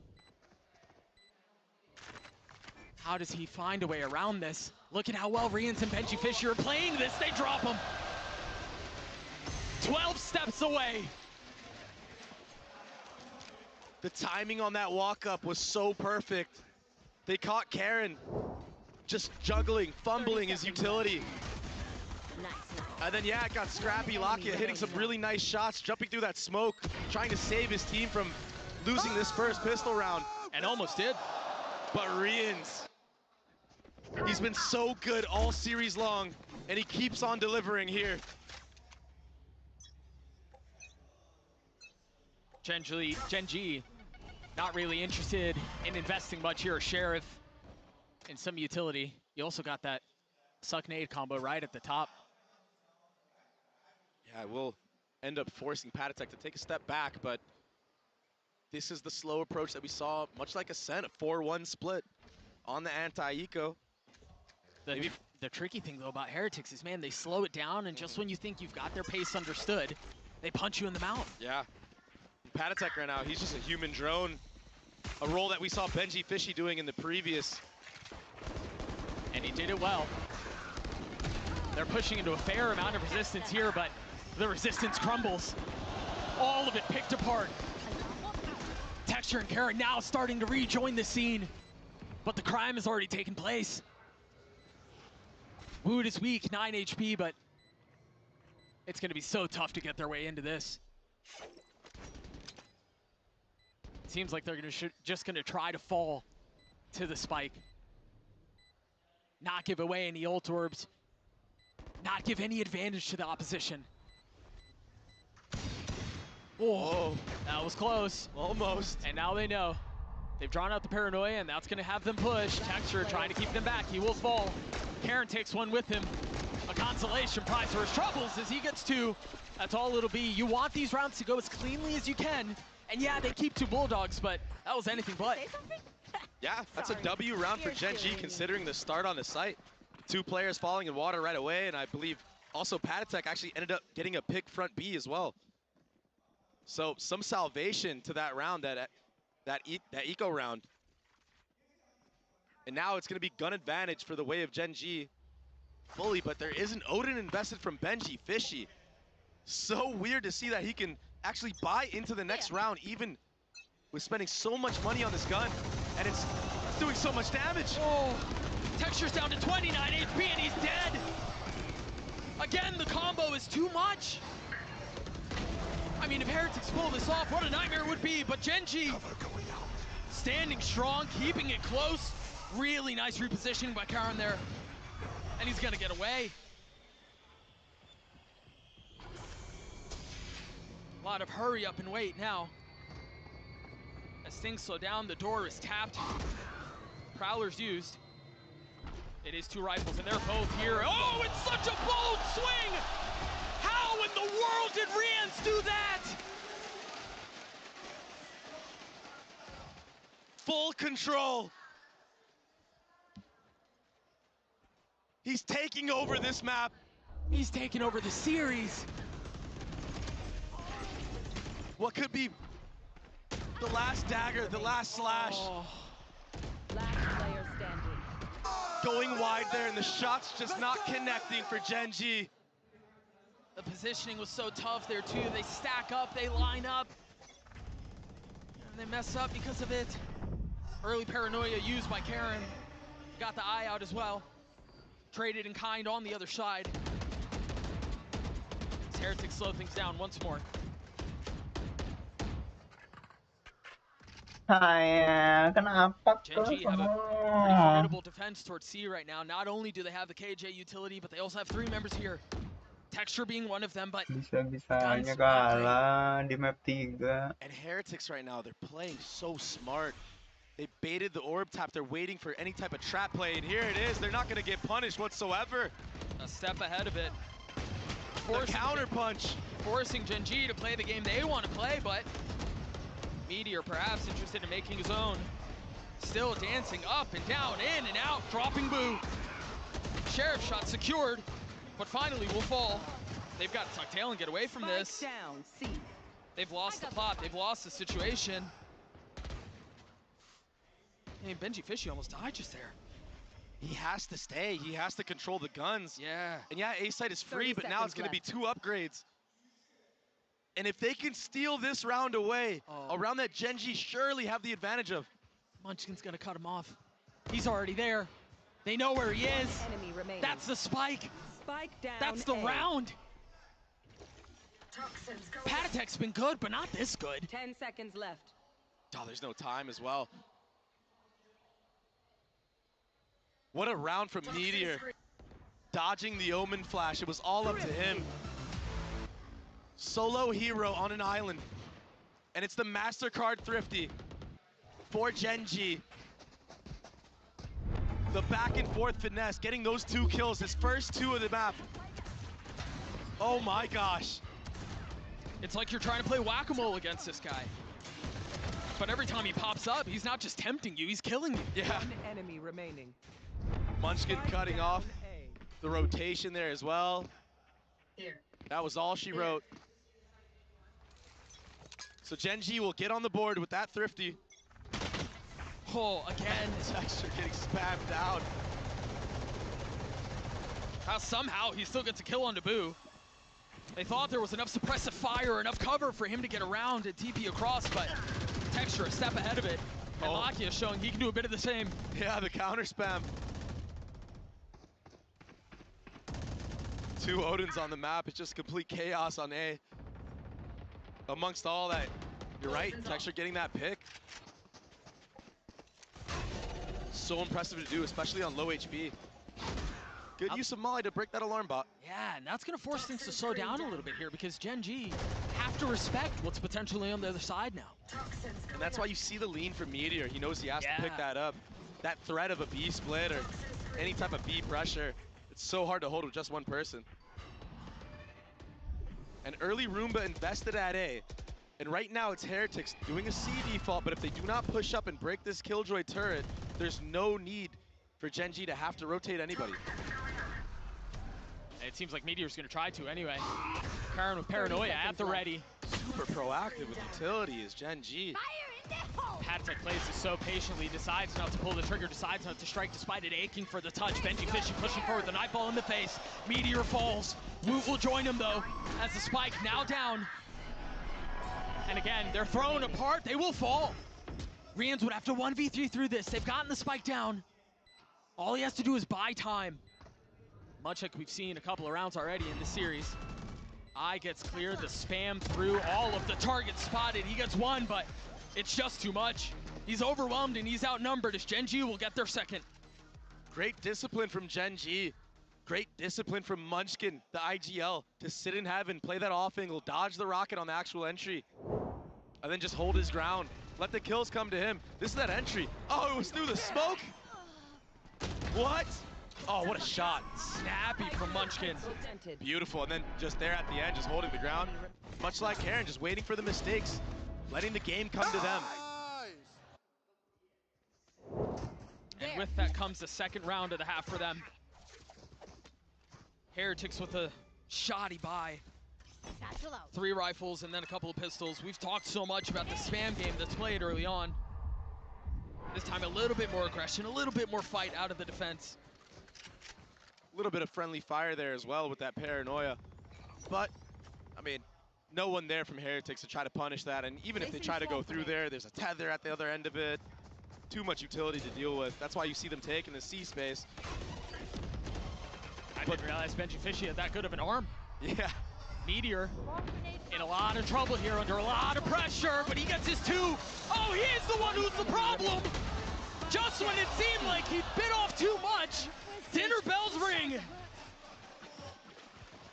How does he find a way around this? Look at how well Rians and Benji Fisher are playing this. They drop him. 12 steps away. The timing on that walk-up was so perfect. They caught Karen just juggling, fumbling his utility. And then, yeah, it got scrappy. Lakia hitting some really nice shots, jumping through that smoke, trying to save his team from losing this first pistol round. And almost did. But Rians, he's been so good all series long, and he keeps on delivering here. Gen.G not really interested in investing much here. Sheriff in some utility. You also got that suck nade combo right at the top. Yeah, we'll end up forcing Patek to take a step back, but this is the slow approach that we saw, much like Ascent, a 4-1 split on the anti-eco. The tricky thing, though, about Heretics is, man, they slow it down, and just when you think you've got their pace understood, they punch you in the mouth. Yeah. Patek right now, he's just a human drone. A role that we saw Benji Fishy doing in the previous. And he did it well. They're pushing into a fair amount of resistance here, but the resistance crumbles. All of it picked apart. Texture and Karen now starting to rejoin the scene, but the crime has already taken place. Woot is weak, 9 HP, but it's gonna be so tough to get their way into this. It seems like they're just gonna try to fall to the spike. Not give away any ult orbs. Not give any advantage to the opposition. Oh, that was close. Almost. And now they know. They've drawn out the paranoia, and that's gonna have them push. Texture trying to keep them back. He will fall. Karen takes one with him. A consolation prize for his troubles as he gets 2. That's all it'll be. You want these rounds to go as cleanly as you can. And yeah, they keep 2 Bulldogs, but that was anything but. Yeah, that's a W round for Gen.G considering the start on the site. 2 players falling in water right away, and I believe also Patek actually ended up getting a pick front B as well. So some salvation to that round, that eco round. And now it's gonna be gun advantage for the way of Gen.G fully, but there is an Odin invested from Benji Fishy. So weird to see that he can actually buy into the next round, even with spending so much money on this gun, and it's doing so much damage. Oh, Texture's down to 29 HP and he's dead. Again, the combo is too much. I mean, if Heretics pull this off, what a nightmare it would be, but Gen.G standing strong, keeping it close. Really nice repositioning by Karen there. And he's gonna get away. A lot of hurry up and wait now. As things slow down, the door is tapped. Prowler's used. It is 2 rifles, and they're both here. Oh, it's such a bold swing! How in the world did Rians do that? Full control. He's taking over this map. He's taking over the series. What could be the last dagger, the last slash. Oh. Last player standing. Going wide there, and the shot's just not connecting for Gen.G. The positioning was so tough there too. They stack up, they line up, and they mess up because of it. Early paranoia used by Karen. Got the eye out as well. Traded in kind on the other side. As Heretics slow things down once more. Saya, kenapa ke Gen G have a pretty semua? formidable defense towards C right now. Not only do they have the KJ utility, but they also have 3 members here. Texture being one of them, but Bisa-bisanya guns not great. kalah di map 3. And Heretics right now, they're playing so smart. They baited the orb tap. They're waiting for any type of trap play, and here it is. They're not going to get punished whatsoever. A step ahead of it. The counter punch. Forcing Gen G to play the game they want to play, but Meteor perhaps interested in making his own. Still dancing up and down, in and out, dropping Boo. Sheriff shot secured, but finally will fall. They've got to tuck tail and get away from this. Down, C. They've lost the plot, they've lost the situation. Hey, Benji Fishy almost died just there. He has to stay. He has to control the guns. Yeah. And yeah, A-site is free, but now it's going to be 2 upgrades. And if they can steal this round away, a round that Gen G surely have the advantage of. Munchkin's going to cut him off. He's already there. They know where he is. Enemy remaining. That's the spike. Spike down. That's the A. round. Patatek's been good, but not this good. 10 seconds left. Oh, there's no time as well. What a round from Meteor. Dodging the Omen flash. It was all up to him. Solo hero on an island. And it's the MasterCard Thrifty for Gen G. The back and forth finesse, getting those 2 kills, his first 2 of the map. Oh my gosh. It's like you're trying to play whack-a-mole against this guy. But every time he pops up, he's not just tempting you, he's killing you. Yeah. One enemy remaining. Munchkin cutting off the rotation there as well. That was all she wrote. So Gen G will get on the board with that Thrifty. Oh, again. Texture getting spammed out. Somehow he still gets a kill on Naboo. They thought there was enough suppressive fire, enough cover for him to get around and TP across, but Texture a step ahead of it. And Lakia showing he can do a bit of the same. Yeah, the counter spam. 2 Odins on the map. It's just complete chaos on A. Amongst all that, you're right, Texture getting that pick. So impressive to do, especially on low HP. Good use of Molly to break that alarm bot. Yeah, and that's going to force things to slow down a little bit here because Gen G have to respect what's potentially on the other side now. And that's why you see the lean from Meteor. He knows he has to pick that up. That threat of a B split or any type of B pressure, it's so hard to hold with just one person. And early Roomba invested at A. And right now it's Heretics doing a C default, but if they do not push up and break this Killjoy turret, there's no need for Gen G to have to rotate anybody. It seems like Meteor's going to try to anyway. Karen with Paranoia at the ready. Super proactive with utility is Gen G. Patek plays this so patiently, decides not to pull the trigger, decides not to strike despite it aching for the touch. Benji Fishy pushing forward, the nightball in the face. Meteor falls. Woot will join him though, as the spike now down. And again, they're thrown apart, they will fall. Rians would have to 1v3 through this. They've gotten the spike down. All he has to do is buy time. Much like we've seen a couple of rounds already in this series. Eye gets clear, the spam through, all of the targets spotted. He gets one, but it's just too much. He's overwhelmed and he's outnumbered as Gen G will get their second. Great discipline from Gen G. Great discipline from Munchkin, the IGL, to sit in heaven, play that off angle, dodge the rocket on the actual entry, and then just hold his ground. Let the kills come to him. This is that entry. Oh, it was through the smoke? What? Oh, what a shot. Snappy from Munchkin. Beautiful, and then just there at the end, just holding the ground. Much like Karen, just waiting for the mistakes, letting the game come to them. And with that comes the second round of the half for them. Heretics with a shoddy buy. 3 rifles and then a couple of pistols. We've talked so much about the spam game that's played early on. This time a little bit more aggression, a little bit more fight out of the defense. A little bit of friendly fire there as well with that Paranoia. But, I mean, no one there from Heretics to try to punish that. And even if they try to go through there, there's a tether at the other end of it. Too much utility to deal with. That's why you see them taking the C space. I didn't realize Benji Fishy had that good of an arm. Yeah. Meteor in a lot of trouble here, under a lot of pressure, but he gets his 2. Oh, No, he is the one who's the problem. Just when it seemed like he bit off too much, dinner bells ring.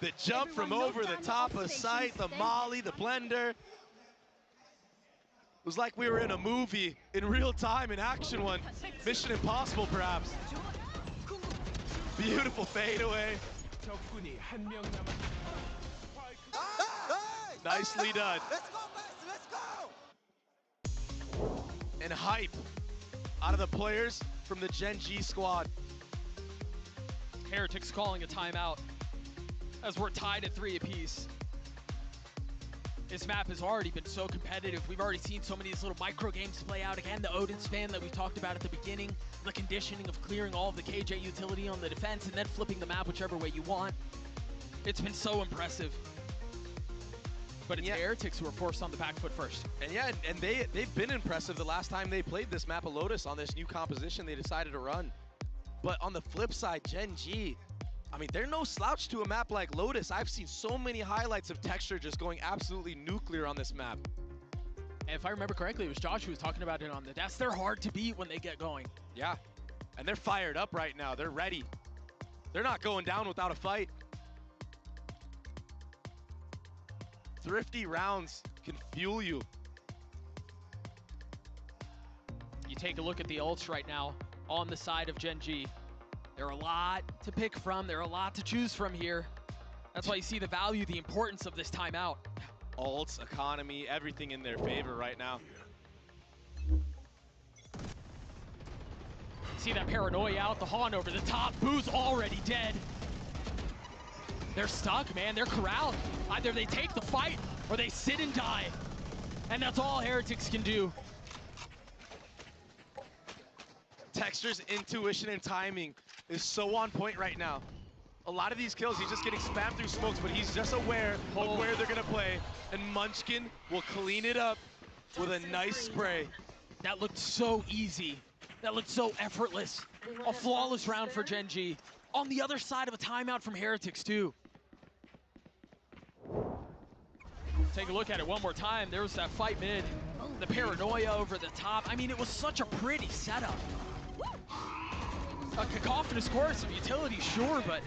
The jump from over the top of sight, the molly, the blender. It was like we were in a movie in real time, in action one. Mission Impossible, perhaps. Beautiful fadeaway. Nicely done. And hype out of the players from the Gen G squad. Heretics calling a timeout as we're tied at 3 apiece. This map has already been so competitive. We've already seen so many of these little micro games play out. Again, the Odin span that we talked about at the beginning, the conditioning of clearing all of the KJ utility on the defense and then flipping the map whichever way you want. It's been so impressive. But it's Heretics who are forced on the back foot first. And yeah, and they've been impressive the last time they played this map of Lotus on this new composition they decided to run. But on the flip side, Gen G, I mean, they're no slouch to a map like Lotus. I've seen so many highlights of Texture just going absolutely nuclear on this map. And if I remember correctly, it was Josh who was talking about it on the desk. They're hard to beat when they get going. Yeah, and they're fired up right now. They're ready. They're not going down without a fight. Thrifty rounds can fuel you. You take a look at the ults right now on the side of Gen G. There are a lot to pick from. There are a lot to choose from here. That's why you see the value, the importance of this timeout. Ults, economy, everything in their favor right now. See that paranoia out, the Hawn over the top. Boo's already dead. They're stuck, man. They're corralled. Either they take the fight or they sit and die. And that's all Heretics can do. Texture's intuition and timing is so on point right now. A lot of these kills, he's just getting spammed through smokes, but he's just aware of where they're gonna play. And Munchkin will clean it up with a nice spray. That looked so easy. That looked so effortless. A flawless round for Gen G. On the other side of a timeout from Heretics too. Take a look at it one more time. There was that fight mid. The paranoia over the top. I mean, it was such a pretty setup. A cacophonous chorus of utility, sure, but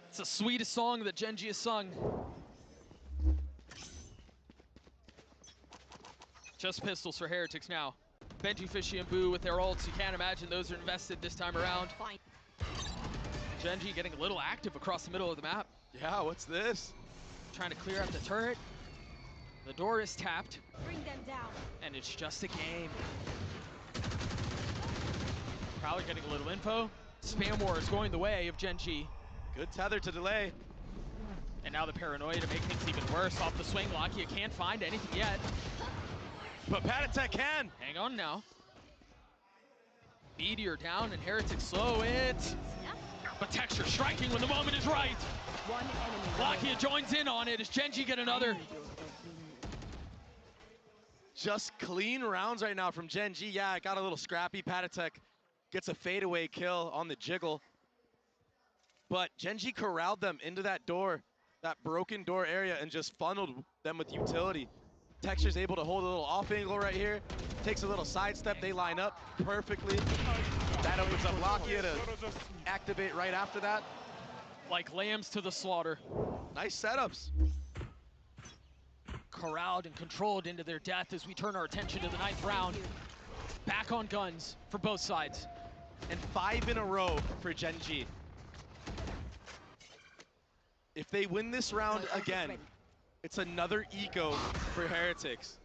it's the sweetest song that Gen G has sung. Just pistols for Heretics now. Benji, Fishy, and Boo with their ults. You can't imagine those are invested this time around. Gen G getting a little active across the middle of the map. Yeah, what's this? Trying to clear out the turret. The door is tapped. Bring them down. And it's just a game. Probably getting a little info. Spam war is going the way of Gen G. Good tether to delay. And now the paranoia to make things even worse. Off the swing, Lakia can't find anything yet. But Patatek can. Hang on now. Meteor down and Heretic slow it. But Texture striking when the moment is right. Lakia joins in on it as Gen G get another. Just clean rounds right now from Gen G. Yeah, it got a little scrappy. Patatek gets a fadeaway kill on the jiggle. But Gen G corralled them into that door, that broken door area, and just funneled them with utility. Texture's able to hold a little off angle right here. Takes a little sidestep. They line up perfectly. That opens up Lakia to activate right after that. Like lambs to the slaughter. Nice setups. Corralled and controlled into their death as we turn our attention to the 9th round. Back on guns for both sides. And 5 in a row for Gen G. If they win this round again, it's another eco for Heretics.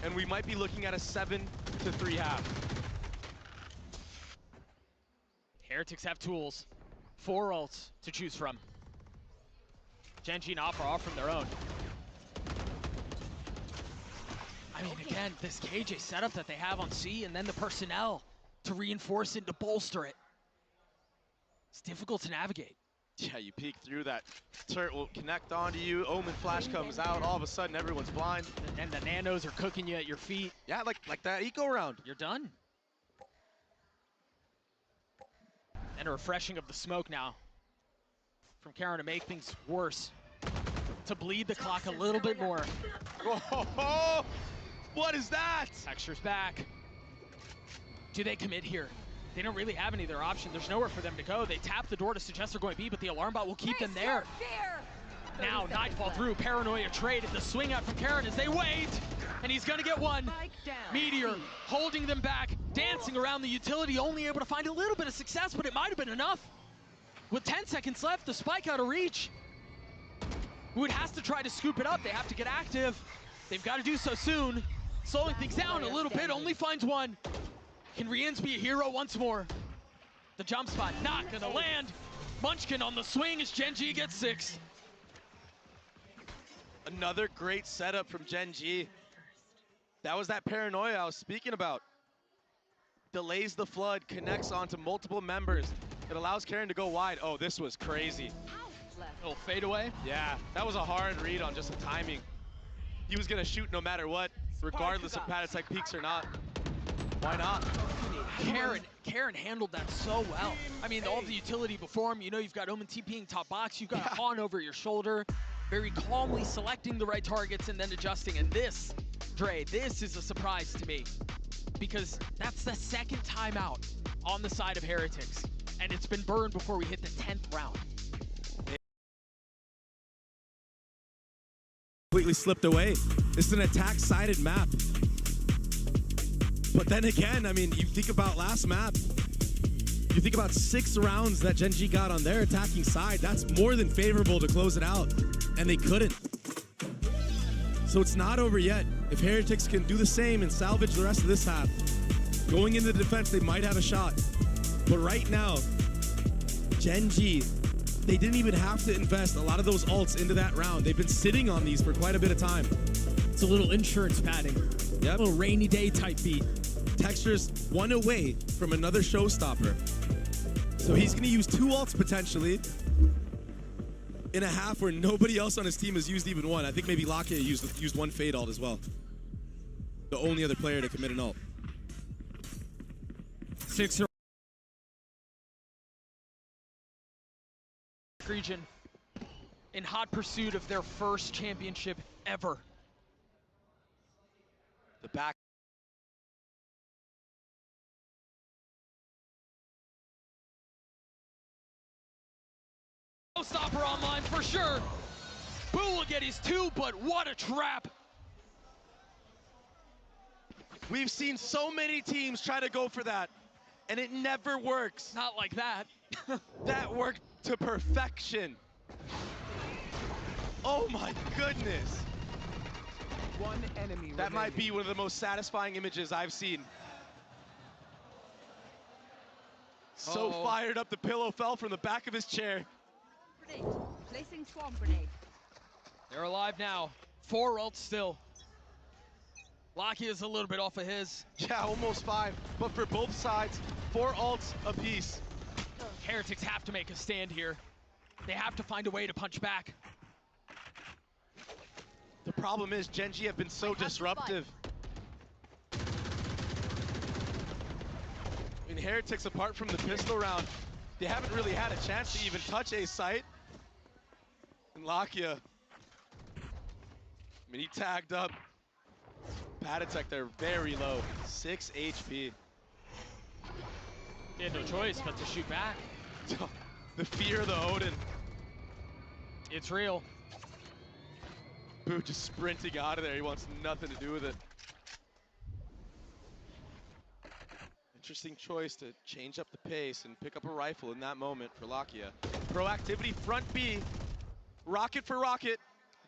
And we might be looking at a 7-3 half. Heretics have tools. 4 ults to choose from. Gen G and Opera off from their own. I mean, again, this KJ setup that they have on C and then the personnel to reinforce it, to bolster it. It's difficult to navigate. Yeah, you peek through that. Turret will connect onto you. Omen flash comes out. All of a sudden, everyone's blind. And the nanos are cooking you at your feet. Yeah, like that eco round. You're done. And a refreshing of the smoke now from Karen to make things worse. To bleed the clock a little bit more. Oh, What is that? Texture's back. Do they commit here? They don't really have any other option. There's nowhere for them to go. They tap the door to suggest they're going B, but the alarm bot will keep them there. Now, Nightfall through, Paranoia traded the swing out from Karen as they wait, and he's gonna get one. Meteor holding them back, dancing around the utility, only able to find a little bit of success, but it might have been enough. With 10 seconds left, the spike out of reach. Wood has to try to scoop it up. They have to get active. They've got to do so soon. Slowing things down a little bit, only finds one. Can Riens be a hero once more? The jump spot not gonna land. Munchkin on the swing as Gen G gets 6. Another great setup from Gen G. That was that paranoia I was speaking about. Delays the flood, connects onto multiple members. It allows Karen to go wide. Oh, this was crazy. Little fade away. Yeah, that was a hard read on just the timing. He was gonna shoot no matter what, regardless of Patatech peaks or not. Why not? Karen handled that so well. I mean, all the utility before him, you know, you've got Omen TPing top box, you've got Han over your shoulder, very calmly selecting the right targets and then adjusting. And this, Dre, this is a surprise to me because that's the second timeout on the side of Heretics. And it's been burned before we hit the 10th round. Completely slipped away. This is an attack-sided map. But then again, I mean, you think about last map, you think about 6 rounds that Gen G got on their attacking side. That's more than favorable to close it out, and they couldn't. So it's not over yet. If Heretics can do the same and salvage the rest of this half, going into the defense, they might have a shot. But right now, Gen G, they didn't even have to invest a lot of those ults into that round. They've been sitting on these for quite a bit of time. It's a little insurance padding. Yep. A little rainy day type beat. Texture's 1 away from another showstopper. So he's gonna use 2 ults potentially in a half where nobody else on his team has used even one. I think maybe Lakia used 1 fade ult as well. The only other player to commit an ult. 6 region in hot pursuit of their first championship ever. The back. Stopper online for sure. Boo will get his 2, but what a trap. We've seen so many teams try to go for that, and it never works. Not like that. That worked to perfection. Oh my goodness. One enemy That might be remaining. one of the most satisfying images I've seen. So fired up, the pillow fell from the back of his chair. Placing swarm grenade. They're alive now. 4 ults still. Lakia is a little bit off of his. Yeah, almost 5. But for both sides, 4 ults apiece. Heretics have to make a stand here. They have to find a way to punch back. The problem is Gen G have been so disruptive. I mean, Heretics, apart from the pistol round, they haven't really had a chance to even touch a site. And Lakia, I mean, he tagged up. Patatech, they're very low, 6 HP. He had no choice but to shoot back. The fear of the Odin. It's real. Boo just sprinting out of there. He wants nothing to do with it. Interesting choice to change up the pace and pick up a rifle in that moment for Lakia. Proactivity, front B. Rocket for rocket.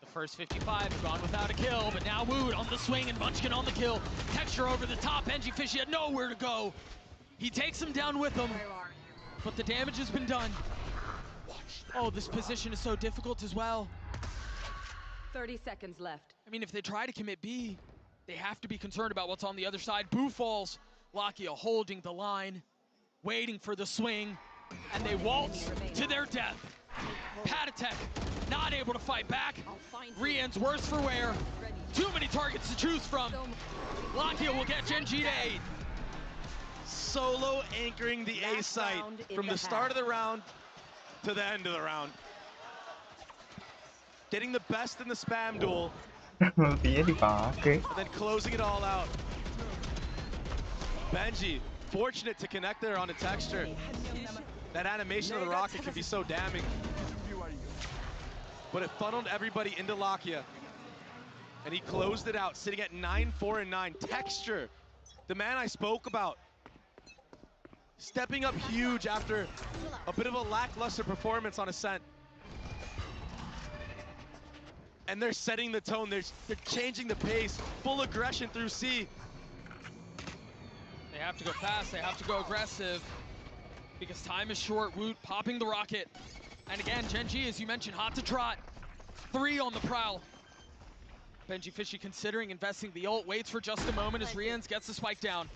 The first 55 gone without a kill, but now Wood on the swing and Munchkin on the kill. Texture over the top. NG Fishy had nowhere to go. He takes him down with him, but the damage has been done. Oh, this position is so difficult as well. 30 seconds left. I mean, if they try to commit B, they have to be concerned about what's on the other side. Boo falls. Lakia holding the line, waiting for the swing, and they waltz to their death. Patatech not able to fight back. Rien's worse for wear. Too many targets to choose from. Lakia will get Gen G to 8. Solo anchoring the A site from the start of the round to the end of the round. Getting the best in the spam duel Ultinya dipakai. And then closing it all out. Benji, fortunate to connect there on a texture. That animation of the rocket can be so damning. But it funneled everybody into Lakia. And he closed it out, sitting at 9-4 and 9. Texture, the man I spoke about, stepping up huge after a bit of a lackluster performance on Ascent. And they're setting the tone, they're changing the pace, full aggression through C. They have to go fast, they have to go aggressive, because time is short. Woot popping the rocket. And again, Gen G, as you mentioned, hot to trot. 3 on the prowl. Benji Fishy considering investing the ult, waits for just a moment as Rians gets the spike down.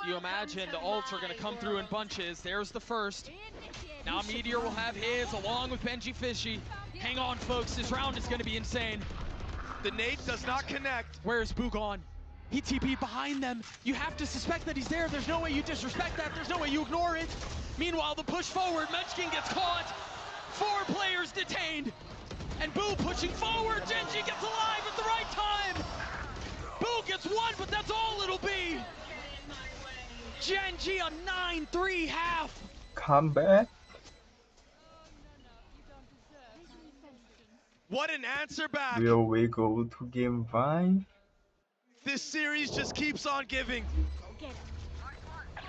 You imagine the ults are gonna come through in bunches. There's the first. Now Meteor will have his along with Benji Fishy. Hang on, folks, this round is gonna be insane. The nade does not connect. Where's Bugon? He TP'd behind them. You have to suspect that he's there. There's no way you disrespect that. There's no way you ignore it. Meanwhile, the push forward, Munchkin gets caught. 4 players detained. And Boo pushing forward. Gen G gets alive at the right time. Boo gets 1, but that's all it'll be. Gen G a 9-3 half. Comeback. What an answer back. Will we go to game 5? This series just keeps on giving.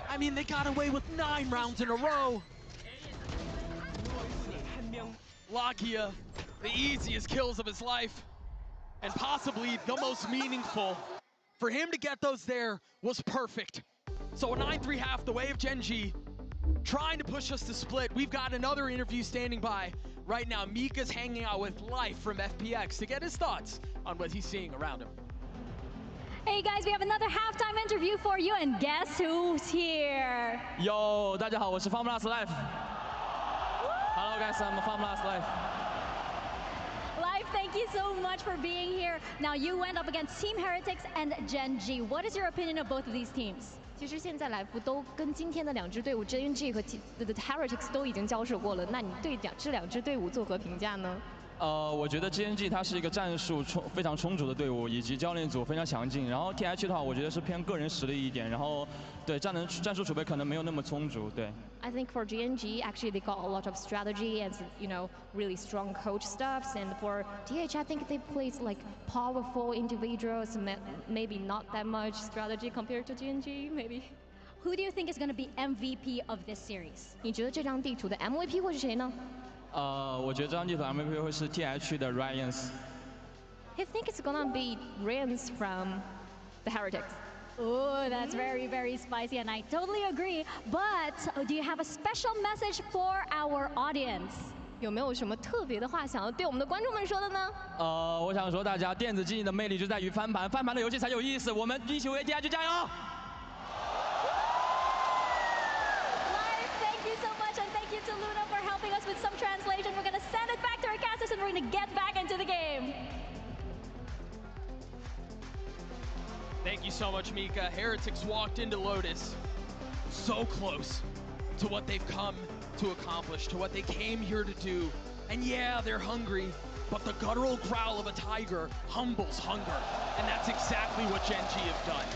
I mean, they got away with 9 rounds in a row. Lakia, the easiest kills of his life, and possibly the most meaningful. For him to get those there was perfect. So a 9-3 half, the way of Gen G, trying to push us to split. We've got another interview standing by. Right now, Mika's hanging out with Life from FPX to get his thoughts on what he's seeing around him. Hey guys, we have another halftime interview for you, and guess who's here? Yo, 大家好，我是 Formulous Life. Hello guys, I'm Formulous Life. Live, thank you so much for being here. Now you went up against Team Heretics and Gen G. What is your opinion of both of these teams? 其实现在来福都跟今天的2支队伍 JNG 和 Heretics 都已经交手过了，那你对这2支队伍作何评价呢？我觉得 GNG 它是一个战术非常充足的队伍，以及教练组非常强劲。然后 TH 的话，我觉得是偏个人实力一点，然后对战术储备可能没有那么充足。对。I think for GNG, actually they got a lot of strategy and really strong coach stuffs. And for TH, I think they played like powerful individuals, maybe not that much strategy compared to GNG, maybe. Who do you think is going to be MVP of this series? 你觉得这张地图的 MVP 会是谁呢？我觉得这张地图 MVP 会是 TH 的 Ryans. I think it's gonna be Ryans from the Heretics. Oh, that's very, very spicy, and I totally agree. But do you have a special message for our audience? 有没有什么特别的话想要对我们的观众们说的呢？我想说大家电子竞技的魅力就在于翻盘，翻盘的游戏才有意思。我们一起为 TH 加油！ To Luna for helping us with some translation. We're going to send it back to our casters and we're going to get back into the game. Thank you so much, Mika. Heretics walked into Lotus so close to what they've come to accomplish, to what they came here to do. And yeah, they're hungry, but the guttural growl of a tiger humbles hunger. And that's exactly what Gen G have done.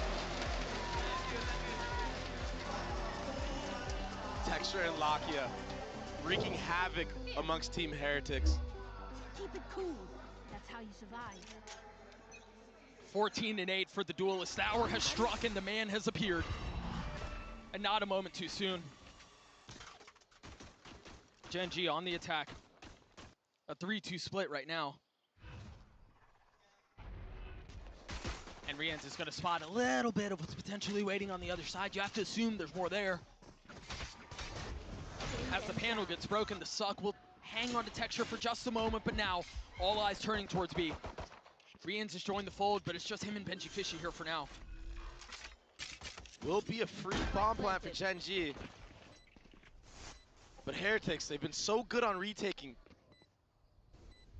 Texture and Lakia wreaking havoc amongst Team Heretics. Keep it cool. That's how you survive. 14-8 for the duelist. The hour has struck and the man has appeared. And not a moment too soon. Gen G on the attack. A 3-2 split right now. And Rians is going to spot a little bit of what's potentially waiting on the other side. You have to assume there's more there. As the panel gets broken, the Suck will hang on to Texture for just a moment, but now all eyes turning towards B. Rians has joined the fold, but it's just him and Benji Fishy here for now. Will be a free bomb plant for Gen G. But Heretics, they've been so good on retaking.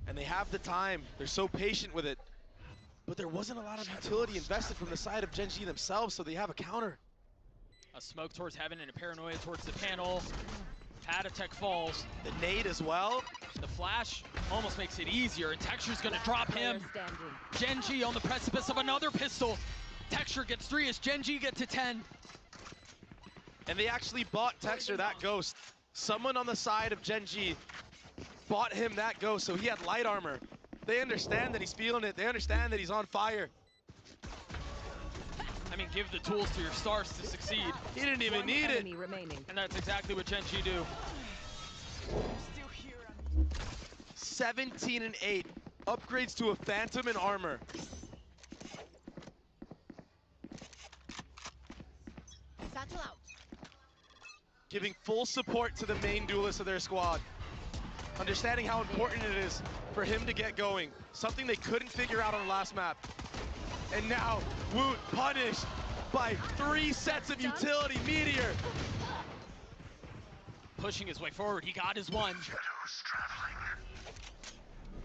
And they have the time. They're so patient with it. But there wasn't a lot of utility invested from the side of Gen G themselves, so they have a counter. A smoke towards heaven and a paranoia towards the panel. Patatech falls. The nade as well. The flash almost makes it easier, and Texture's gonna drop him. Genji on the precipice of another pistol. Texture gets 3 as Genji get to 10. And they actually bought Texture that ghost. Someone on the side of Genji bought him that ghost, so he had light armor. They understand that he's feeling it. They understand that he's on fire. I mean, give the tools to your stars to succeed. He didn't even need it. And that's exactly what Genji do. 17 and 8. Upgrades to a Phantom and armor. Satchel out. Giving full support to the main duelist of their squad. Understanding how important it is for him to get going. Something they couldn't figure out on the last map. And now, Woot punished by 3 sets of utility. Meteor. Pushing his way forward, he got his one.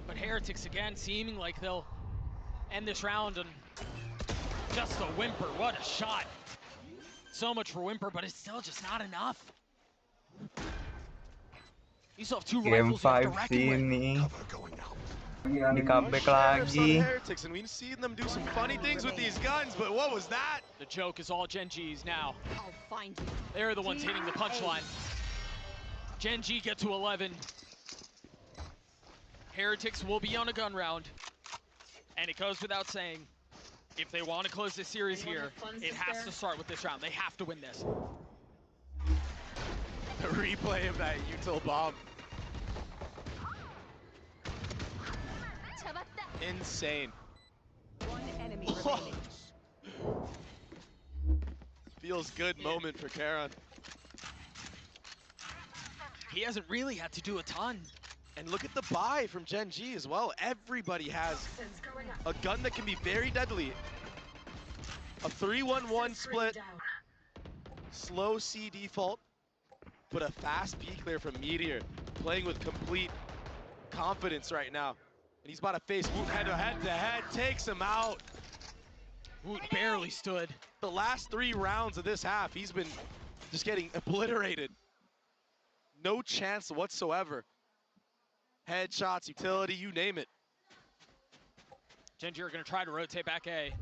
But Heretics again seeming like they'll end this round, and just a Whimper, what a shot. So much for Whimper, but it's still just not enough. You still have 2 Game rifles you have to 5 reckon with. sini. Di comeback lagi. Heretics, and we've seen them do some funny things with these guns, but what was that? The joke is all Genji's now. I'll find you. They're the ones hitting the punchline. Genji get to 11. Heretics will be on a gun round. And it goes without saying, if they want to close this series here, it has to start with this round. They have to win this. The replay of that util bomb. Insane. One enemy remaining. Feels good moment for Karon. He hasn't really had to do a ton. And look at the buy from Genji as well. Everybody has a gun that can be very deadly. A 3-1-1 split. Slow C default, but a fast P clear from Meteor. Playing with complete confidence right now. And he's about to face Woot head-to-head, takes him out. Woot barely stood. The last 3 rounds of this half, he's been just getting obliterated. No chance whatsoever. Headshots, utility, you name it. Genji are gonna try to rotate back A.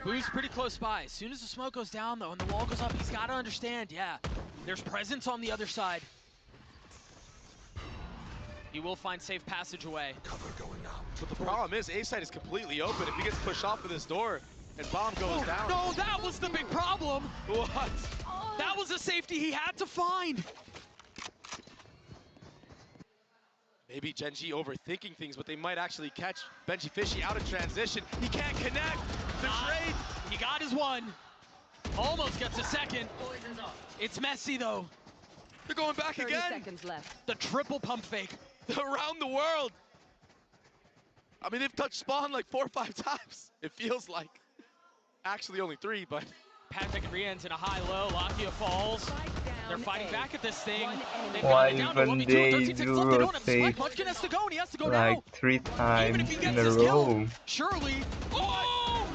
Who's pretty close by. As soon as the smoke goes down though and the wall goes up, he's gotta understand, yeah, there's presence on the other side. He will find safe passage away. Cover going out. But the problem is, A side is completely open. If he gets pushed off of this door and bomb goes down. No, that was the big problem. What? That was a safety he had to find. Maybe Genji overthinking things, but they might actually catch Benji Fishy out of transition. He can't connect. The trade. He got his one. Almost gets a second. It's messy though. They're going back 30 again. seconds left. The triple pump fake. Around the world. I mean, they've touched spawn like 4 or 5 times. It feels like. Actually only 3, but. Patrick and Rian's in a high-low. Lakia falls. They're fighting back at this thing. Why even they do rotate has to go, and he has to go like now. 3 times in a kill, row? surely. Oh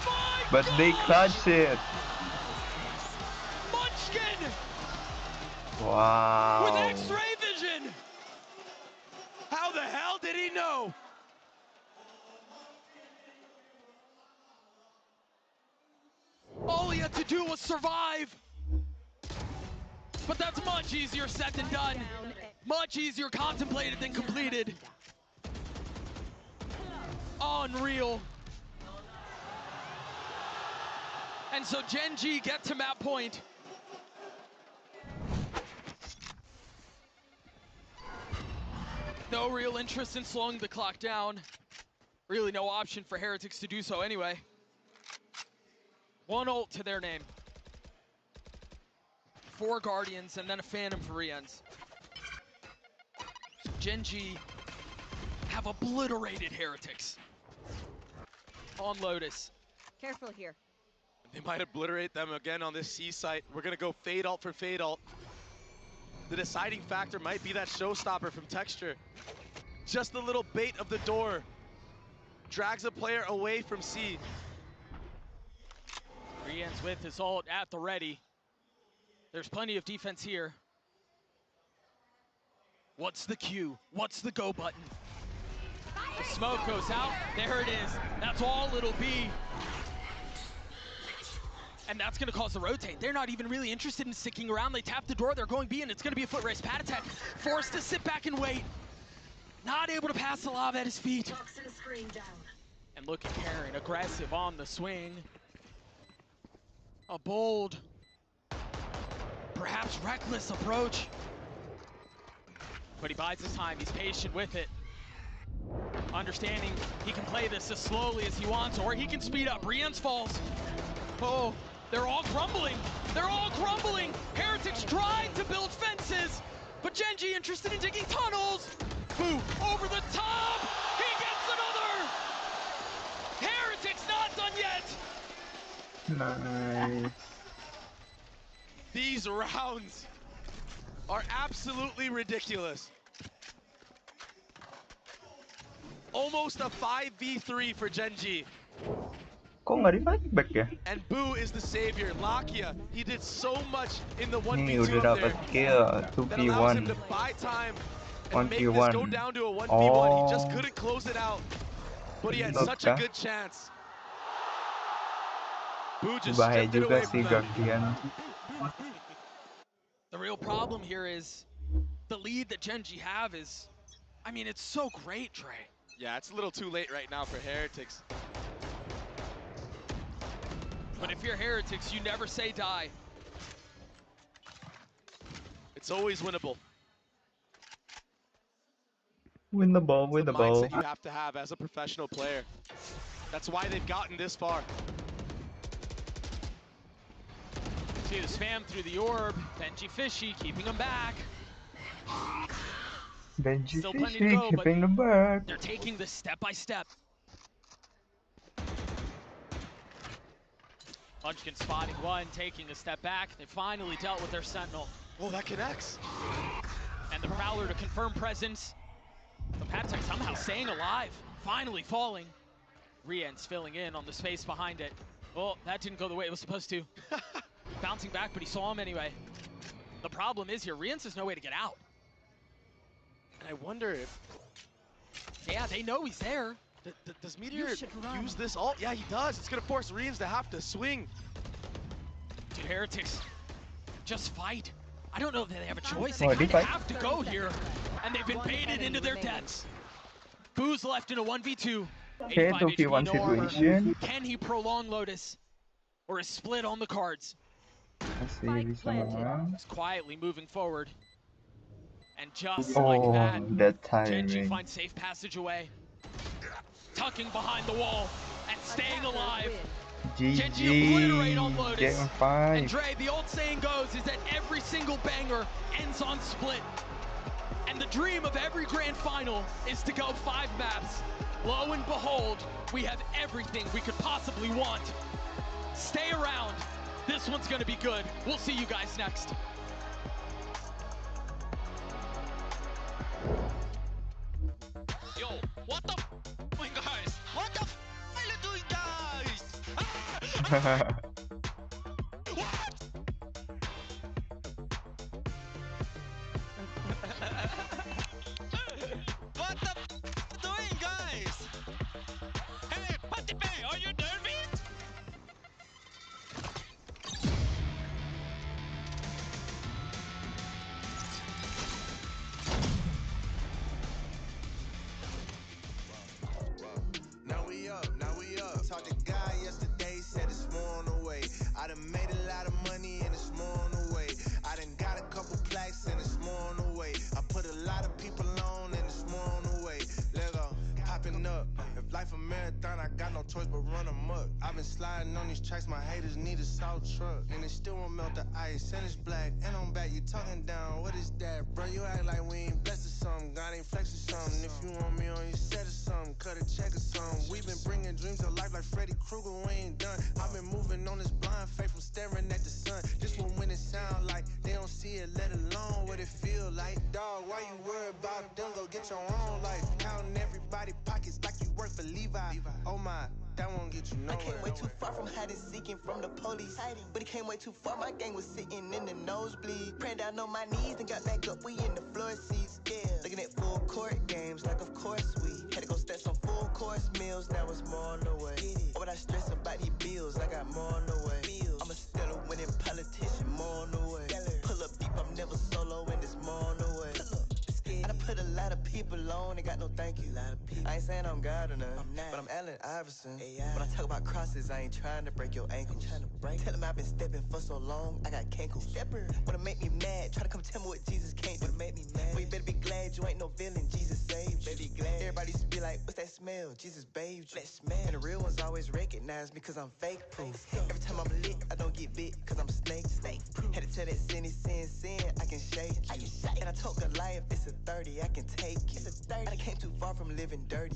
my But God! they clutch it. Munchkin Wow. with X-ray vision. How the hell did he know? All he had to do was survive. But that's much easier said than done. Much easier contemplated than completed. Unreal. And so Genji get to map point. No real interest in slowing the clock down. Really no option for Heretics to do so anyway. 1 ult to their name. 4 Guardians and then a Phantom for Rians. Genji have obliterated Heretics on Lotus. Careful here. They might obliterate them again on this C site. We're gonna go fade ult for fade ult. The deciding factor might be that showstopper from Texture. Just the little bait of the door drags a player away from C. Rian's with his ult at the ready. There's plenty of defense here. What's the cue? What's the go button? The smoke goes out. There it is. That's all it'll be. And that's going to cause the rotate. They're not even really interested in sticking around. They tap the door. They're going B, and it's going to be a foot race. Pat attack forced to sit back and wait. Not able to pass the lava at his feet. And look at Karen, aggressive on the swing. A bold, perhaps reckless approach. But he bides his time. He's patient with it. Understanding he can play this as slowly as he wants, or he can speed up. Riens falls. Oh, they're all crumbling. They're all crumbling. Heretics tried to build fences, but Genji interested in digging tunnels. Boo, over the top. He gets another. Heretics not done yet. Nice. These rounds are absolutely ridiculous. Almost a 5v3 for Genji. Kok nggak di-flashback ya? And Boo is the savior. Lakia, he did so much in the Nih 1v2 udah up there. dapat kill. That allows him 2v1. to buy time and make this 1v1. go down to a 1v1. Oh. He just couldn't close it out. But he had Betul such a kah? good chance. Boo just Bahaya stripped it juga away sih from them. Guardian. The real problem here is the lead that Genji have is, I mean, it's so great, Dre. Yeah, it's a little too late right now for Heretics. But if you're Heretics, you never say die. It's always winnable. Win the ball, win The the ball. mindset you have to have as a professional player. That's why they've gotten this far. See the spam through the orb. Benji Fishy keeping him back. Benji Still plenty to Fishy go, but keeping the back. they're taking this step by step. Munchkin spotting one, taking a step back. They finally dealt with their Sentinel. Oh, that connects. And the Prowler to confirm presence. The Patek somehow staying alive, finally falling. Riens filling in on the space behind it. Well, that didn't go the way it was supposed to. Bouncing back, but he saw him anyway. The problem is here, Riens has no way to get out. And I wonder if... Yeah, they know he's there. Does Meteor use this ult? Yeah, he does. It's going to force Riens to have to swing. Dude, Heretics, just fight. I don't know that they have a choice. Oh, They kind of have to go here. And they've been baited into their deaths. Boo's left in a 1v2. Okay, 2v1 situation. Can he prolong Lotus? Or is split on the cards? Masih bisa menang. He's quietly moving forward. And just Oh, like that, that Genji timing. finds safe passage away. Tucking behind the wall and staying alive. Genji obliterate on GG. Lotus. Game And 5. Dre, the old saying goes is that every single banger ends on split. And the dream of every grand final is to go 5 maps. Lo and behold, we have everything we could possibly want. Stay around. This one's gonna be good. We'll see you guys next. Yo, what the doing, guys? What the are you doing, guys? What the doing, guys? Hey, Patty Bay, are you nervous? Now we up. Talked to guy yesterday, said it's more on the way. I done made a lot of money and it's more on the way. I done got a couple plaques and it's more on the way. I put a lot of people on and it's more on the way. Lego, popping up. If life a marathon, I got no choice but run amok. I've been sliding on these tracks, my haters need a salt truck. And it still won't melt the ice, and it's black. And I'm back, you talking down, what is that? Bro, you act like we ain't blessed or something. God ain't flexing something. If you want me on your set or something, cut a check or something. We been bringing dreams to life like Freddy Krueger, we ain't done. I've been moving on this blind faith from staring at the sun. This one when it sound like they don't see it, let alone what it feel like. Dog, why you worried about them? Go get your own life. Counting everybody pockets like you worth for Levi. Oh my, that won't get you nowhere. I came way too far from hiding, seeking from the police. But it came way too far, my gang was sitting in the nosebleed. Praying down on my knees, then got back up, we in the floor seats. Yeah, looking at full court games, like of course we had to go stack some full course meals, now it's more on the way. Why would I stress about these bills? I got more on the way. I'm a stellar winning politician, more on the way. Pull up deep, I'm never solo, and it's more on the way. I done put a lot of people on and got no thank you. I ain't saying I'm God or nothing, but I'm Allen Iverson. When I talk about crosses, I ain't trying to break your ankles. Tell him I've been stepping for so long, I got cankles. Wanna make me mad, try to come tell me what Jesus can't do. Make me mad. But you better be glad you ain't no villain, Jesus saved you. Baby glad. Everybody used to be like, what's that smell? Jesus bathed you. That smell. And the real ones always recognize me cause I'm fake proof. Every time I'm lit, I don't get bit cause I'm snake proof. Had to tell that sin, I can shake you. And I told Goliath, it's a 30, I can take you. I done came too far from living dirty.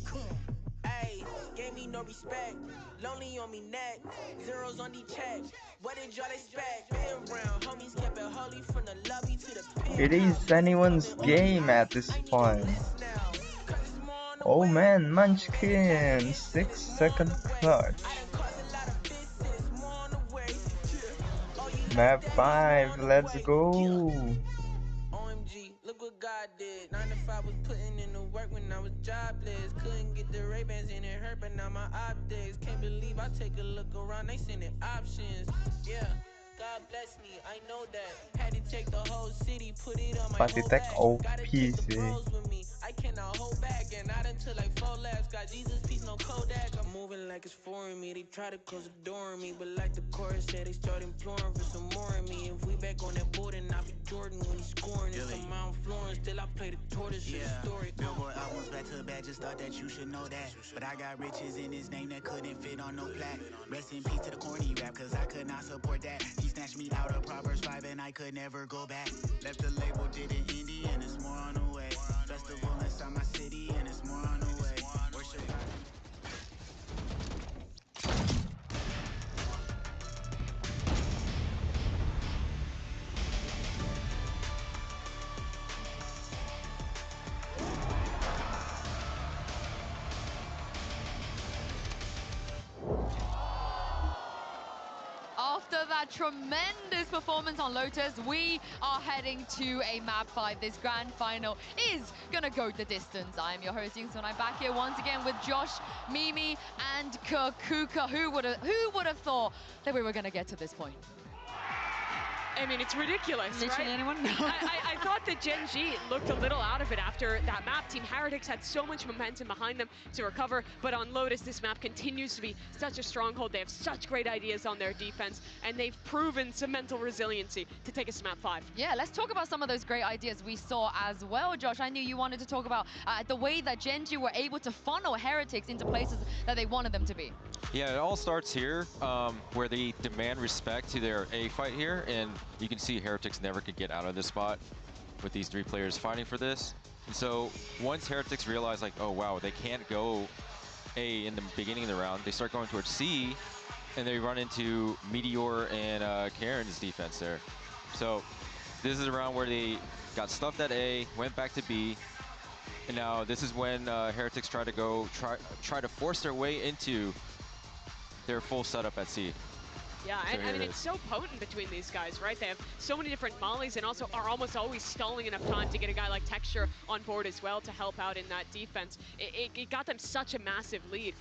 Ayy, gave me no respect. Lonely on me neck. Zeros on the check. What did y'all expect? Been round, homies kept it holy from the lobby to the pit. It is anyone's game at this point. Oh man, Munchkin, 6-second clutch. Map 5, let's go. OMG, look what God did. 9 to 5 was putting in the work when I was jobless. Couldn't get the Ray-Bans and it hurt, but now my optics. Can't believe I take a look around, they sending options. Yeah, God bless me, I know that. Had to take the whole city, put it on my whole back. Gotta take the pros with me, I cannot hold back. And not until like 4 laps, got Jesus peace, no Kodak. I'm moving like it's foreign me, they try to close the door on me. But like the chorus said, they start imploring for some more of me. If we back on that board and I be Jordan when he's scoring. It's a Mount Florence, still I play the tortoise, shit story. Billboard albums back to back, just thought that you should know that. But I got riches in his name that couldn't fit on no plaque. Rest in peace to the corny rap, cause I could not support that. He snatched me out of Proverbs 5 and I could never go back. Left the label, did it indie and it's more on the way. Festival inside my city and it's more on the way. Worship God. After that tremendous performance on Lotus, we are heading to a Map 5. This grand final is gonna go the distance. I'm your host, Yingsun, and I'm back here once again with Josh, Mimi, and Kakuka. Who would have thought that we were gonna get to this point? I mean, it's ridiculous, Literally right? anyone? No. I thought that Gen G looked a little out of it after that map. Team Heretics had so much momentum behind them to recover, but on Lotus, this map continues to be such a stronghold. They have such great ideas on their defense, and they've proven some mental resiliency to take us to map 5. Yeah, let's talk about some of those great ideas we saw as well, Josh. I knew you wanted to talk about the way that Gen G were able to funnel Heretics into places that they wanted them to be. Yeah, it all starts here, where they demand respect to their A fight here, and you can see Heretics never could get out of this spot with these 3 players fighting for this. And so once Heretics realize, like, oh wow, they can't go A in the beginning of the round, they start going towards C, and they run into Meteor and Karen's defense there. So this is a round where they got stuffed at A, went back to B, and now this is when Heretics try to force their way into their full setup at C. Yeah, So and I mean, it's so potent between these guys, right? They have so many different mollies and also are almost always stalling enough time to get a guy like Texture on board as well to help out in that defense. It got them such a massive lead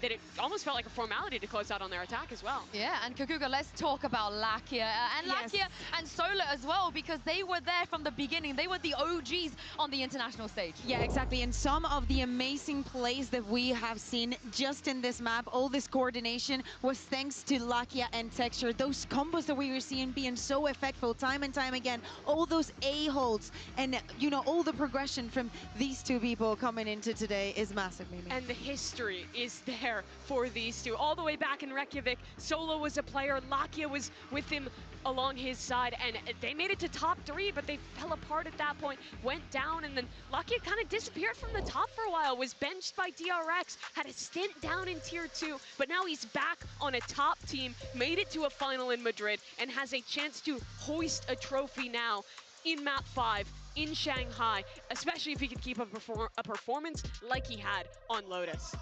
that it almost felt like a formality to close out on their attack as well. Yeah, and Kakuka, let's talk about Lakia. And Lakia and Solar as well, because they were there from the beginning. They were the OGs on the international stage. Yeah, exactly. And some of the amazing plays that we have seen just in this map, all this coordination was thanks to Lakia and Texture. Those combos that we were seeing being so effectful time and time again, all those A-holds, and you know, all the progression from these 2 people coming into today is massive, Mimi. And the history is there for these 2. All the way back in Reykjavik, Solo was a player, Lakia was with him along his side, and they made it to top 3, but they fell apart at that point, went down, and then Lakia kind of disappeared from the top for a while, was benched by DRX, had a stint down in tier 2, but now he's back on a top team, made it to a final in Madrid, and has a chance to hoist a trophy now in map 5 in Shanghai, especially if he can keep up a performance like he had on Lotus.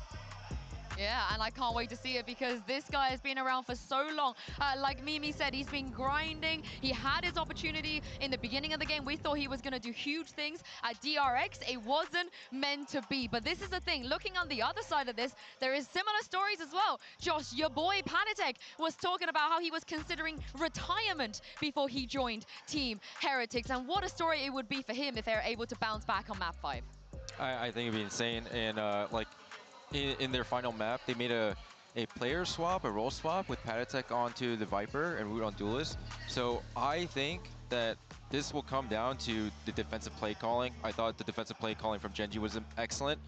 Yeah, and I can't wait to see it because this guy has been around for so long. Like Mimi said, he's been grinding. He had his opportunity in the beginning of the game. We thought he was going to do huge things at DRX. It wasn't meant to be. But this is the thing. Looking on the other side of this, there is similar stories as well. Josh, your boy Panitek was talking about how he was considering retirement before he joined Team Heretics. And what a story it would be for him if they're able to bounce back on map 5. I think it'd be insane. And like in their final map, they made a player swap, a role swap with Patatek onto the Viper and Woot on Duelist. So I think that this will come down to the defensive play calling. I thought the defensive play calling from Gen.G was excellent.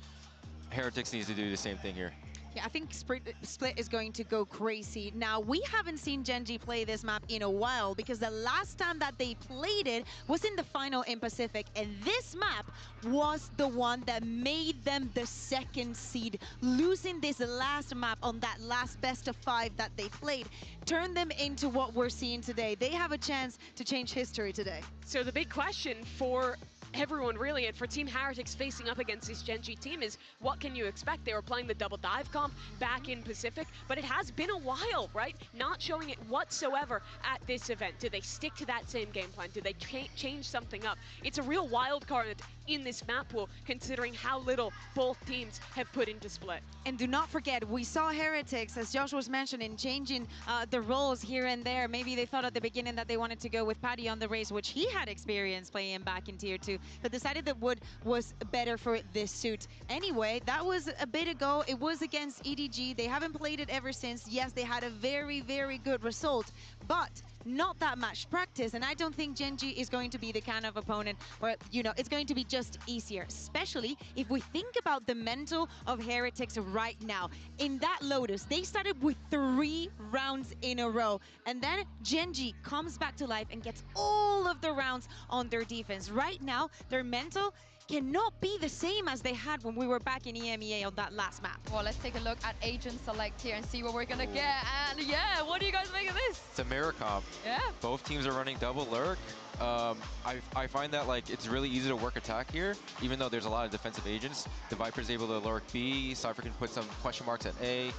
Heretics needs to do the same thing here. Yeah, I think Split is going to go crazy. Now, we haven't seen Gen.G play this map in a while because the last time that they played it was in the final in Pacific, and this map was the one that made them the 2nd seed. Losing this last map on that last best of 5 that they played turned them into what we're seeing today. They have a chance to change history today. So the big question for everyone really, and for Team Heretics facing up against this Gen.G team is, what can you expect? They were playing the double dive comp back in Pacific, but it has been a while, right? Not showing it whatsoever at this event. Do they stick to that same game plan? Do they change something up? It's a real wild card in this map pool, considering how little both teams have put into Split. And do not forget, we saw Heretics, as Josh was mentioning, changing the roles here and there. Maybe they thought at the beginning that they wanted to go with Patty on the race, which he had experience playing back in Tier 2, but decided that Wood was better for this suit. Anyway, that was a bit ago. It was against EDG. They haven't played it ever since. Yes, they had a very, very good result, but not that much practice, and I don't think Gen.G is going to be the kind of opponent where, you know, it's going to be just easier, especially if we think about the mental of Heretics right now. In that Lotus, they started with 3 rounds in a row, and then Gen.G comes back to life and gets all of the rounds on their defense. Right now, their mental cannot be the same as they had when we were back in EMEA on that last map. Well, let's take a look at Agent Select here and see what we're gonna get. And yeah, what do you guys make of this? It's a mirror comp. Yeah. Both teams are running double lurk. I find that like it's really easy to work attack here, even though there's a lot of defensive agents. The Viper's able to lurk B, Cypher can put some question marks at A.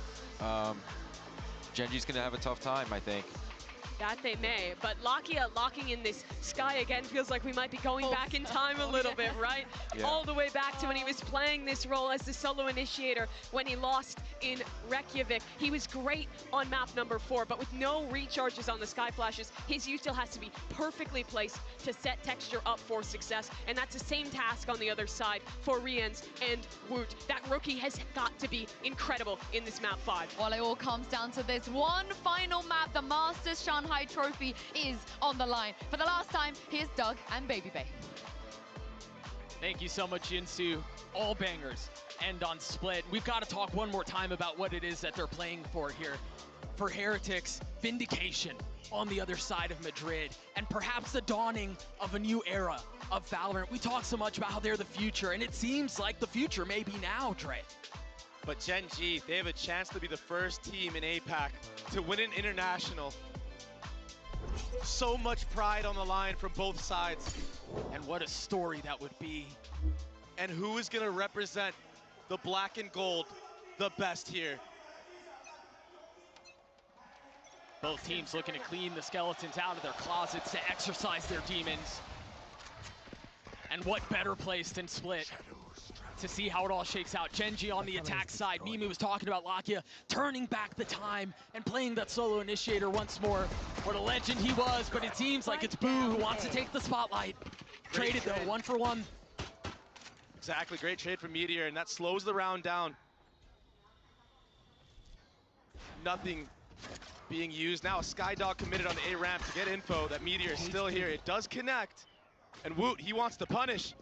Gen.G's gonna have a tough time, I think. That they may, but Lakia locking in this sky again feels like we might be going back in time a little bit, right? Yeah. All the way back to when he was playing this role as the solo initiator when he lost in Reykjavik. He was great on map number 4, but with no recharges on the sky flashes, his U still has to be perfectly placed to set texture up for success, and that's the same task on the other side for Riens and Woot. That rookie has got to be incredible in this map 5. Well, it all comes down to this one final map. The Masters Shanghai Trophy is on the line. For the last time, here's Doug and Baby Bay. Thank you so much, Jinsu. All bangers end on Split. We've got to talk one more time about what it is that they're playing for here. For Heretics, vindication on the other side of Madrid, and perhaps the dawning of a new era of Valorant. We talk so much about how they're the future, and it seems like the future may be now, Dre. But Gen.G, they have a chance to be the first team in APAC to win an international. So much pride on the line from both sides. And what a story that would be. And who is going to represent the black and gold the best here? Both teams looking to clean the skeletons out of their closets to exercise their demons. And what better place than Split to see how it all shakes out. Gen.G on the attack side. Mimi was talking about Lakia turning back the time and playing that solo initiator once more. What a legend he was, but it seems like it's Boo who wants to take the spotlight. Traded though, 1 for 1. Exactly, great trade from Meteor, and that slows the round down. Nothing being used. Now a Skydog committed on the A ramp to get info that Meteor is still here. It does connect. And Woot, he wants to punish.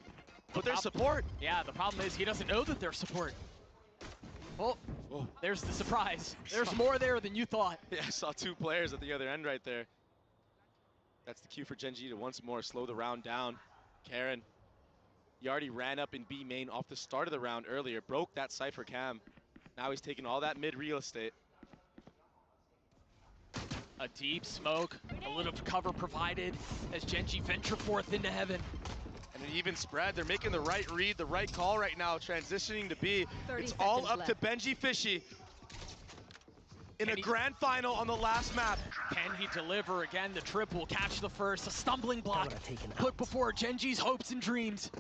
But there's support. Yeah, the problem is he doesn't know that there's support. Oh, there's the surprise. There's more there than you thought. Yeah, I saw 2 players at the other end right there. That's the cue for Gen.G to once more slow the round down. Karen, he already ran up in B main off the start of the round earlier, broke that Cypher cam. Now he's taking all that mid real estate. A deep smoke, a little cover provided as Gen.G venture forth into heaven. And an even spread. They're making the right read, the right call right now, transitioning to B. It's all up to Benji Fishy. in a grand final on the last map. Can he deliver again? The trip will catch the first. A stumbling block put before Genji's hopes and dreams.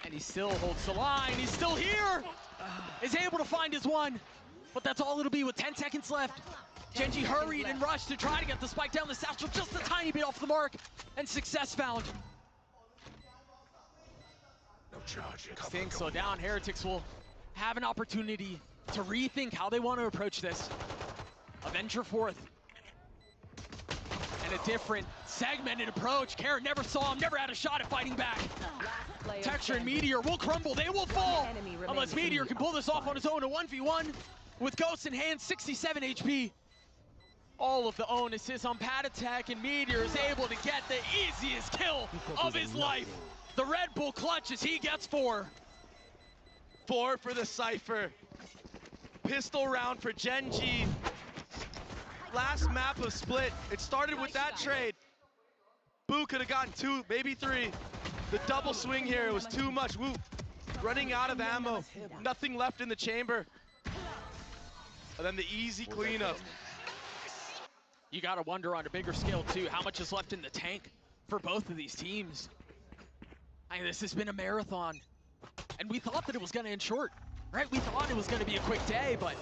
And he still holds the line. He's still here. Is able to find his one. But that's all it'll be with 10 seconds left. Genji hurried and rushed to try to get the spike down the satchel just a tiny bit off the mark. And success found. No charge. Things slow down. Heretics will have an opportunity to rethink how they want to approach this. Avenger fourth. And a different segmented approach. Karen never saw him, never had a shot at fighting back. Texture and Meteor will crumble, they will fall. Unless Meteor can pull this off on his own, a 1v1 with Ghost in hand, 67 HP. All of the onus is on Pat Attack, and Meteor is able to get the easiest kill of his life. The Red Bull clutches, he gets 4. 4 for the Cypher. Pistol round for Genji. Last map of Split. It started with that trade. Boo could have gotten 2, maybe 3. The double swing here was too much. Woo, running out of ammo. Nothing left in the chamber. And then the easy cleanup. You gotta wonder on a bigger scale too, how much is left in the tank for both of these teams. I mean, this has been a marathon. And we thought that it was gonna end short, right? We thought it was gonna be a quick day, but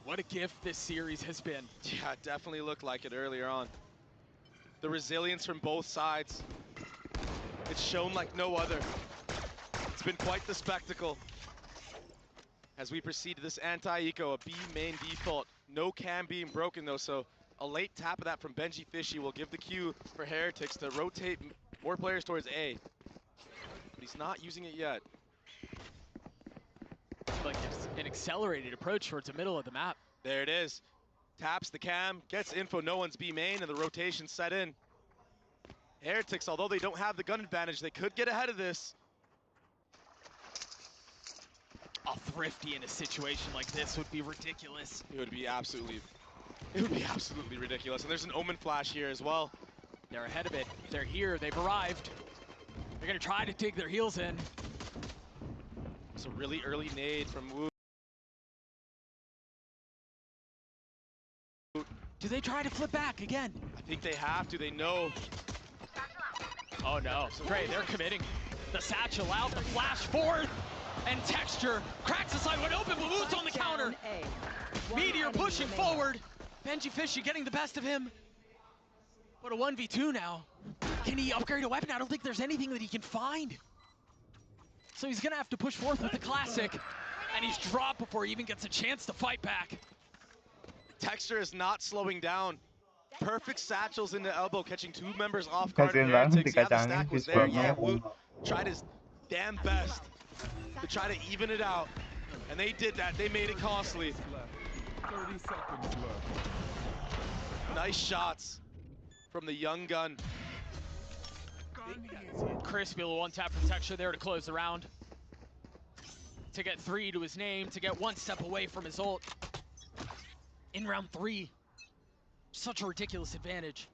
what a gift this series has been. Yeah, it definitely looked like it earlier on. The resilience from both sides. It's shown like no other. It's been quite the spectacle. As we proceed to this anti-eco, a B main default. No cam being broken though, so a late tap of that from Benji Fishy will give the cue for Heretics to rotate more players towards A. But he's not using it yet. Like it's an accelerated approach towards the middle of the map. There it is. Taps the cam, gets info, no one's B main, and the rotation set in. Heretics, although they don't have the gun advantage, they could get ahead of this. A Thrifty in a situation like this would be ridiculous. It would be absolutely ridiculous. And there's an Omen flash here as well. They're ahead of it. They're here, they've arrived. They're gonna try to dig their heels in. It's a really early nade from Wu. Do they try to flip back again? I think they have to, they know. Oh no, Trey, they're committing. The satchel out, the flash forth, and Texture cracks the side wide open, but Wu's on the counter. Meteor pushing forward. Benji Fishy getting the best of him. But a 1v2 now. Can he upgrade a weapon? I don't think there's anything that he can find. So he's gonna have to push forth with the classic, and he's dropped before he even gets a chance to fight back. Texture is not slowing down. Perfect satchels into elbow, catching 2 members off guard. Kasi lang, Yeah, the dikacangin stack was his there. pag Yeah, niya Wu kung tried his damn best to try to even it out. And they did that, they made it costly. 30 seconds left. Nice shots from the young gun. Crispy little one tap from Texture there to close the round. To get 3 to his name, to get 1 step away from his ult. In round 3. Such a ridiculous advantage.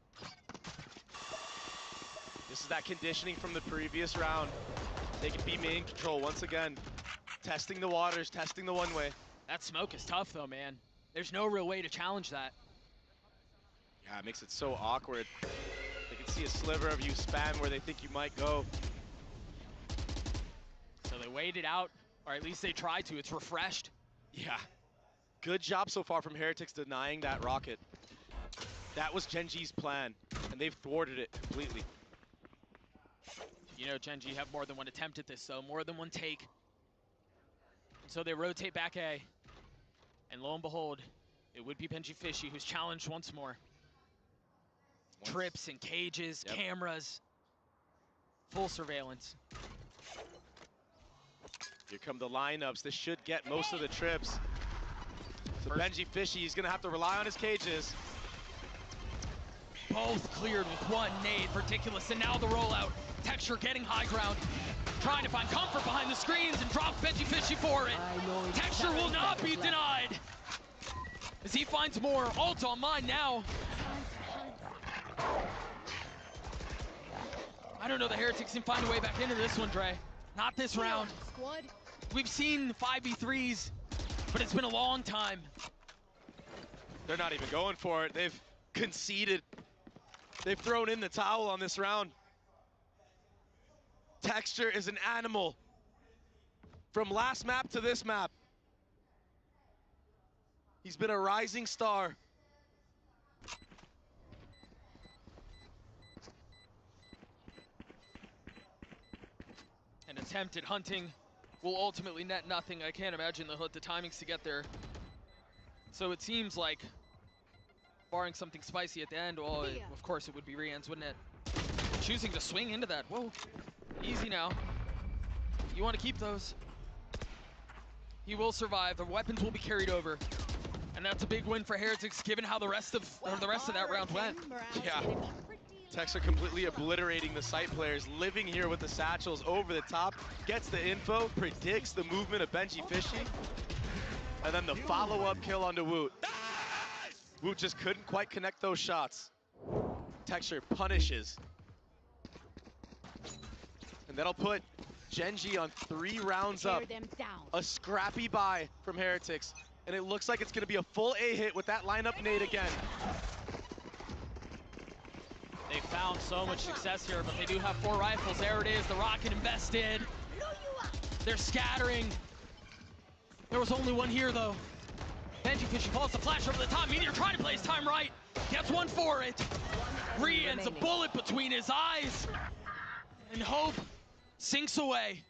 This is that conditioning from the previous round. They can be main control once again. Testing the waters, testing the one way. That smoke is tough though, man. There's no real way to challenge that. Yeah, it makes it so awkward. They can see a sliver of you spam where they think you might go. So they wait it out, or at least they try to. It's refreshed. Yeah. Good job so far from Heretics denying that rocket. That was Genji's plan, and they've thwarted it completely. You know, Genji have more than one attempt at this, though, more than one take. So they rotate back A, and lo and behold, it would be Benji Fishy who's challenged once more. Trips and cages, cameras, full surveillance. Here come the lineups. This should get most of the trips. So Benji Fishy, he's gonna have to rely on his cages. Both cleared with 1 nade, Ridiculous, and now the rollout. Texture getting high ground, trying to find comfort behind the screens and drop Benji Fishy for it. Texture will not be denied. As he finds more, ult on mine now. I don't know, the Heretics can find a way back into this one, Dre. Not this round. We've seen 5v3s but it's been a long time. They're not even going for it. They've conceded. They've thrown in the towel on this round. Texture is an animal. From last map to this map, he's been a rising star. An attempt at hunting will ultimately net nothing. I can't imagine the timings to get there. So it seems like, barring something spicy at the end, well, of course it would be Rian's, wouldn't it? Choosing to swing into that. Whoa, easy now. You want to keep those. He will survive. The weapons will be carried over. And that's a big win for Heretics, given how the rest of that round went. Yeah. Texture completely obliterating the site players, living here with the satchels over the top, gets the info, predicts the movement of Benji Fishy, and then the follow-up kill onto Woot. Woot just couldn't quite connect those shots. Texture punishes. And that'll put Genji on 3 rounds up. A scrappy buy from Heretics. And it looks like it's gonna be a full A hit with that lineup nade again. They found so much success here, but they do have 4 rifles. There it is, the rocket invested. They're scattering. There was only one here though. Benji Fishy falls the flash over the top. Meteor trying to play his time right. Gets one for it. Rian's a bullet between his eyes. And hope sinks away.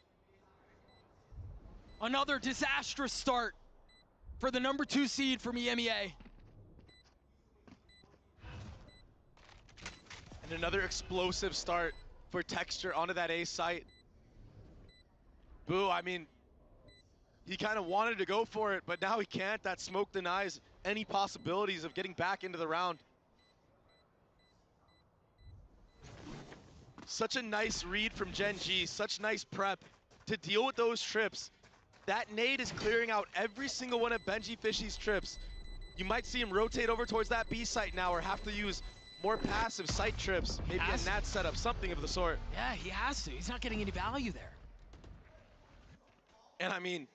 Another disastrous start for the number 2 seed from EMEA. And another explosive start for Texture onto that A site. Boo, I mean, he kind of wanted to go for it, but now he can't. That smoke denies any possibilities of getting back into the round. Such a nice read from Gen G, such nice prep to deal with those trips. That nade is clearing out every single one of Benji Fishy's trips. You might see him rotate over towards that B site now or have to use more passive site trips, maybe a NAT setup, something of the sort. Yeah, he has to. He's not getting any value there. And I mean,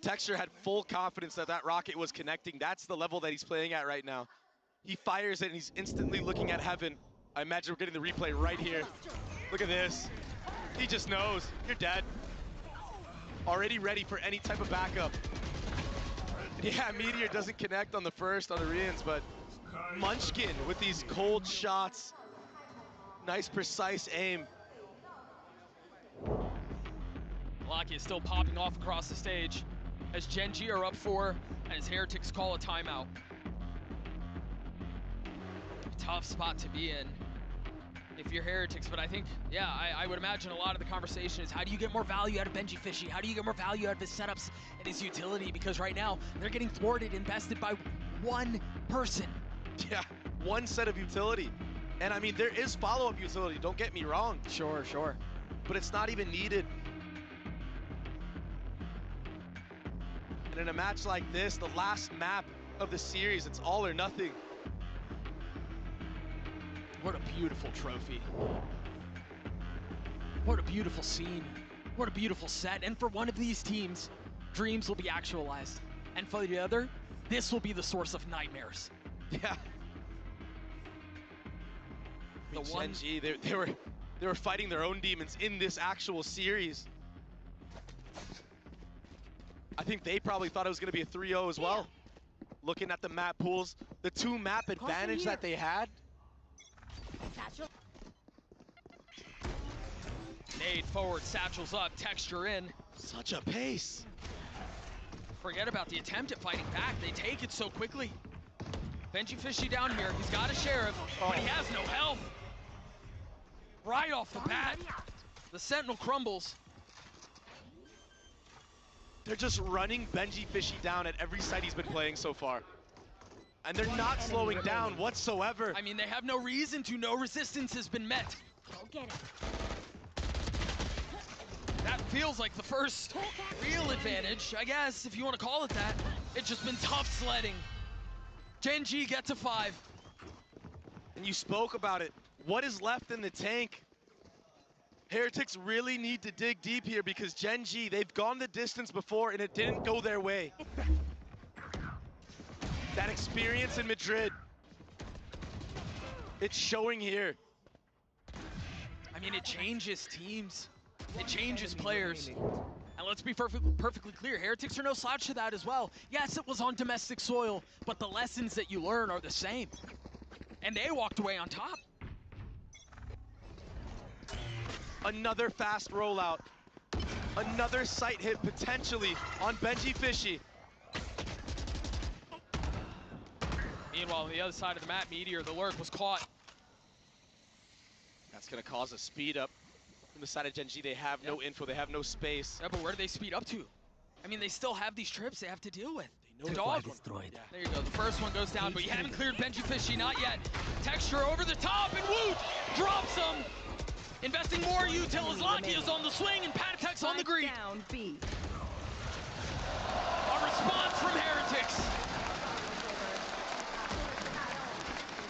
Texture had full confidence that that rocket was connecting. That's the level that he's playing at right now. He fires it and he's instantly looking at heaven. I imagine we're getting the replay right here. Look at this. He just knows, you're dead. Already ready for any type of backup. Yeah, Meteor doesn't connect on the first, on the Rians, but Munchkin with these cold shots. Nice, precise aim. Locky is still popping off across the stage as Gen G are up 4 and as Heretics call a timeout. Tough spot to be in if you're Heretics, but I think, yeah, I would imagine a lot of the conversation is how do you get more value out of Benji Fishy? How do you get more value out of his setups and his utility? Because right now, they're getting thwarted and bested by one person. Yeah, one set of utility. And I mean, there is follow-up utility, don't get me wrong. Sure, sure. But it's not even needed. And in a match like this, the last map of the series, it's all or nothing. What a beautiful trophy. What a beautiful scene. What a beautiful set. And for one of these teams, dreams will be actualized. And for the other, this will be the source of nightmares. Yeah. The Gen G, they were fighting their own demons in this actual series. I think they probably thought it was going to be a 3-0 as well. Looking at the map pools, the 2 map advantage that they had. Nade forward, satchels up, Texture in. Such a pace. Forget about the attempt at fighting back. They take it so quickly. Benji Fishy down here. He's got a sheriff, but he has no health. Right off the bat, the Sentinel crumbles. They're just running Benji Fishy down at every site he's been playing so far. And they're not slowing down whatsoever. I mean, they have no reason to. No resistance has been met. Go get it. That feels like the first real advantage, I guess, if you want to call it that. It's just been tough sledding. Gen G gets a 5. And you spoke about it. What is left in the tank? Heretics really need to dig deep here because Gen G, they've gone the distance before and it didn't go their way. That experience in Madrid, it's showing here. I mean, it changes teams. It changes players. And let's be perfectly clear, Heretics are no slouch to that as well. Yes, it was on domestic soil, but the lessons that you learn are the same. And they walked away on top. Another fast rollout. Another sight hit potentially on Benji Fishy. Meanwhile, on the other side of the map, Meteor, the lurk, was caught. That's gonna cause a speed up. From the side of Gen G, they have no info, they have no space. Yeah, but where do they speed up to? I mean, they still have these trips they have to deal with. They know Dog. destroyed. Yeah. There you go, the first one goes down, but you haven't cleared Benji Fishy, not yet. Texture over the top, and Woot drops him. Investing more util as Lucky is on the swing, and Patatek's on the greet. Down B. A response from Heretics.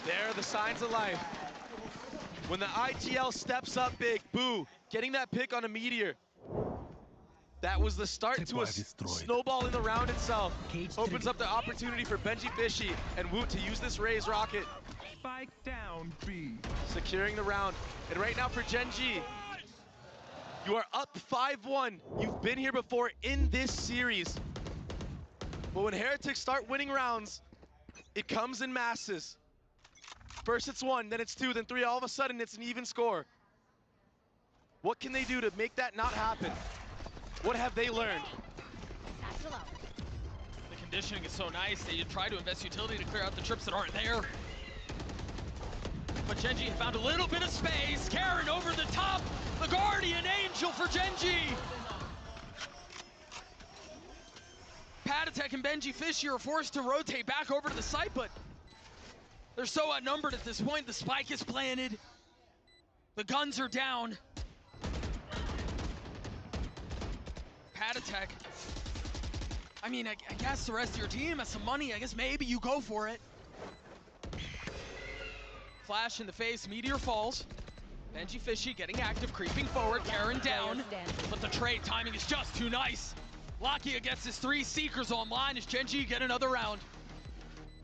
There are the signs of life. When the ITL steps up big, Boo, getting that pick on a Meteor. That was the start to a snowball in the round itself. Opens up the opportunity for Benji Fishy and Woot to use this Raze rocket. Spike down B. Securing the round. And right now for Gen G, you are up 5-1. You've been here before in this series. But when Heretics start winning rounds, it comes in masses. First it's 1, then it's 2, then 3, all of a sudden it's an even score. What can they do to make that not happen? What have they learned? The conditioning is so nice that you try to invest utility to clear out the trips that aren't there. But Gen G found a little bit of space. Karen over the top. The Guardian Angel for Gen G. Patatek and Benji Fishy are forced to rotate back over to the site, but they're so outnumbered at this point. The spike is planted. The guns are down. Patatek. I mean, I guess the rest of your team has some money. I guess maybe you go for it. Flash in the face, Meteor falls. Benji Fishy getting active, creeping forward, Karen down. But the trade timing is just too nice. Lakia gets his 3 Seekers online as Gen G get another round.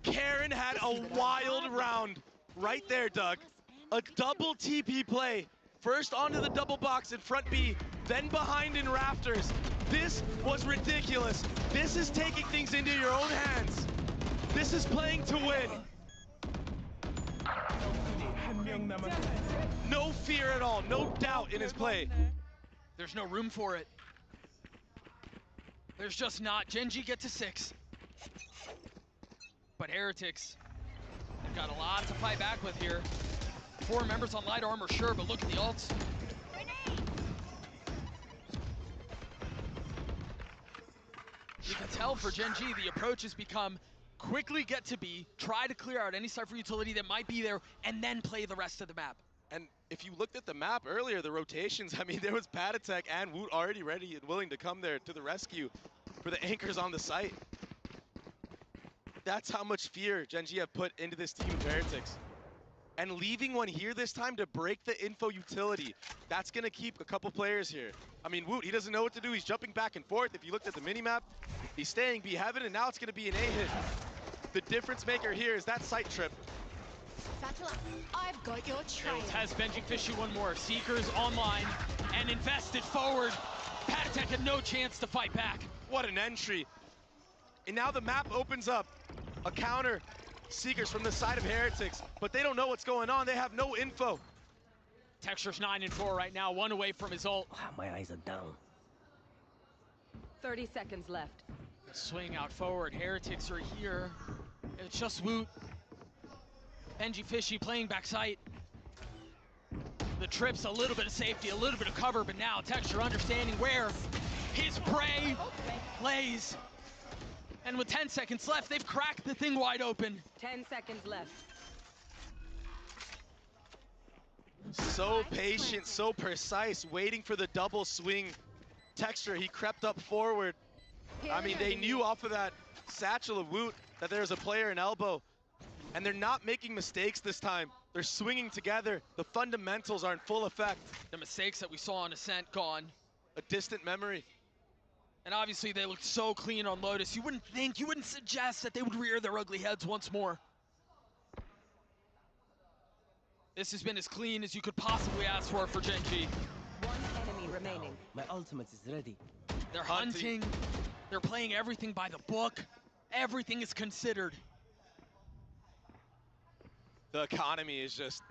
Karen had a wild round right there, Doug. A double TP play. First onto the double box in front B, then behind in rafters. This was ridiculous. This is taking things into your own hands. This is playing to win. No fear at all, no doubt in his play. There's no room for it. There's just not. Gen G get to 6. But Heretics, they've got a lot to fight back with here. 4 members on light armor, sure, but look at the ults. You can tell for Gen G, the approach has become quickly get to B, try to clear out any Cypher utility that might be there, and then play the rest of the map. And if you looked at the map earlier, the rotations, I mean, there was Patatek and Woot already ready and willing to come there to the rescue for the anchors on the site. That's how much fear Gen G have put into this team of Heretics. And leaving one here this time to break the info utility, that's gonna keep a couple players here. I mean, Woot, he doesn't know what to do. He's jumping back and forth. If you looked at the minimap, he's staying B heaven, and now it's gonna be an A hit. The difference maker here is that site trip. I've got your trail. Has Benji Fishy one more. Seekers online and invested forward. Patatek had no chance to fight back. What an entry. And now the map opens up. A counter. Seekers from the side of Heretics, but they don't know what's going on. They have no info. Texture's 9-4 right now, 1 away from his ult. My eyes are down. 30 seconds left. Swing out forward. Heretics are here. It's just Woot. Benji Fishy playing backside. The trip's a little bit of safety, a little bit of cover, but now Texture understanding where his prey lays. And with 10 seconds left, they've cracked the thing wide open. 10 seconds left. So patient, so precise, waiting for the double swing. Texture, he crept up forward. I mean, they knew off of that satchel of Woot that there's a player in elbow. And they're not making mistakes this time. They're swinging together. The fundamentals are in full effect. The mistakes that we saw on Ascent gone. A distant memory. And obviously they looked so clean on Lotus. You wouldn't suggest that they would rear their ugly heads once more. This has been as clean as you could possibly ask for Gen G. One enemy remaining. My ultimate is ready. They're hunting. They're playing everything by the book. Everything is considered. The economy is just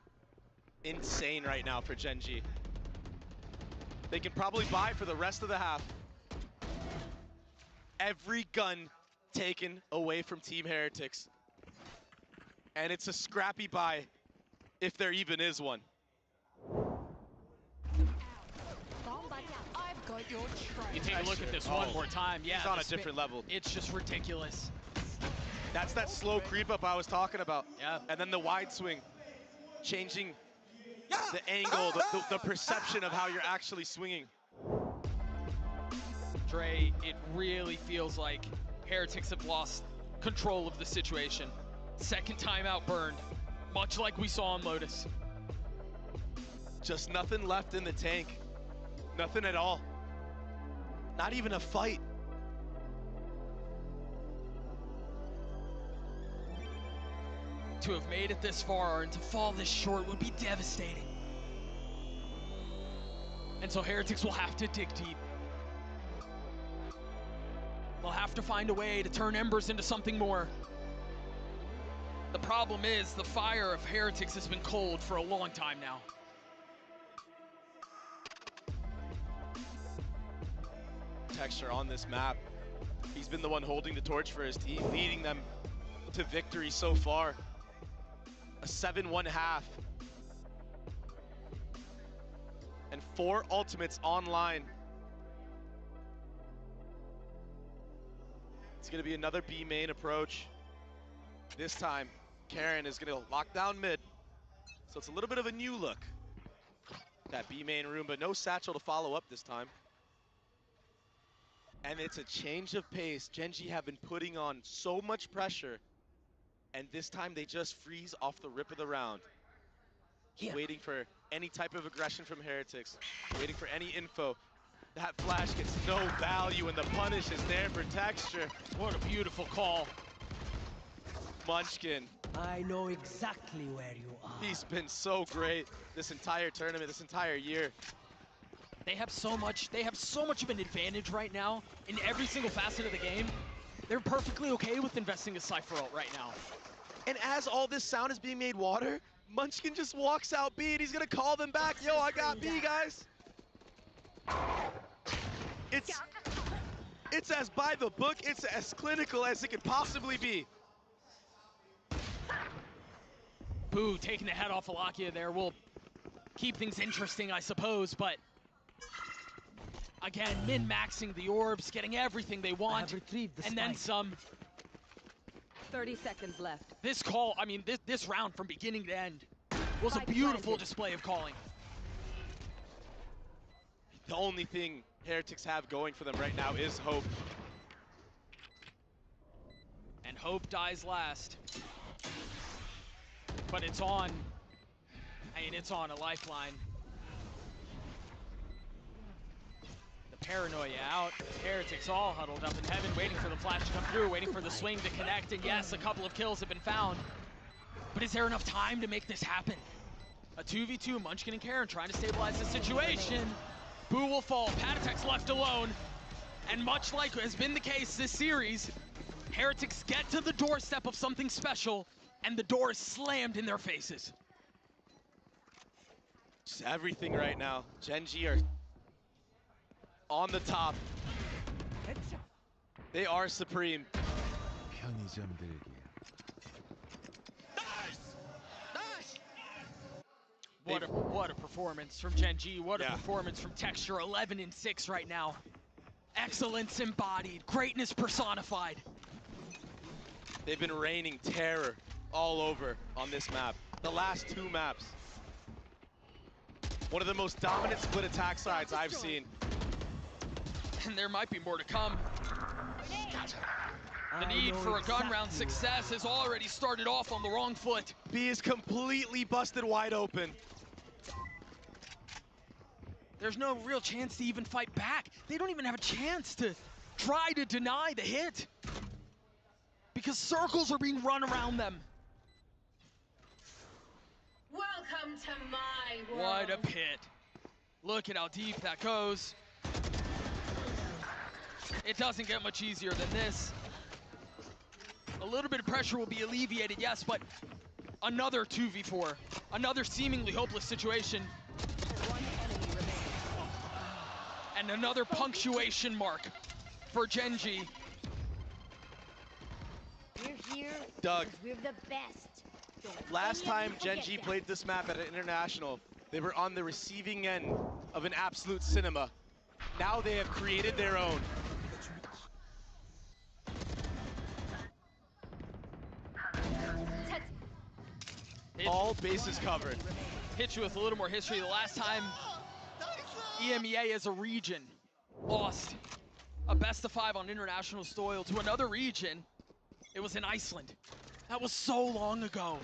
insane right now for Gen G. They can probably buy for the rest of the half. Every gun taken away from Team Heretics. And it's a scrappy buy, if there even is one. I've got your train. You take a look at this one more time. Yeah, he's on a different level. It's just ridiculous. That's that slow creep up I was talking about. Yeah. And then the wide swing, changing the angle, the perception of how you're actually swinging. Dre, it really feels like Heretics have lost control of the situation. Second timeout burned, much like we saw on Lotus. Just nothing left in the tank. Nothing at all. Not even a fight. To have made it this far and to fall this short would be devastating. And so Heretics will have to dig deep. They'll have to find a way to turn embers into something more. The problem is the fire of Heretics has been cold for a long time now. Texture on this map. He's been the one holding the torch for his team, leading them to victory so far. A 7-1 half. And 4 ultimates online. It's gonna be another B main approach. This time, Karen is gonna lock down mid. So it's a little bit of a new look. That B main room, but no satchel to follow up this time. And it's a change of pace. Gen G have been putting on so much pressure, and this time they just freeze off the rip of the round. Waiting for any type of aggression from Heretics, waiting for any info. That flash gets no value, and the punish is there for Texture. What a beautiful call. Munchkin. I know exactly where you are. He's been so great this entire tournament, this entire year. They have so much of an advantage right now in every single facet of the game. They're perfectly okay with investing a Cypher ult right now. And as all this sound is being made water, Munchkin just walks out B and he's gonna call them back. Yo, I got B, guys. It's as by the book, it's as clinical as it could possibly be. Boo taking the head off Alakia there will keep things interesting, I suppose, but again, min-maxing the orbs, getting everything they want, and then some. 30 seconds left. This call, I mean, this round from beginning to end was a beautiful display of calling. The only thing Heretics have going for them right now is hope. And hope dies last. But it's on. I mean, it's on a lifeline. The paranoia out. Heretics all huddled up in heaven, waiting for the flash to come through, waiting for the swing to connect. And yes, a couple of kills have been found. But is there enough time to make this happen? A 2v2, Munchkin and Karen trying to stabilize the situation. Boo will fall, Patatek's left alone. And much like has been the case this series, Heretics get to the doorstep of something special, and the door is slammed in their faces. Just everything right now. Gen G are on the top. They are supreme. What a performance from Gen G. What a performance from Texture. 11-6 right now. Excellence embodied, greatness personified. They've been raining terror all over on this map. The last 2 maps. One of the most dominant split attack sides I've seen. And there might be more to come. The need for a gun round success has already started off on the wrong foot. B is completely busted wide open. There's no real chance to even fight back. They don't even have a chance to try to deny the hit because circles are being run around them. Welcome to my world. What a pit. Look at how deep that goes. It doesn't get much easier than this. A little bit of pressure will be alleviated, yes, but another 2v4. Another seemingly hopeless situation. One enemy remaining. And another punctuation mark for Gen.G. We're here Doug. because we're the best. Don't Last any of time you forget Gen.G that. played this map at an international, they were on the receiving end of an absolute cinema. Now they have created their own. All bases covered. Hit you with a little more history. The last time EMEA as a region lost a best-of-5 on international soil to another region, it was in Iceland. That was so long ago.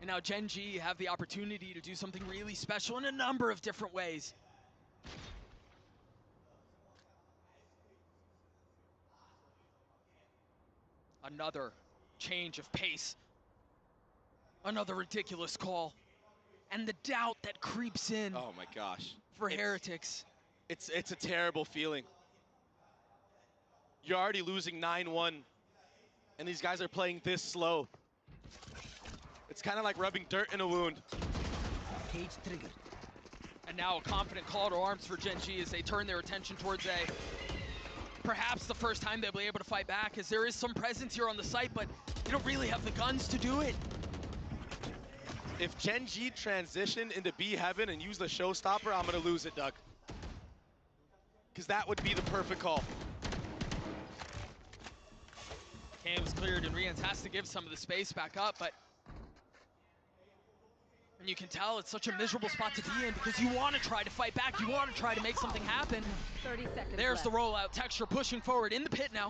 And now Gen.G have the opportunity to do something really special in a number of different ways. Another change of pace. Another ridiculous call. And the doubt that creeps in. Oh my gosh. For Heretics. It's a terrible feeling. You're already losing 9-1, and these guys are playing this slow. It's kind of like rubbing dirt in a wound. Cage triggered. And now a confident call to arms for Gen.G as they turn their attention towards A. Perhaps the first time they'll be able to fight back, as there is some presence here on the site, but they don't really have the guns to do it. If Gen.G transition into B heaven and use the showstopper, I'm gonna lose it, Doug. Because that would be the perfect call. Cam was cleared and Rians has to give some of the space back up, but and you can tell it's such a miserable spot to be in because you want to try to fight back, you want to try to make something happen. 30 seconds There's left. the rollout. Texture pushing forward in the pit now.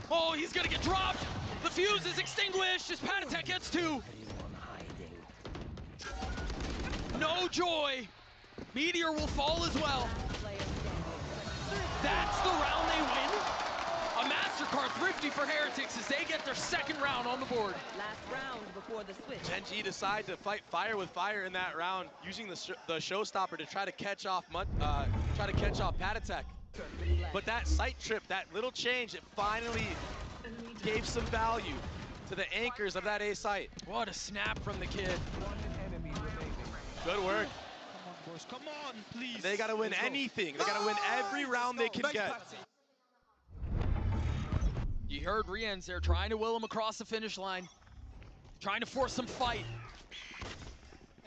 Oh, he's gonna get dropped. The fuse is extinguished as Patatek gets 2. No joy. Meteor will fall as well. That's the round they win. A MasterCard thrifty for Heretics as they get their second round on the board. Last round before the switch. Gen.G decide to fight fire with fire in that round, using the showstopper to try to catch off Patatek. But that sight trip, that little change, it finally gave some value to the anchors of that A site. What a snap from the kid. One enemy remaining. Good work. Come on, boys. Come on, please. They gotta win anything. They gotta win every round they can get. You heard Rians there trying to will him across the finish line, trying to force some fight.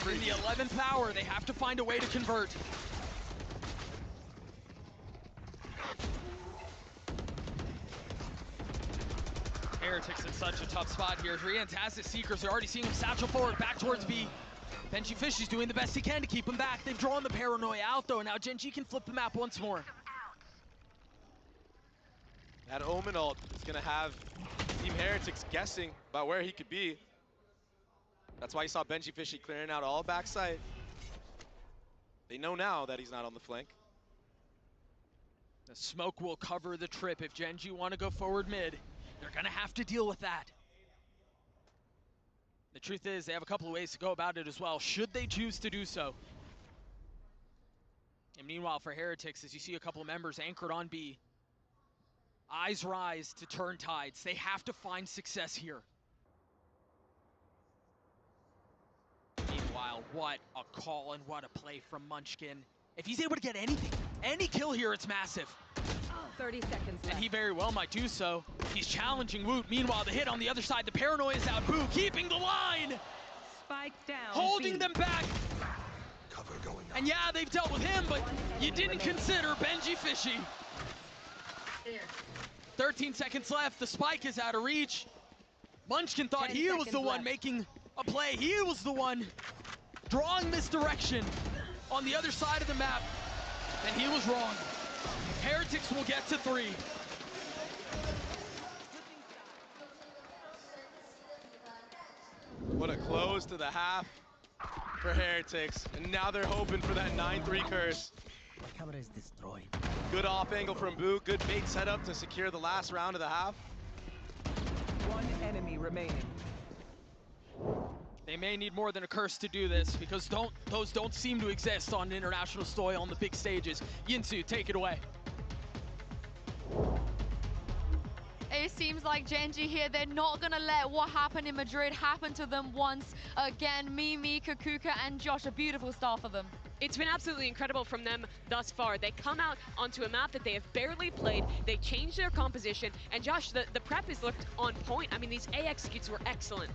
And in the 11th hour, they have to find a way to convert. Heretics in such a tough spot here. Rians has his Seekers. They're already seeing him satchel forward, back towards B. Benji Fishy's doing the best he can to keep him back. They've drawn the paranoia out, though. Now Gen.G can flip the map once more. That Omen ult is gonna have Team Heretics guessing about where he could be. That's why you saw Benji Fishy clearing out all backside. They know now that he's not on the flank. The smoke will cover the trip. If Gen.G want to go forward mid, they're gonna have to deal with that. The truth is, they have a couple of ways to go about it as well, should they choose to do so. And meanwhile, for Heretics, as you see a couple of members anchored on B, eyes rise to turn tides. They have to find success here. Meanwhile, what a call and what a play from Munchkin. If he's able to get anything, any kill here, it's massive. 30 seconds left. And he very well might do so. He's challenging Woot. Meanwhile, the hit on the other side, the paranoia is out. Boo keeping the line. Spike down. Holding B. them back. Cover going And yeah, they've dealt with him, but you didn't consider Benji Fishy. 13 seconds left. The spike is out of reach. Munchkin thought 10 he was the seconds one left. making a play. He was the one drawing misdirection on the other side of the map. And he was wrong. Heretics will get to 3. What a close to the half for Heretics. And now they're hoping for that 9-3 curse. My camera is destroyed. Good off angle from Boo. Good bait setup to secure the last round of the half. One enemy remaining. They may need more than a curse to do this because those don't seem to exist on international soil on the big stages. Yinsu, take it away. It seems like Genji here, they're not going to let what happened in Madrid happen to them once again. Mimi, Kakuka, and Josh, a beautiful start for them. It's been absolutely incredible from them thus far. They come out onto a map that they have barely played. They changed their composition. And Josh, the prep has looked on point. I mean, these A executes were excellent.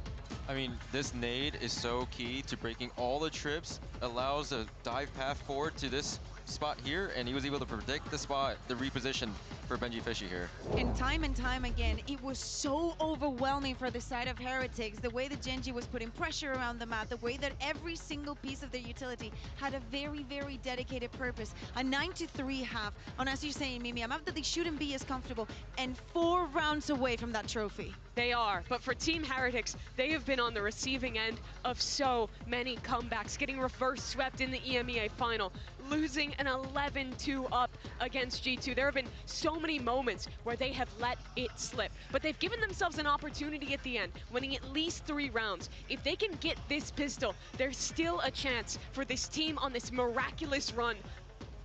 I mean, this nade is so key to breaking all the trips, allows a dive path forward to this spot here, and he was able to predict the spot, the reposition for Benji Fishy here. And time again, it was so overwhelming for the side of Heretics, the way that Genji was putting pressure around the map, the way that every single piece of their utility had a very, very dedicated purpose. A 9-3 half on, as you're saying, Mimi, a map that they shouldn't be as comfortable, and 4 rounds away from that trophy. They are, but for Team Heretics, they have been on the receiving end of so many comebacks, getting reverse swept in the EMEA final, losing an 11-2 up against G2. There have been so many moments where they have let it slip, but they've given themselves an opportunity at the end, winning at least 3 rounds. If they can get this pistol, there's still a chance for this team on this miraculous run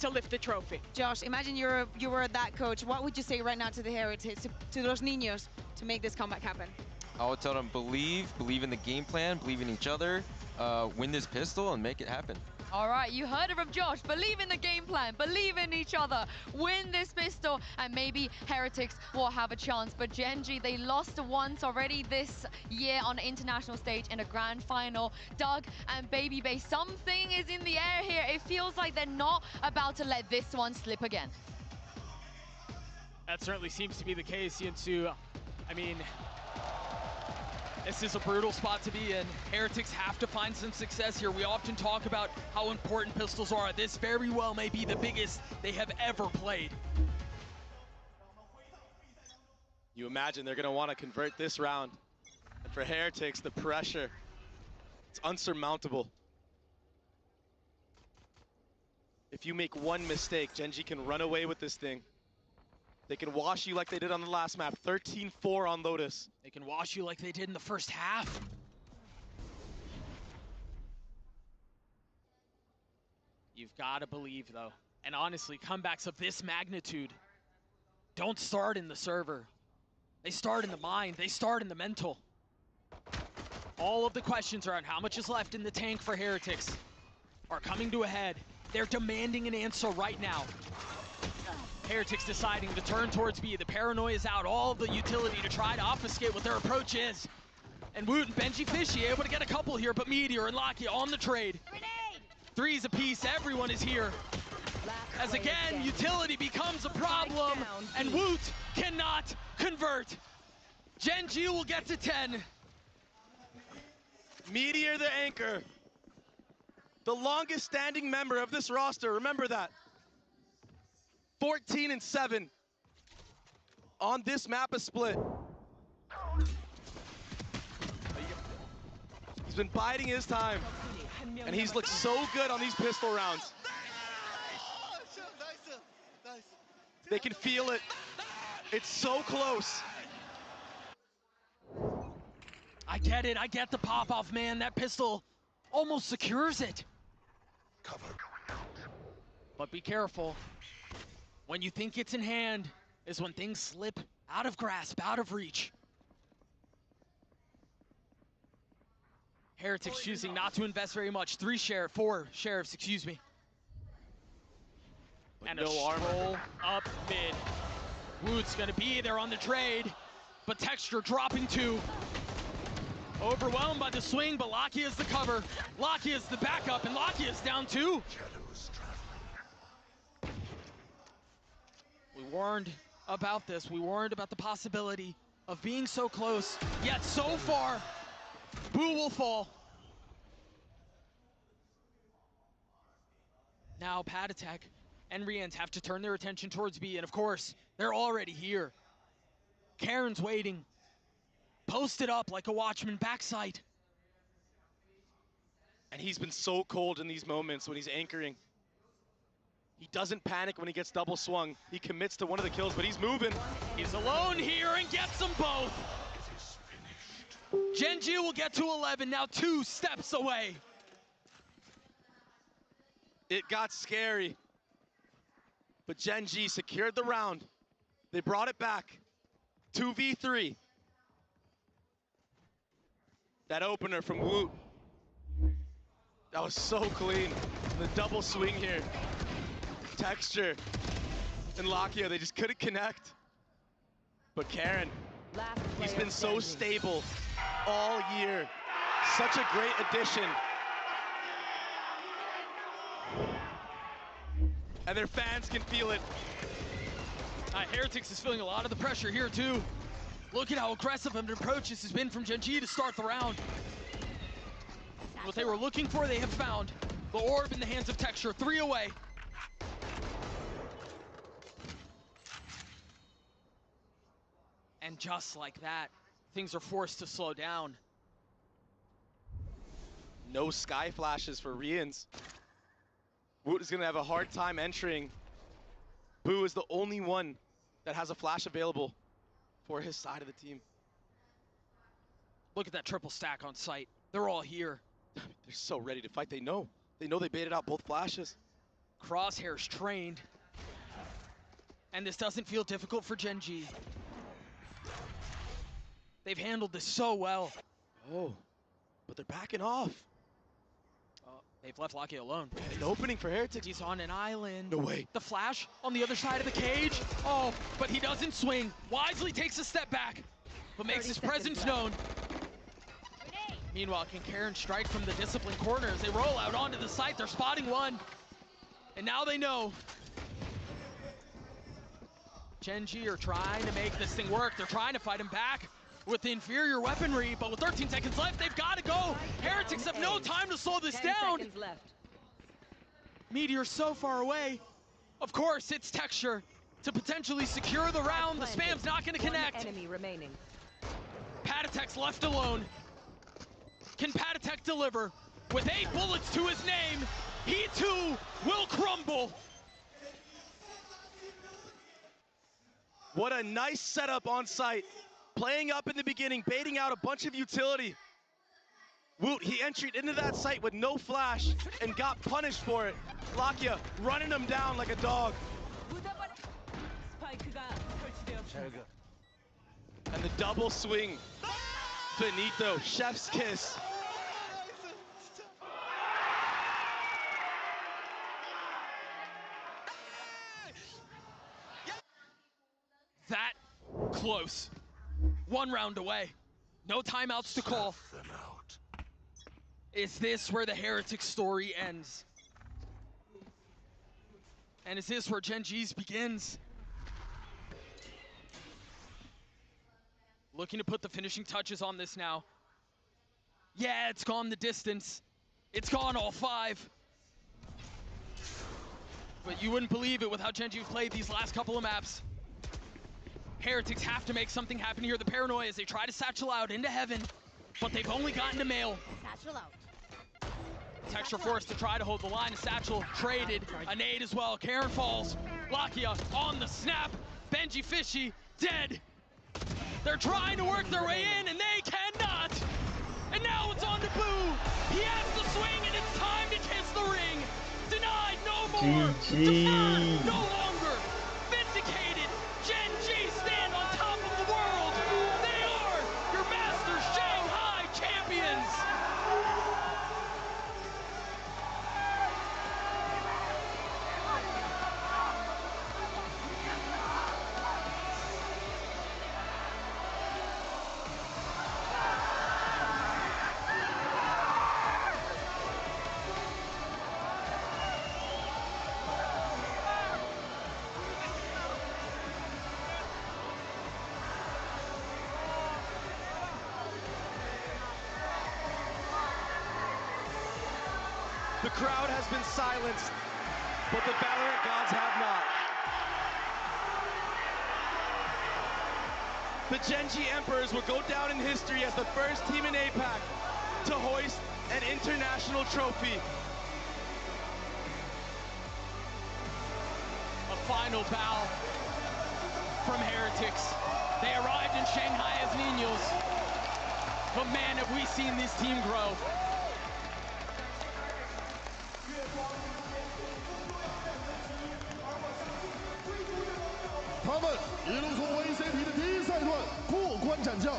to lift the trophy. Josh, imagine you were that coach. What would you say right now to the Heretics, to los niños, to make this comeback happen? I would tell them believe in the game plan, believe in each other, win this pistol and make it happen. All right, you heard it from Josh. Believe in the game plan, believe in each other, win this pistol, and maybe Heretics will have a chance. But Genji, they lost once already this year on the international stage in a grand final. Doug and Baby Bay, something is in the air here. It feels like they're not about to let this one slip again. That certainly seems to be the case, Yinsu. I mean, this is a brutal spot to be in. Heretics have to find some success here. We often talk about how important pistols are. This very well may be the biggest they have ever played. You imagine they're going to want to convert this round. And for Heretics, the pressure, it's unsurmountable. If you make one mistake, Genji can run away with this thing. They can wash you like they did on the last map, 13-4 on Lotus. They can wash you like they did in the first half. You've got to believe, though. And honestly, comebacks of this magnitude don't start in the server. They start in the mind. They start in the mental. All of the questions around how much is left in the tank for Heretics are coming to a head. They're demanding an answer right now. Heretics deciding to turn towards B. The paranoia is out, all the utility to try to obfuscate what their approach is. And Woot and Benji Fishy able to get a couple here, but Meteor and Locky on the trade. Threes apiece, everyone is here. As again, utility becomes a problem, and Woot cannot convert. Genji will get to 10. Meteor the anchor. The longest standing member of this roster, remember that. 14-7 on this map of Split. He's been biding his time, and he's looked so good on these pistol rounds. They can feel it. It's so close. I get it, I get the pop-off, man. That pistol almost secures it. Cover going out. But be careful. When you think it's in hand is when things slip out of grasp, out of reach. Heretics choosing not to invest very much. 4 sheriffs, excuse me. And a stroll up mid. Woot's gonna be there on the trade, but Texture dropping 2. Overwhelmed by the swing, but Locky is the cover. Locky is the backup, and Locky is down 2. We warned about this. We warned about the possibility of being so close, yet so far, Boo will fall. Now Pad Attack and Rians have to turn their attention towards B, and of course, they're already here. Karen's waiting, posted up like a watchman backside. And he's been so cold in these moments when he's anchoring. He doesn't panic when he gets double swung. He commits to one of the kills, but he's moving. He's alone here and gets them both. Gen G will get to 11, now 2 steps away. It got scary, but Gen G secured the round. They brought it back. 2v3. That opener from Woot. That was so clean. The double swing here. Texture and Lakia, they just couldn't connect. But Karen, he's been so stable all year. Such a great addition. And their fans can feel it. Heretics is feeling a lot of the pressure here too. Look at how aggressive of an approach this has been from Gen G to start the round. What they were looking for, they have found. The orb in the hands of Texture, 3 away. And just like that, things are forced to slow down. No sky flashes for Rians. Woot is gonna have a hard time entering. Boo is the only one that has a flash available for his side of the team. Look at that triple stack on site. They're all here. They're so ready to fight. They know they baited out both flashes. Crosshair's trained. And this doesn't feel difficult for Gen G. They've handled this so well. Oh, but they're backing off. They've left Lakia alone. An opening for Heretics. He's on an island. No way. The flash on the other side of the cage. Oh, but he doesn't swing. Wisely takes a step back, but makes his presence known. Meanwhile, can Karen strike from the disciplined corner as they roll out onto the site? They're spotting one. And now they know. Gen G are trying to make this thing work. They're trying to fight him back with inferior weaponry, but with 13 seconds left, they've got to go. Heretics have no time to slow this down. Meteor's so far away. Of course, it's Texture to potentially secure the round. The spam's not going to connect. Enemy remaining. Patatek's left alone. Can Patatek deliver? With 8 bullets to his name, he too will crumble. What a nice setup on site. Playing up in the beginning, baiting out a bunch of utility. Woot, he entered into that site with no flash and got punished for it. Lakia running him down like a dog. And the double swing. Finito, chef's kiss. That close. 1 round away. No timeouts to call. Is this where the Heretic story ends? And is this where Gen G's begins? Looking to put the finishing touches on this now. Yeah, it's gone the distance. It's gone all 5. But you wouldn't believe it with how Gen G played these last couple of maps. Heretics have to make something happen here. The paranoia as they try to satchel out into heaven, but they've only gotten to mail. Satchel out. Texture forced to try to hold the line. Satchel traded. A nade as well. Karen falls. Lakia on the snap. Benji Fishy dead. They're trying to work their way in, and they cannot. And now it's on to Boo. He has the swing, and it's time to kiss the ring. Denied, no more. Deferred, no longer. Vindicated. Gen G stand on top of the world. They are your Masters Shanghai champions. The crowd has been silenced, but the Valorant gods have not. The Gen G Emperors will go down in history as the first team in APAC to hoist an international trophy. final bow from Heretics. They arrived in Shanghai as niños, but man, have we seen this team grow.他们一路从 VCT 的第一赛段过关斩将，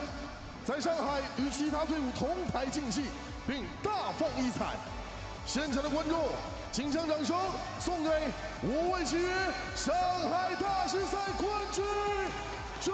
在上海与其他队伍同台竞技，并大放异彩。现场的观众，请将掌声送给5位契约上海大师赛冠军郑钧。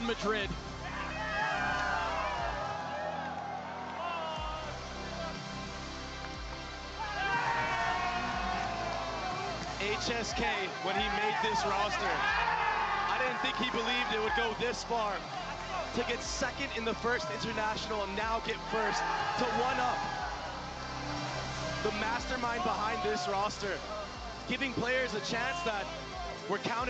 Madrid. HSK, when he made this roster, I didn't think he believed it would go this far. To get second in the first international and now get first, to one-up the mastermind behind this roster, giving players a chance that were counted